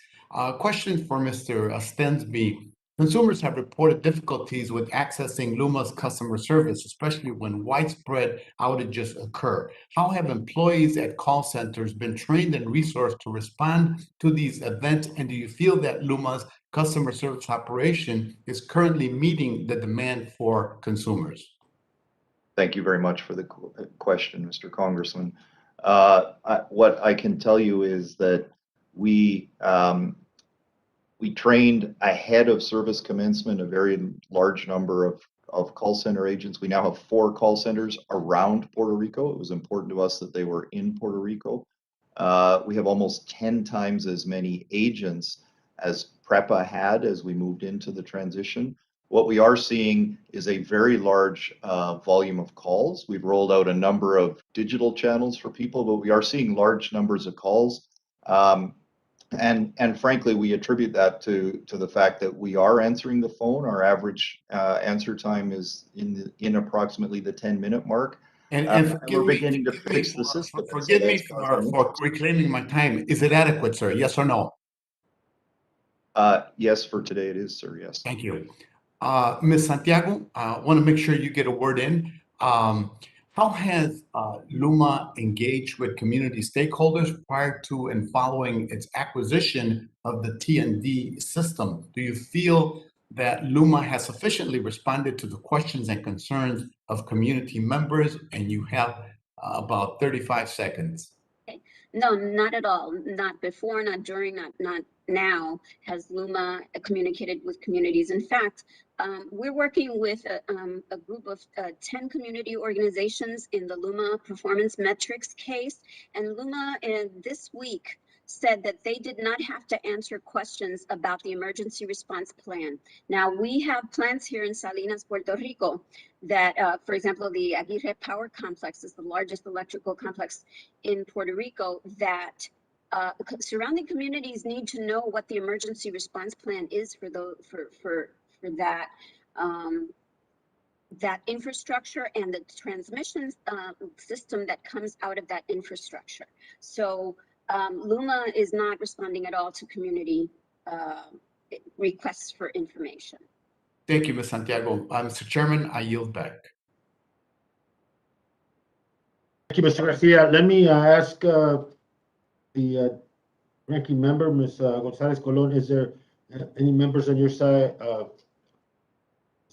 Question for Mr. Stensby. Consumers have reported difficulties with accessing LUMA's customer service, especially when widespread outages occur. How have employees at call centers been trained and resourced to respond to these events? And do you feel that LUMA's customer service operation is currently meeting the demand for consumers? Thank you very much for the question, Mr. Congressman. What I can tell you is that we trained ahead of service commencement a very large number of call center agents. We now have 4 call centers around Puerto Rico. It was important to us that they were in Puerto Rico. We have almost 10 times as many agents as PREPA had as we moved into the transition. What we are seeing is a very large volume of calls. We've rolled out a number of digital channels for people, but we are seeing large numbers of calls. And frankly, we attribute that to the fact that we are answering the phone. Our average answer time is in approximately the 10-minute mark. And we're beginning to fix the system. Forgive me for reclaiming my time. Is it adequate, sir? Yes or no? Yes, for today it is, sir. Yes. Thank you. Ms. Santiago, I want to make sure you get a word in. How has LUMA engaged with community stakeholders prior to and following its acquisition of the T&D system? Do you feel that LUMA has sufficiently responded to the questions and concerns of community members? And you have about 35 seconds. Okay. No, not at all. Not before, not during, not now has LUMA communicated with communities. In fact, we're working with a group of 10 community organizations in the LUMA performance metrics case. And LUMA this week said that they did not have to answer questions about the emergency response plan. Now, we have plants here in Salinas, Puerto Rico, that, for example, the Aguirre Power Complex is the largest electrical complex in Puerto Rico, that surrounding communities need to know what the emergency response plan is for that that infrastructure and the transmission system that comes out of that infrastructure. So LUMA is not responding at all to community requests for information. Thank you, Ms. Santiago. Mr. Chairman, I yield back. Thank you, Mr. Garcia. Let me ask the ranking member, Ms. Gonzalez Colon, is there any members on your side?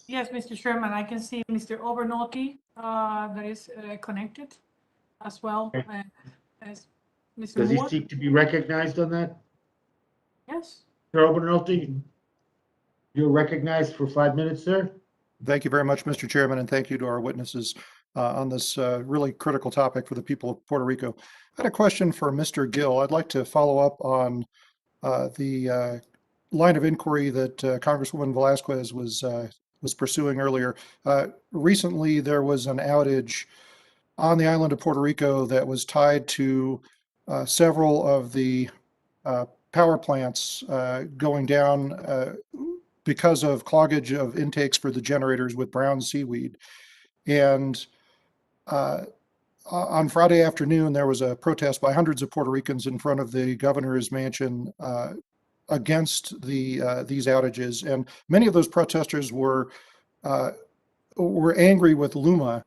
Yes, Mr. Chairman, I can see Mr. Overnolte that is connected as well as Mr. Does he Moore. seek to be recognized on that? Yes. Mr. Overnolte, you're recognized for 5 minutes, sir. Thank you very much, Mr. Chairman, and thank you to our witnesses on this really critical topic for the people of Puerto Rico. I had a question for Mr. Gill. I'd like to follow up on the line of inquiry that Congresswoman Velasquez was pursuing earlier. Recently, there was an outage on the island of Puerto Rico that was tied to several of the power plants going down because of cloggage of intakes for the generators with brown seaweed. And on Friday afternoon, there was a protest by hundreds of Puerto Ricans in front of the governor's mansion against these outages. And many of those protesters were angry with LUMA.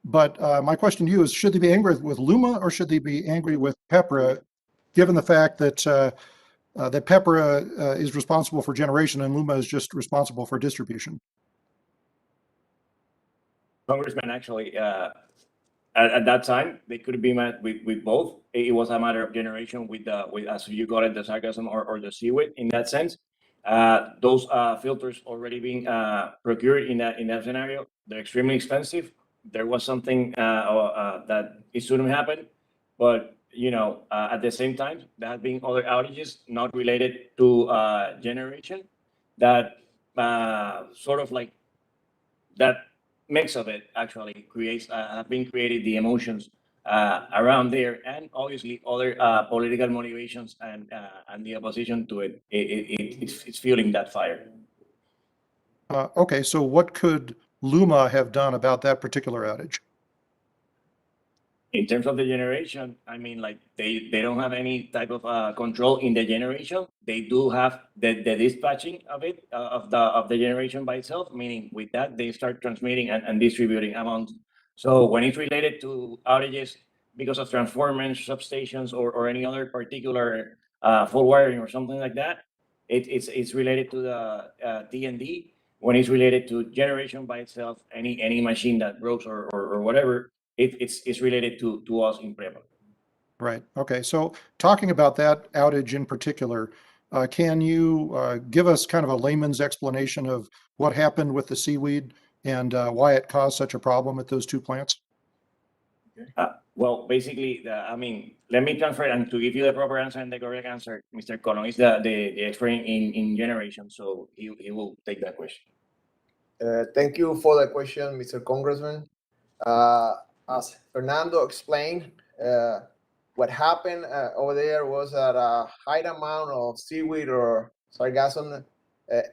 But my question to you is, should they be angry with LUMA or should they be angry with PREPA, given the fact that that PREPA is responsible for generation and LUMA is just responsible for distribution? Congressman, actually, at that time, they could be met with both. It was a matter of generation with as you got it, the sarcasm or the seaweed in that sense. Those filters already being procured in that scenario, they're extremely expensive. There was something that it shouldn't happen, but at the same time, there have been other outages not related to generation that sort of like that mix of it actually creates have been created the emotions around there, and obviously other political motivations and the opposition to it. It's fueling that fire. Okay, so what could LUMA have done about that particular outage? In terms of the generation, I mean, like they don't have any type of control in the generation. They do have the dispatching of it of the generation by itself. Meaning, with that, they start transmitting and distributing amounts. So when it's related to outages because of transformers, substations, or any other particular fault wiring or something like that, it's related to the T&D. When it's related to generation by itself, any machine that breaks or whatever. It's related to us in PREPA. Right. Okay. So talking about that outage in particular, can you give us kind of a layman's explanation of what happened with the seaweed and why it caused such a problem at those two plants? Well, basically, let me transfer and to give you the proper answer and the correct answer. Mr. Colon is the expert in generation, so he will take that question. Thank you for the question, Mr. Congressman. As Fernando explained, what happened over there was that a high amount of seaweed or sargassum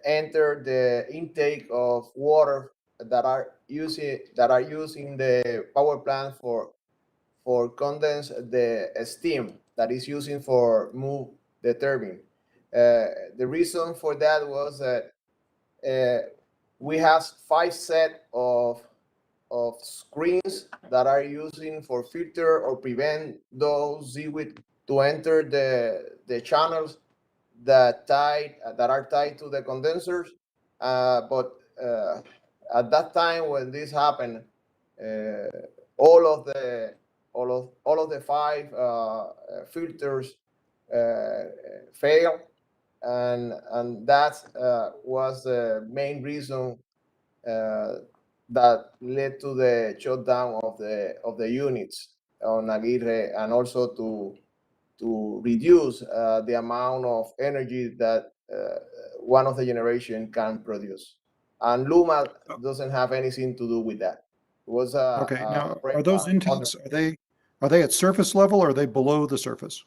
entered the intake of water that are used in the power plant for condense the steam that is using for move the turbine. The reason for that was that we have 5 sets of screens that are using for filter or prevent those seaweed to enter the channels that are tied to the condensers. But at that time when this happened, all of the 5 filters failed, and that was the main reason that led to the shutdown of the units on Aguirre, and also to reduce the amount of energy that one of the generation can produce. And LUMA doesn't have anything to do with that. It was Okay, now, are those intakes, are they at surface level or are they below the surface?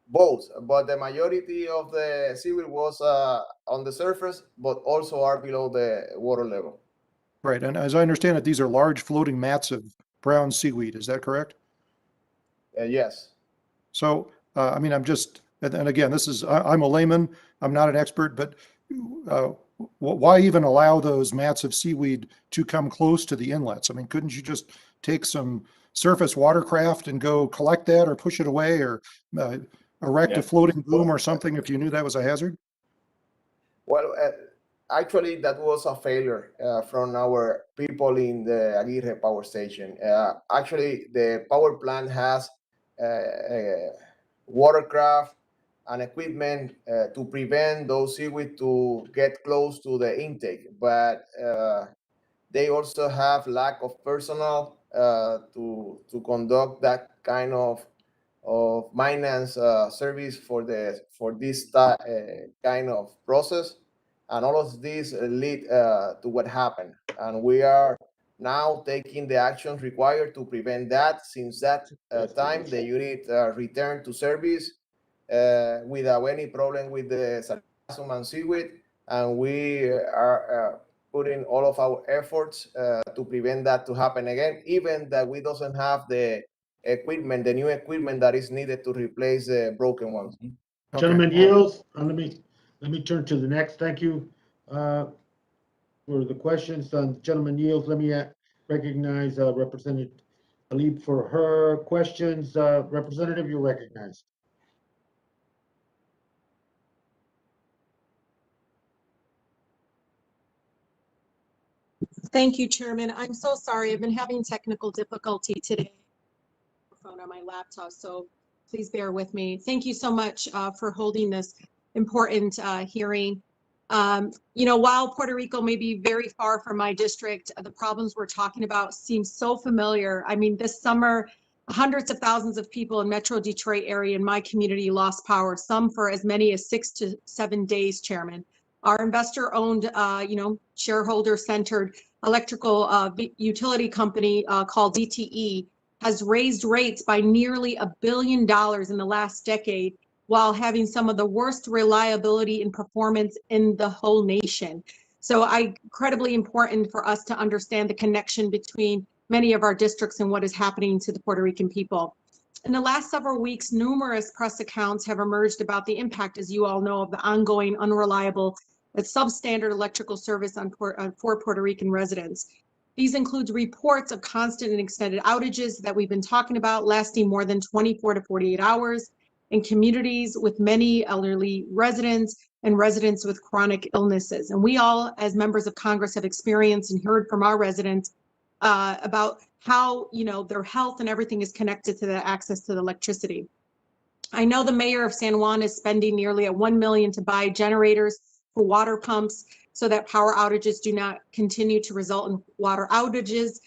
Both, but the majority of the seaweed was on the surface, but also are below the water level. Right, and as I understand it, these are large floating mats of brown seaweed, is that correct? Yes. So, I mean, I'm just, and again, I'm a layman, I'm not an expert, but why even allow those mats of seaweed to come close to the inlets? I mean, couldn't you just take some surface watercraft and go collect that or push it away, or erect a floating boom or something if you knew that was a hazard? Well, actually, that was a failure from our people in the Aguirre power station. Actually, the power plant has watercraft and equipment to prevent those seaweed to get close to the intake, but they also have lack of personnel to conduct that kind of maintenance service for this kind of process, and all of this lead to what happened. And we are now taking the actions required to prevent that. Since that time, the unit returned to service without any problem with the sargassum and seaweed, and we are putting all of our efforts to prevent that to happen again, even that we doesn't have the equipment, the new equipment that is needed to replace the broken ones. Okay. Gentleman yields. Let me turn to the next. Thank you for the questions. Gentleman yields. Let me recognize Representative Talib for her questions. Representative, you're recognized. Thank you, Chairman. I'm so sorry. I've been having technical difficulty today on my laptop, so please bear with me. Thank you so much for holding this important hearing. While Puerto Rico may be very far from my district, the problems we're talking about seem so familiar. I mean, this summer, hundreds of thousands of people in Metro Detroit area in my community lost power, some for as many as 6 to 7 days, Chairman. Our investor-owned, shareholder-centered electrical utility company called DTE has raised rates by nearly $1 billion in the last decade, while having some of the worst reliability and performance in the whole nation. So incredibly important for us to understand the connection between many of our districts and what is happening to the Puerto Rican people. In the last several weeks, numerous press accounts have emerged about the impact, as you all know, of the ongoing unreliable and substandard electrical service for Puerto Rican residents. These include reports of constant and extended outages that we've been talking about, lasting more than 24 to 48 hours in communities with many elderly residents and residents with chronic illnesses. And we all, as members of Congress, have experienced and heard from our residents about how their health and everything is connected to the access to the electricity. I know the mayor of San Juan is spending nearly $1 million to buy generators for water pumps so that power outages do not continue to result in water outages.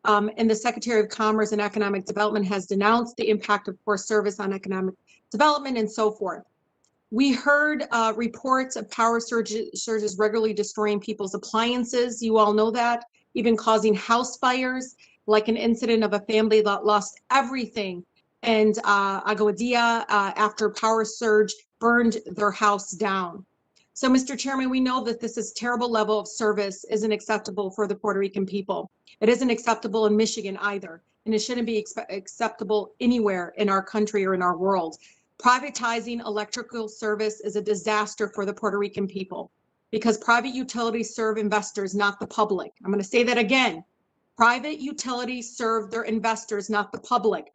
And the Secretary of Commerce and Economic Development has denounced the impact of poor service on economic development and so forth. We heard reports of power surges regularly destroying people's appliances. You all know that, even causing house fires, like an incident of a family that lost everything. And Aguadilla, after power surge, burned their house down. So, Mr. Chairman, we know that this terrible level of service isn't acceptable for the Puerto Rican people. It isn't acceptable in Michigan either, and it shouldn't be acceptable anywhere in our country or in our world. Privatizing electrical service is a disaster for the Puerto Rican people because private utilities serve investors, not the public. I'm going to say that again. Private utilities serve their investors, not the public.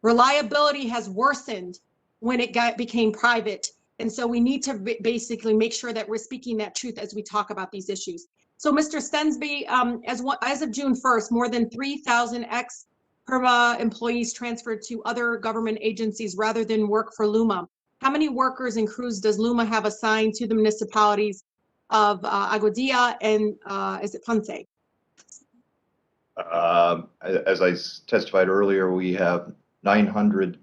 Reliability has worsened when it became private. And so we need to basically make sure that we're speaking that truth as we talk about these issues. So Mr. Stensby, as of June 1st, more than 3,000 PREPA employees transferred to other government agencies rather than work for LUMA. How many workers and crews does LUMA have assigned to the municipalities of Aguadilla and is it Ponce? As I testified earlier, we have 900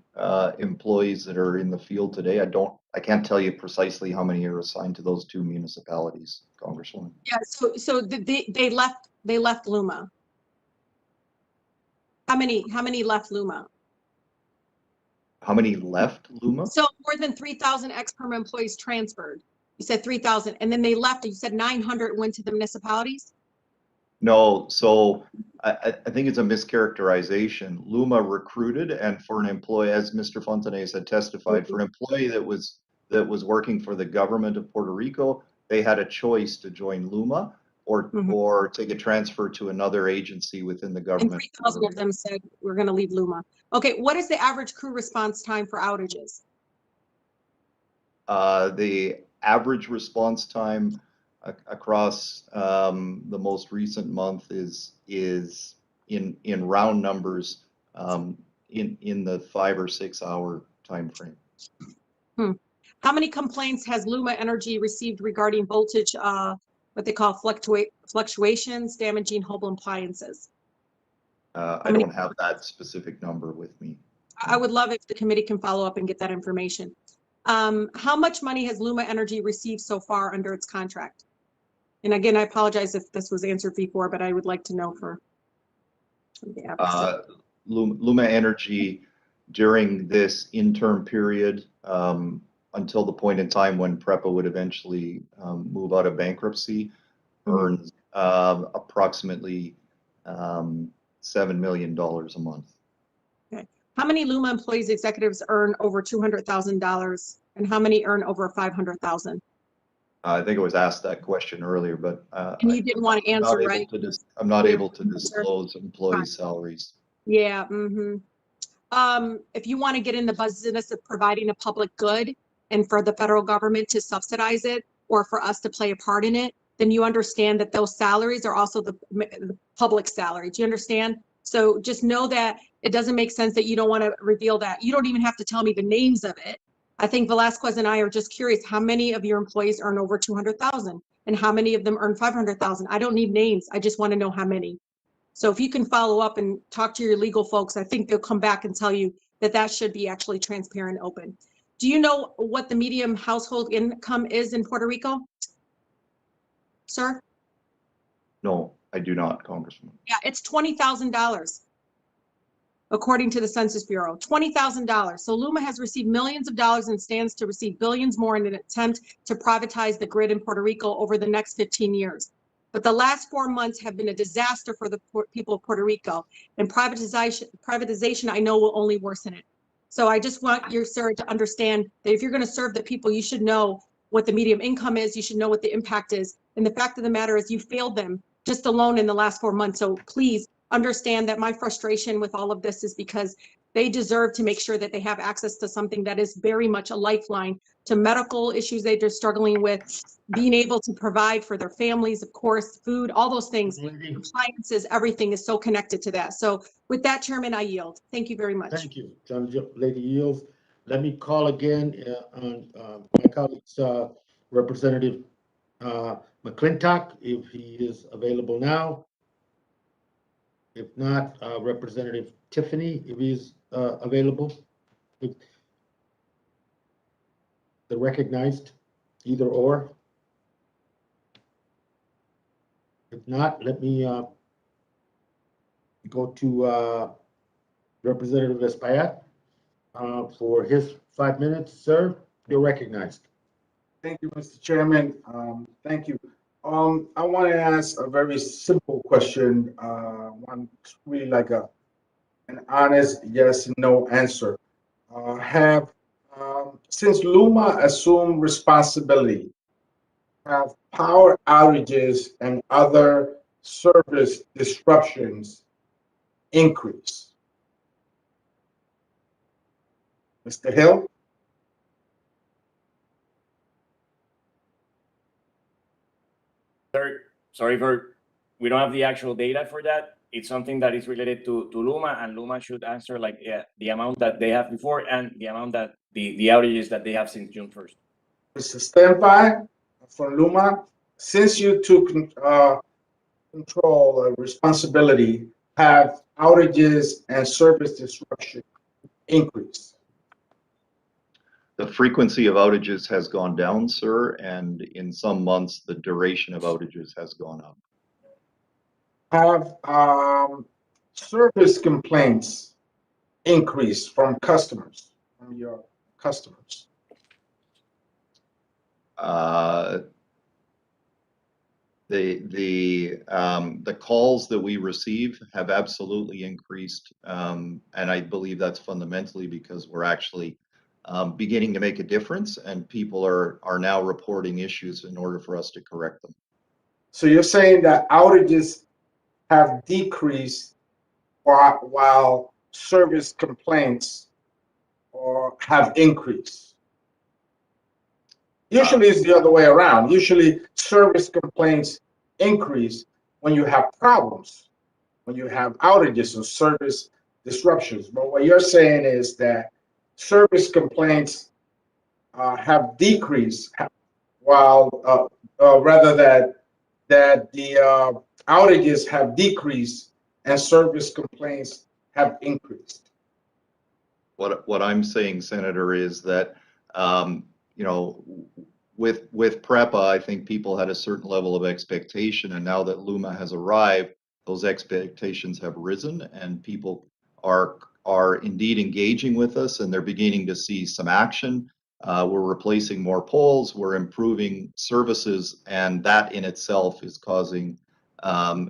employees that are in the field today. I can't tell you precisely how many are assigned to those two municipalities, Congresswoman. Yeah, so they left LUMA. How many left LUMA? How many left LUMA? So more than 3,000 PREPA employees transferred. You said 3,000, and then they left. You said 900 went to the municipalities? No, so I think it's a mischaracterization. LUMA recruited, and for an employee, as Mr. Fontanez had testified, for an employee that was working for the government of Puerto Rico, they had a choice to join LUMA or take a transfer to another agency within the government. And 3,000 of them said, we're going to leave LUMA. Okay, what is the average crew response time for outages? The average response time across the most recent month is in round numbers in the 5 or 6 hour time frame. How many complaints has LUMA Energy received regarding voltage, what they call fluctuations, damaging home appliances? I don't have that specific number with me. I would love if the committee can follow up and get that information. How much money has LUMA Energy received so far under its contract? And again, I apologize if this was answered before, but I would like to know for the LUMA Energy during this interim period until the point in time when PREPA would eventually move out of bankruptcy earns approximately $7 million a month. Okay. How many LUMA employees executives earn over $200,000 and how many earn over $500,000? I think it was asked that question earlier, but and you didn't want to answer, right? I'm not able to disclose employee salaries. Yeah. If you want to get in the business of providing a public good and for the federal government to subsidize it or for us to play a part in it, then you understand that those salaries are also the public salary. Do you understand? So just know that it doesn't make sense that you don't want to reveal that. You don't even have to tell me the names of it. I think Velasquez and I are just curious, how many of your employees earn over 200,000 and how many of them earn 500,000? I don't need names. I just want to know how many. So if you can follow up and talk to your legal folks, I think they'll come back and tell you that that should be actually transparent and open. Do you know what the median household income is in Puerto Rico, sir? No, I do not, Congressman. Yeah, it's $20,000. According to the Census Bureau, $20,000. So LUMA has received millions of dollars and stands to receive billions more in an attempt to privatize the grid in Puerto Rico over the next 15 years. But the last 4 months have been a disaster for the people of Puerto Rico, and privatization I know will only worsen it. So I just want your sir to understand that if you're going to serve the people, you should know what the median income is. You should know what the impact is. And the fact of the matter is you failed them just alone in the last 4 months. So please understand that my frustration with all of this is because they deserve to make sure that they have access to something that is very much a lifeline to medical issues they're struggling with, being able to provide for their families, of course, food, all those things, appliances, everything is so connected to that. So with that, Chairman, I yield. Thank you very much. Thank you, Lady yields. Let me call again on my colleague's Representative McClintock, if he is available now. If not, Representative Tiffany, if he is available. They're recognized, either or. If not, let me go to Representative Espaillat for his 5 minutes. Sir, you're recognized. Thank you, Mr. Chairman. Thank you. I want to ask a very simple question. One really like an honest yes and no answer. Have since LUMA assumed responsibility, have power outages and other service disruptions increased? Mr. Hill? Sorry we don't have the actual data for that. It's something that is related to LUMA, and LUMA should answer like the amount that they have before and the amount that the outages that they have since June 1st. Mr. Standby for LUMA, since you took control and responsibility, have outages and service disruption increased? The frequency of outages has gone down, sir, and in some months, the duration of outages has gone up. Have service complaints increased from customers, from your customers? The calls that we receive have absolutely increased, and I believe that's fundamentally because we're actually beginning to make a difference, and people are now reporting issues in order for us to correct them. So you're saying that outages have decreased while service complaints have increased? Usually it's the other way around. Usually service complaints increase when you have problems, when you have outages or service disruptions. But what you're saying is that service complaints have decreased while rather that the outages have decreased and service complaints have increased. What I'm saying, Senator, is that you know, with PREPA, I think people had a certain level of expectation, and now that LUMA has arrived, those expectations have risen, and people are indeed engaging with us, and they're beginning to see some action. We're replacing more poles, we're improving services, and that in itself is causing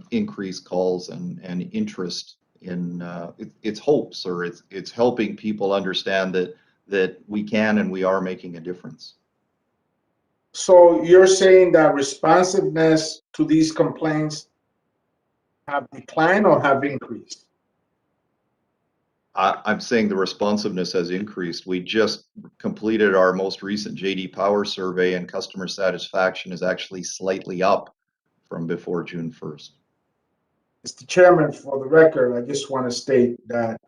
increased calls and interest in it's hopes, or it's helping people understand that we can and we are making a difference. So you're saying that responsiveness to these complaints have declined or have increased? I'm saying the responsiveness has increased. We just completed our most recent JD Power survey, and customer satisfaction is actually slightly up from before June 1st. Mr. Chairman, for the record, I just want to state that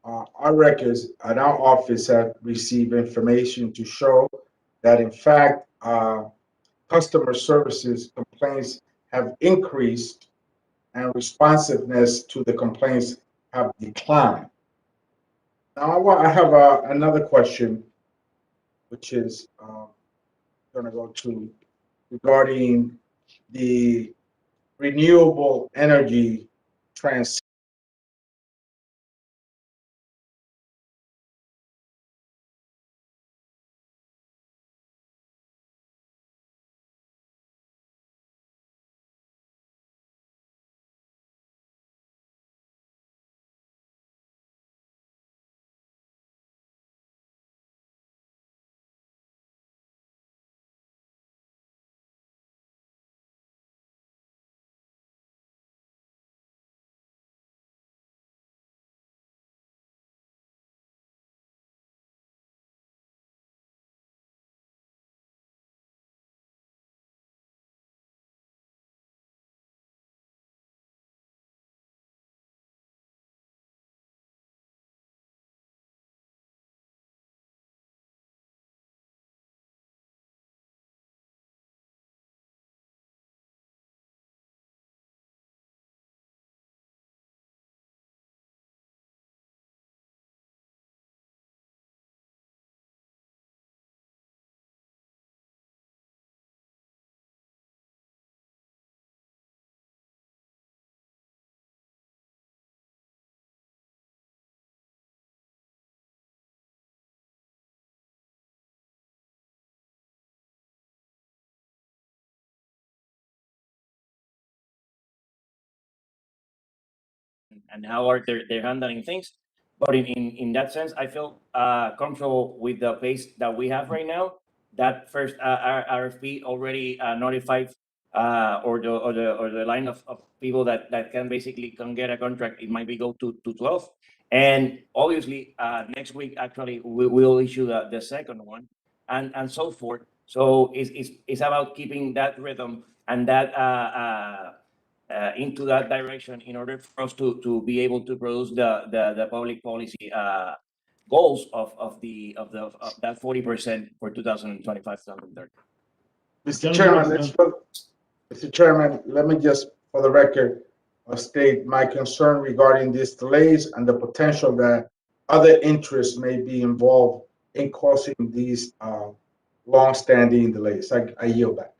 our records at our office have received information to show that, in fact, customer services complaints have increased and responsiveness to the complaints have declined. Now, I have another question, which is going to go to regarding the renewable energy transition. and how are they're handling things. But in that sense, I feel comfortable with the pace that we have right now. That first RFP already notified or the line of people that can basically get a contract. It might be go to 12, and obviously next week actually we will issue the second one, and so forth. So it's about keeping that rhythm and that into that direction in order for us to be able to produce the public policy goals of that 40% for 2025, 2030. Mr. Chairman, Mr. Chairman, let me just, for the record, state my concern regarding these delays and the potential that other interests may be involved in causing these long-standing delays. I yield back.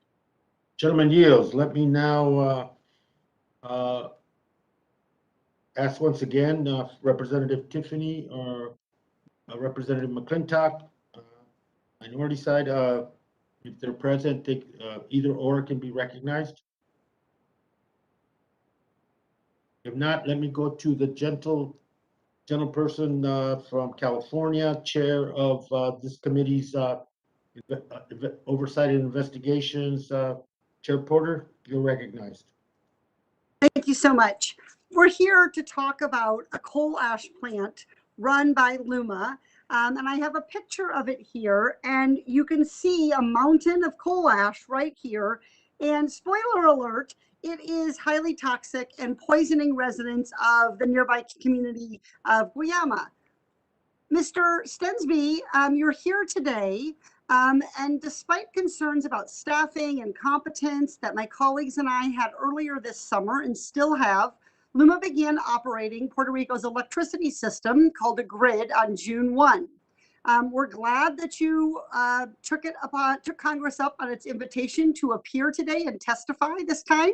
Gentleman yields. Let me now ask once again Representative Tiffany or Representative McClintock, minority side, if they're present, they, either or can be recognized. If not, let me go to the gentleperson from California, chair of this committee's oversight and investigations. Chair Porter, you're recognized. Thank you so much. We're here to talk about a coal ash plant run by LUMA. And I have a picture of it here, and you can see a mountain of coal ash right here. And spoiler alert, it is highly toxic and poisoning residents of the nearby community of Guayama. Mr. Stensby, you're here today, and despite concerns about staffing and competence that my colleagues and I had earlier this summer and still have, LUMA began operating Puerto Rico's electricity system called a grid on June 1. We're glad that you took Congress up on its invitation to appear today and testify this time.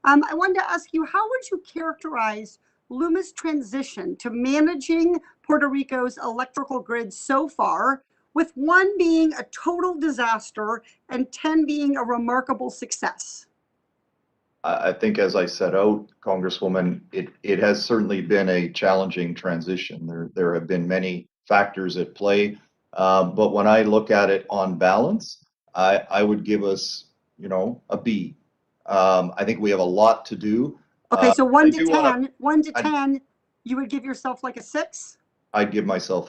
I wanted to ask you, how would you characterize LUMA's transition to managing Puerto Rico's electrical grid so far, with 1 being a total disaster and 10 being a remarkable success? I think, as I set out, Congresswoman, it has certainly been a challenging transition. There have been many factors at play, but when I look at it on balance, I would give us, a B. I think we have a lot to do. Okay, so 1 to 10, 1 to 10, you would give yourself like a 6? I'd give myself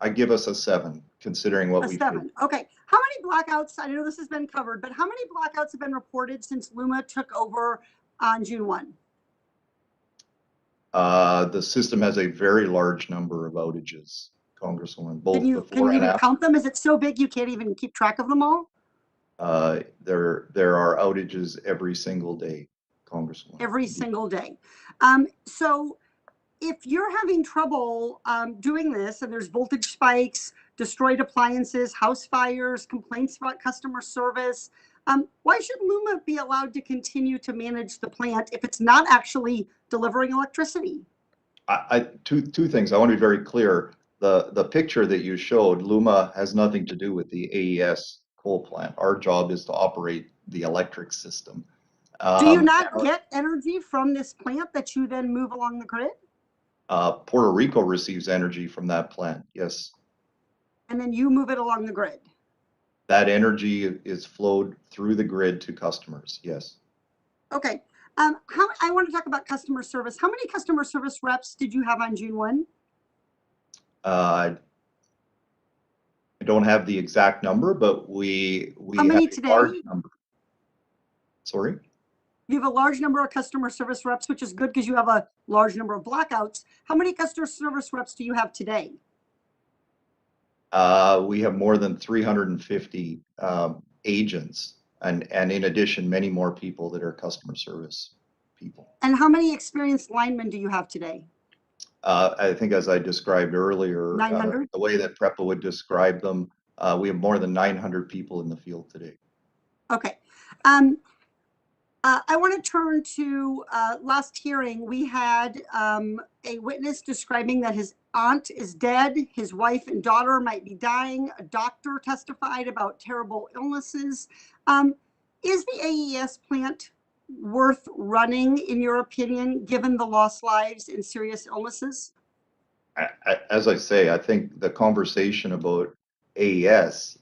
I'd give us a 7, considering what we've done. 7. Okay. How many blackouts, I know this has been covered, but how many blackouts have been reported since LUMA took over on June 1? The system has a very large number of outages, Congresswoman, both before Can you and even after. count them? Is it so big you can't even keep track of them all? There are outages every single day, Congresswoman. Every single day. So if you're having trouble doing this and there's voltage spikes, destroyed appliances, house fires, complaints about customer service, why should LUMA be allowed to continue to manage the plant if it's not actually delivering electricity? Two things. I want to be very clear. The picture that you showed, LUMA has nothing to do with the AES coal plant. Our job is to operate the electric system. Do you not get energy from this plant that you then move along the grid? Puerto Rico receives energy from that plant, yes. And then you move it along the grid? That energy is flowed through the grid to customers, yes. Okay. I want to talk about customer service. How many customer service reps did you have on June 1? I don't have the exact number, but we How many have a today? large number. Sorry? You have a large number of customer service reps, which is good because you have a large number of blackouts. How many customer service reps do you have today? We have more than 350 agents, and in addition, many more people that are customer service people. And how many experienced linemen do you have today? I think, as I described earlier, 900? the way that PREPA would describe them, we have more than 900 people in the field today. Okay. I want to turn to last hearing. We had a witness describing that his aunt is dead, his wife and daughter might be dying. A doctor testified about terrible illnesses. Is the AES plant worth running, in your opinion, given the lost lives and serious illnesses? As I say, I think the conversation about AES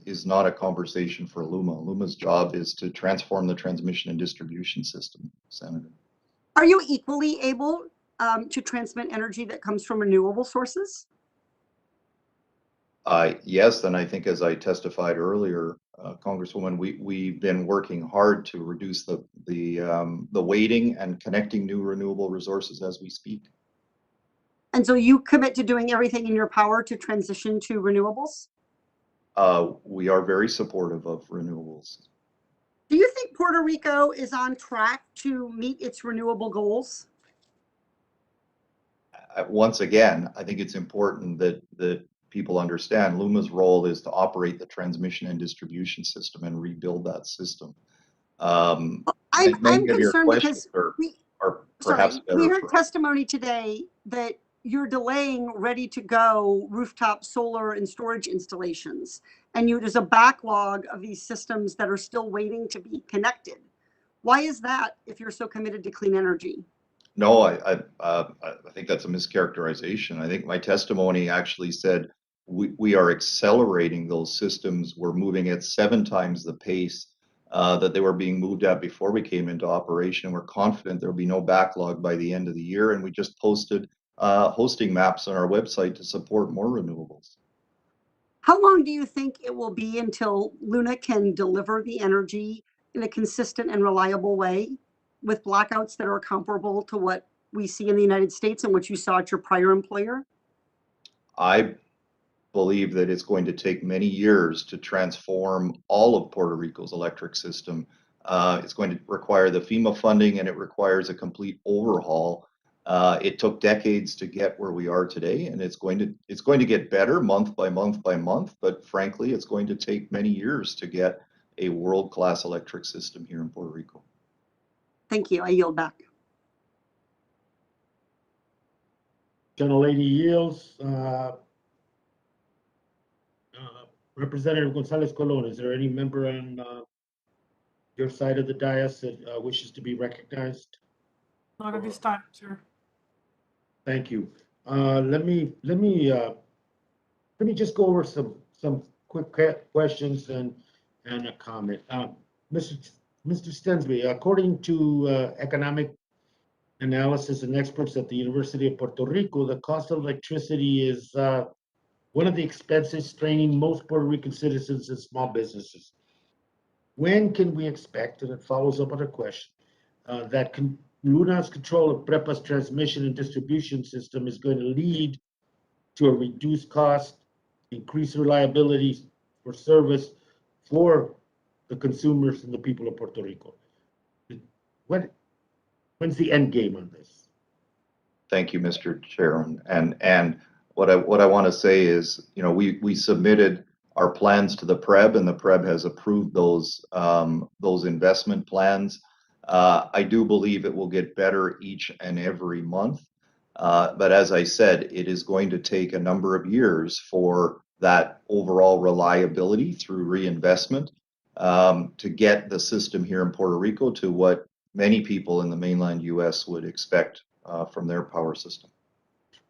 is not a conversation for LUMA. LUMA's job is to transform the transmission and distribution system, Senator. Are you equally able to transmit energy that comes from renewable sources? Yes, and I think as I testified earlier, Congresswoman, we've been working hard to reduce the weighting and connecting new renewable resources as we speak. And so you commit to doing everything in your power to transition to renewables? We are very supportive of renewables. Do you think Puerto Rico is on track to meet its renewable goals? Once again, I think it's important that people understand LUMA's role is to operate the transmission and distribution system and rebuild that system. I'm concerned because we heard testimony today that you're delaying ready to go rooftop solar and storage installations, and there's a backlog of these systems that are still waiting to be connected. Why is that if you're so committed to clean energy? No, I think that's a mischaracterization. I think my testimony actually said we are accelerating those systems. We're moving at 7 times the pace that they were being moved at before we came into operation. We're confident there will be no backlog by the end of the year, and we just posted hosting maps on our website to support more renewables. How long do you think it will be until LUMA can deliver the energy in a consistent and reliable way with blackouts that are comparable to what we see in the United States and what you saw at your prior employer? I believe that it's going to take many years to transform all of Puerto Rico's electric system. It's going to require the FEMA funding, and it requires a complete overhaul. It took decades to get where we are today, and it's going to get better month by month by month, but frankly, it's going to take many years to get a world-class electric system here in Puerto Rico. Thank you. I yield back. Gentlelady yields. Representative Gonzalez Colon, is there any member on your side of the dais that wishes to be recognized? Not at this time, sir. Thank you. Let me just go over some quick questions and a comment. Mr. Stensby, according to economic analysis and experts at the University of Puerto Rico, the cost of electricity is one of the expenses straining most Puerto Rican citizens and small businesses. When can we expect, and it follows up on a question, that LUMA's control of PREPA's transmission and distribution system is going to lead to a reduced cost, increased reliability for service for the consumers and the people of Puerto Rico? When's the end game on this? Thank you, Mr. Chair. And what I want to say is, we submitted our plans to the PREB, and the PREB has approved those investment plans. I do believe it will get better each and every month. But as I said, it is going to take a number of years for that overall reliability through reinvestment to get the system here in Puerto Rico to what many people in the mainland U.S. would expect from their power system.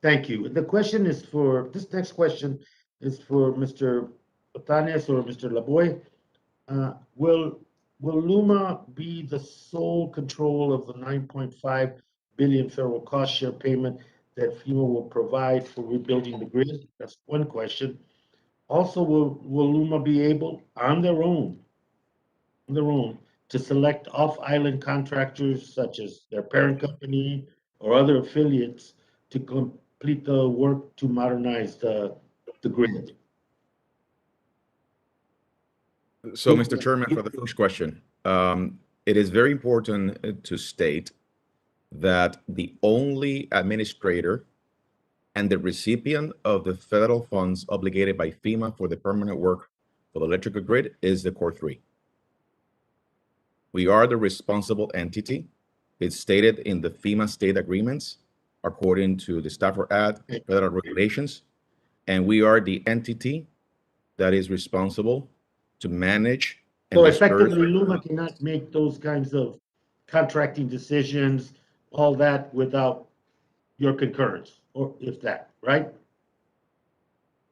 Thank you. The question is this next question is for Mr. Otanes or Mr. Laboy. Will LUMA be the sole control of the $9.5 billion federal cost share payment that FEMA will provide for rebuilding the grid? That's one question. Also, will LUMA be able, on their own, to select off-island contractors such as their parent company or other affiliates to complete the work to modernize the grid? So, Mr. Chairman, for the first question, it is very important to state that the only administrator and the recipient of the federal funds obligated by FEMA for the permanent work for the electrical grid is the Core 3. We are the responsible entity. It's stated in the FEMA state agreements, according to the Stafford Act, federal regulations, and we are the entity that is responsible to manage. So effectively, LUMA cannot make those kinds of contracting decisions, all that without your concurrence, or if that, right?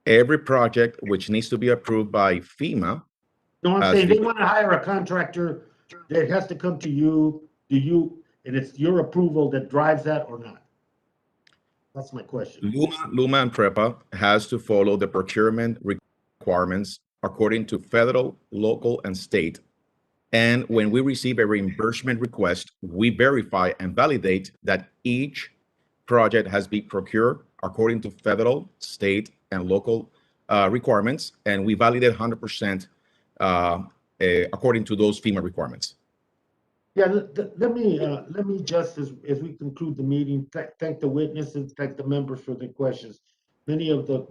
Every project which needs to be approved by FEMA. No, I'm as saying the- they want to hire a contractor that has to come to you, and it's your approval that drives that or not? That's my question. LUMA and PREPA has to follow the procurement requirements according to federal, local, and state. And when we receive a reimbursement request, we verify and validate that each project has been procured according to federal, state, and local requirements, and we validate 100% according to those FEMA requirements. Yeah, let me just, as we conclude the meeting, thank the witnesses, thank the members for their questions. Many of the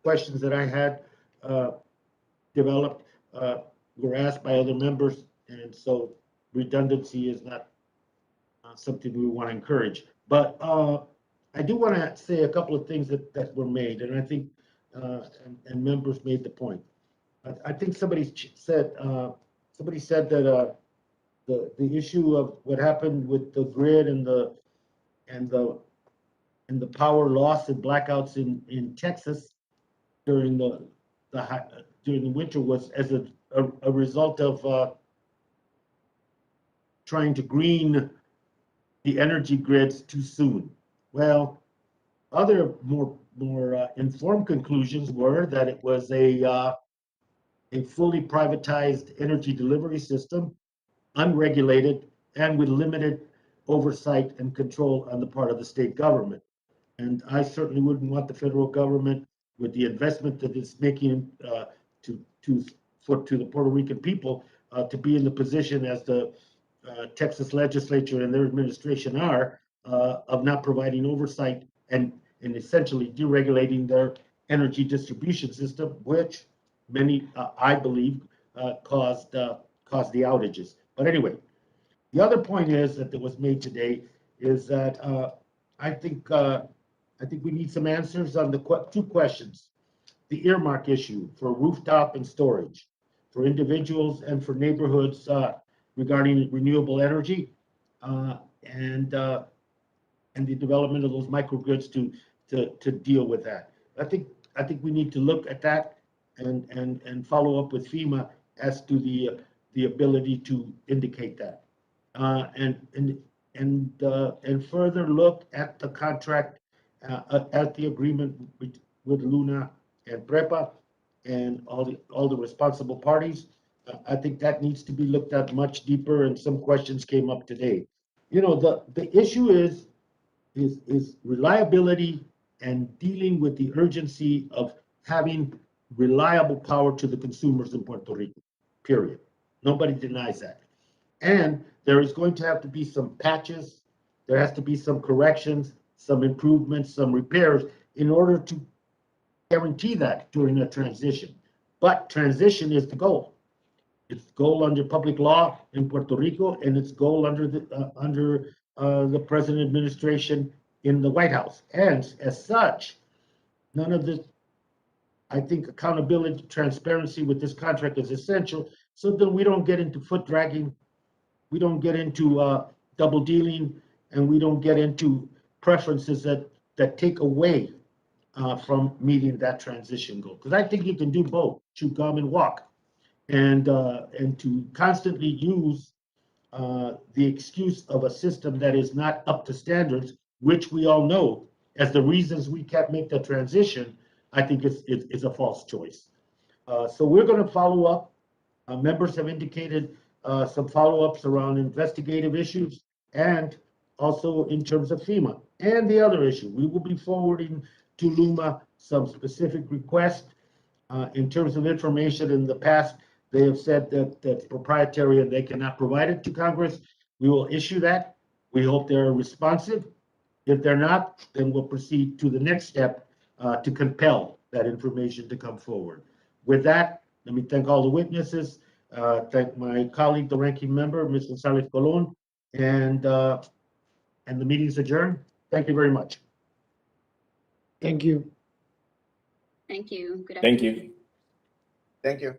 questions that I had developed were asked by other members, and so redundancy is not something we want to encourage. But I do want to say a couple of things that were made, and I think and members made the point. I think somebody said that the issue of what happened with the grid and the power loss and blackouts in Texas during the winter was as a result of trying to green the energy grids too soon. Well, other more informed conclusions were that it was a fully privatized energy delivery system, unregulated, and with limited oversight and control on the part of the state government. And I certainly wouldn't want the federal government, with the investment that it's making to the Puerto Rican people, to be in the position as the Texas legislature and their administration are, of not providing oversight and essentially deregulating their energy distribution system, which many, I believe, caused the outages. But anyway, the other point is that was made today is that I think we need some answers on the two questions: the earmark issue for rooftop and storage for individuals and for neighborhoods regarding renewable energy, and the development of those microgrids to deal with that. I think we need to look at that and follow up with FEMA as to the ability to indicate that, and further look at the contract, at the agreement with LUMA and PREPA and all the responsible parties. I think that needs to be looked at much deeper, and some questions came up today. You know, the issue is reliability and dealing with the urgency of having reliable power to the consumers in Puerto Rico, period. Nobody denies that. And there is going to have to be some patches, there has to be some corrections, some improvements, some repairs in order to guarantee that during a transition. But transition is the goal. It's the goal under public law in Puerto Rico, and it's goal under the present administration in the White House. And as such, none of this, I think accountability, transparency with this contract is essential, so that we don't get into foot dragging, we don't get into double dealing, and we don't get into preferences that take away from meeting that transition goal. Because I think you can do both, chew gum and walk, and to constantly use the excuse of a system that is not up to standards, which we all know as the reasons we can't make the transition, I think it's a false choice. So we're going to follow up. Members have indicated some follow-ups around investigative issues and also in terms of FEMA. And the other issue, we will be forwarding to LUMA some specific requests in terms of information. In the past, they have said that that's proprietary and they cannot provide it to Congress. We will issue that. We hope they're responsive. If they're not, then we'll proceed to the next step to compel that information to come forward. With that, let me thank all the witnesses, thank my colleague, the ranking member, Ms. Gonzalez Colon, and the meeting's adjourned. Thank you very much. Thank you. Thank you. Good Thank afternoon. you. Thank you.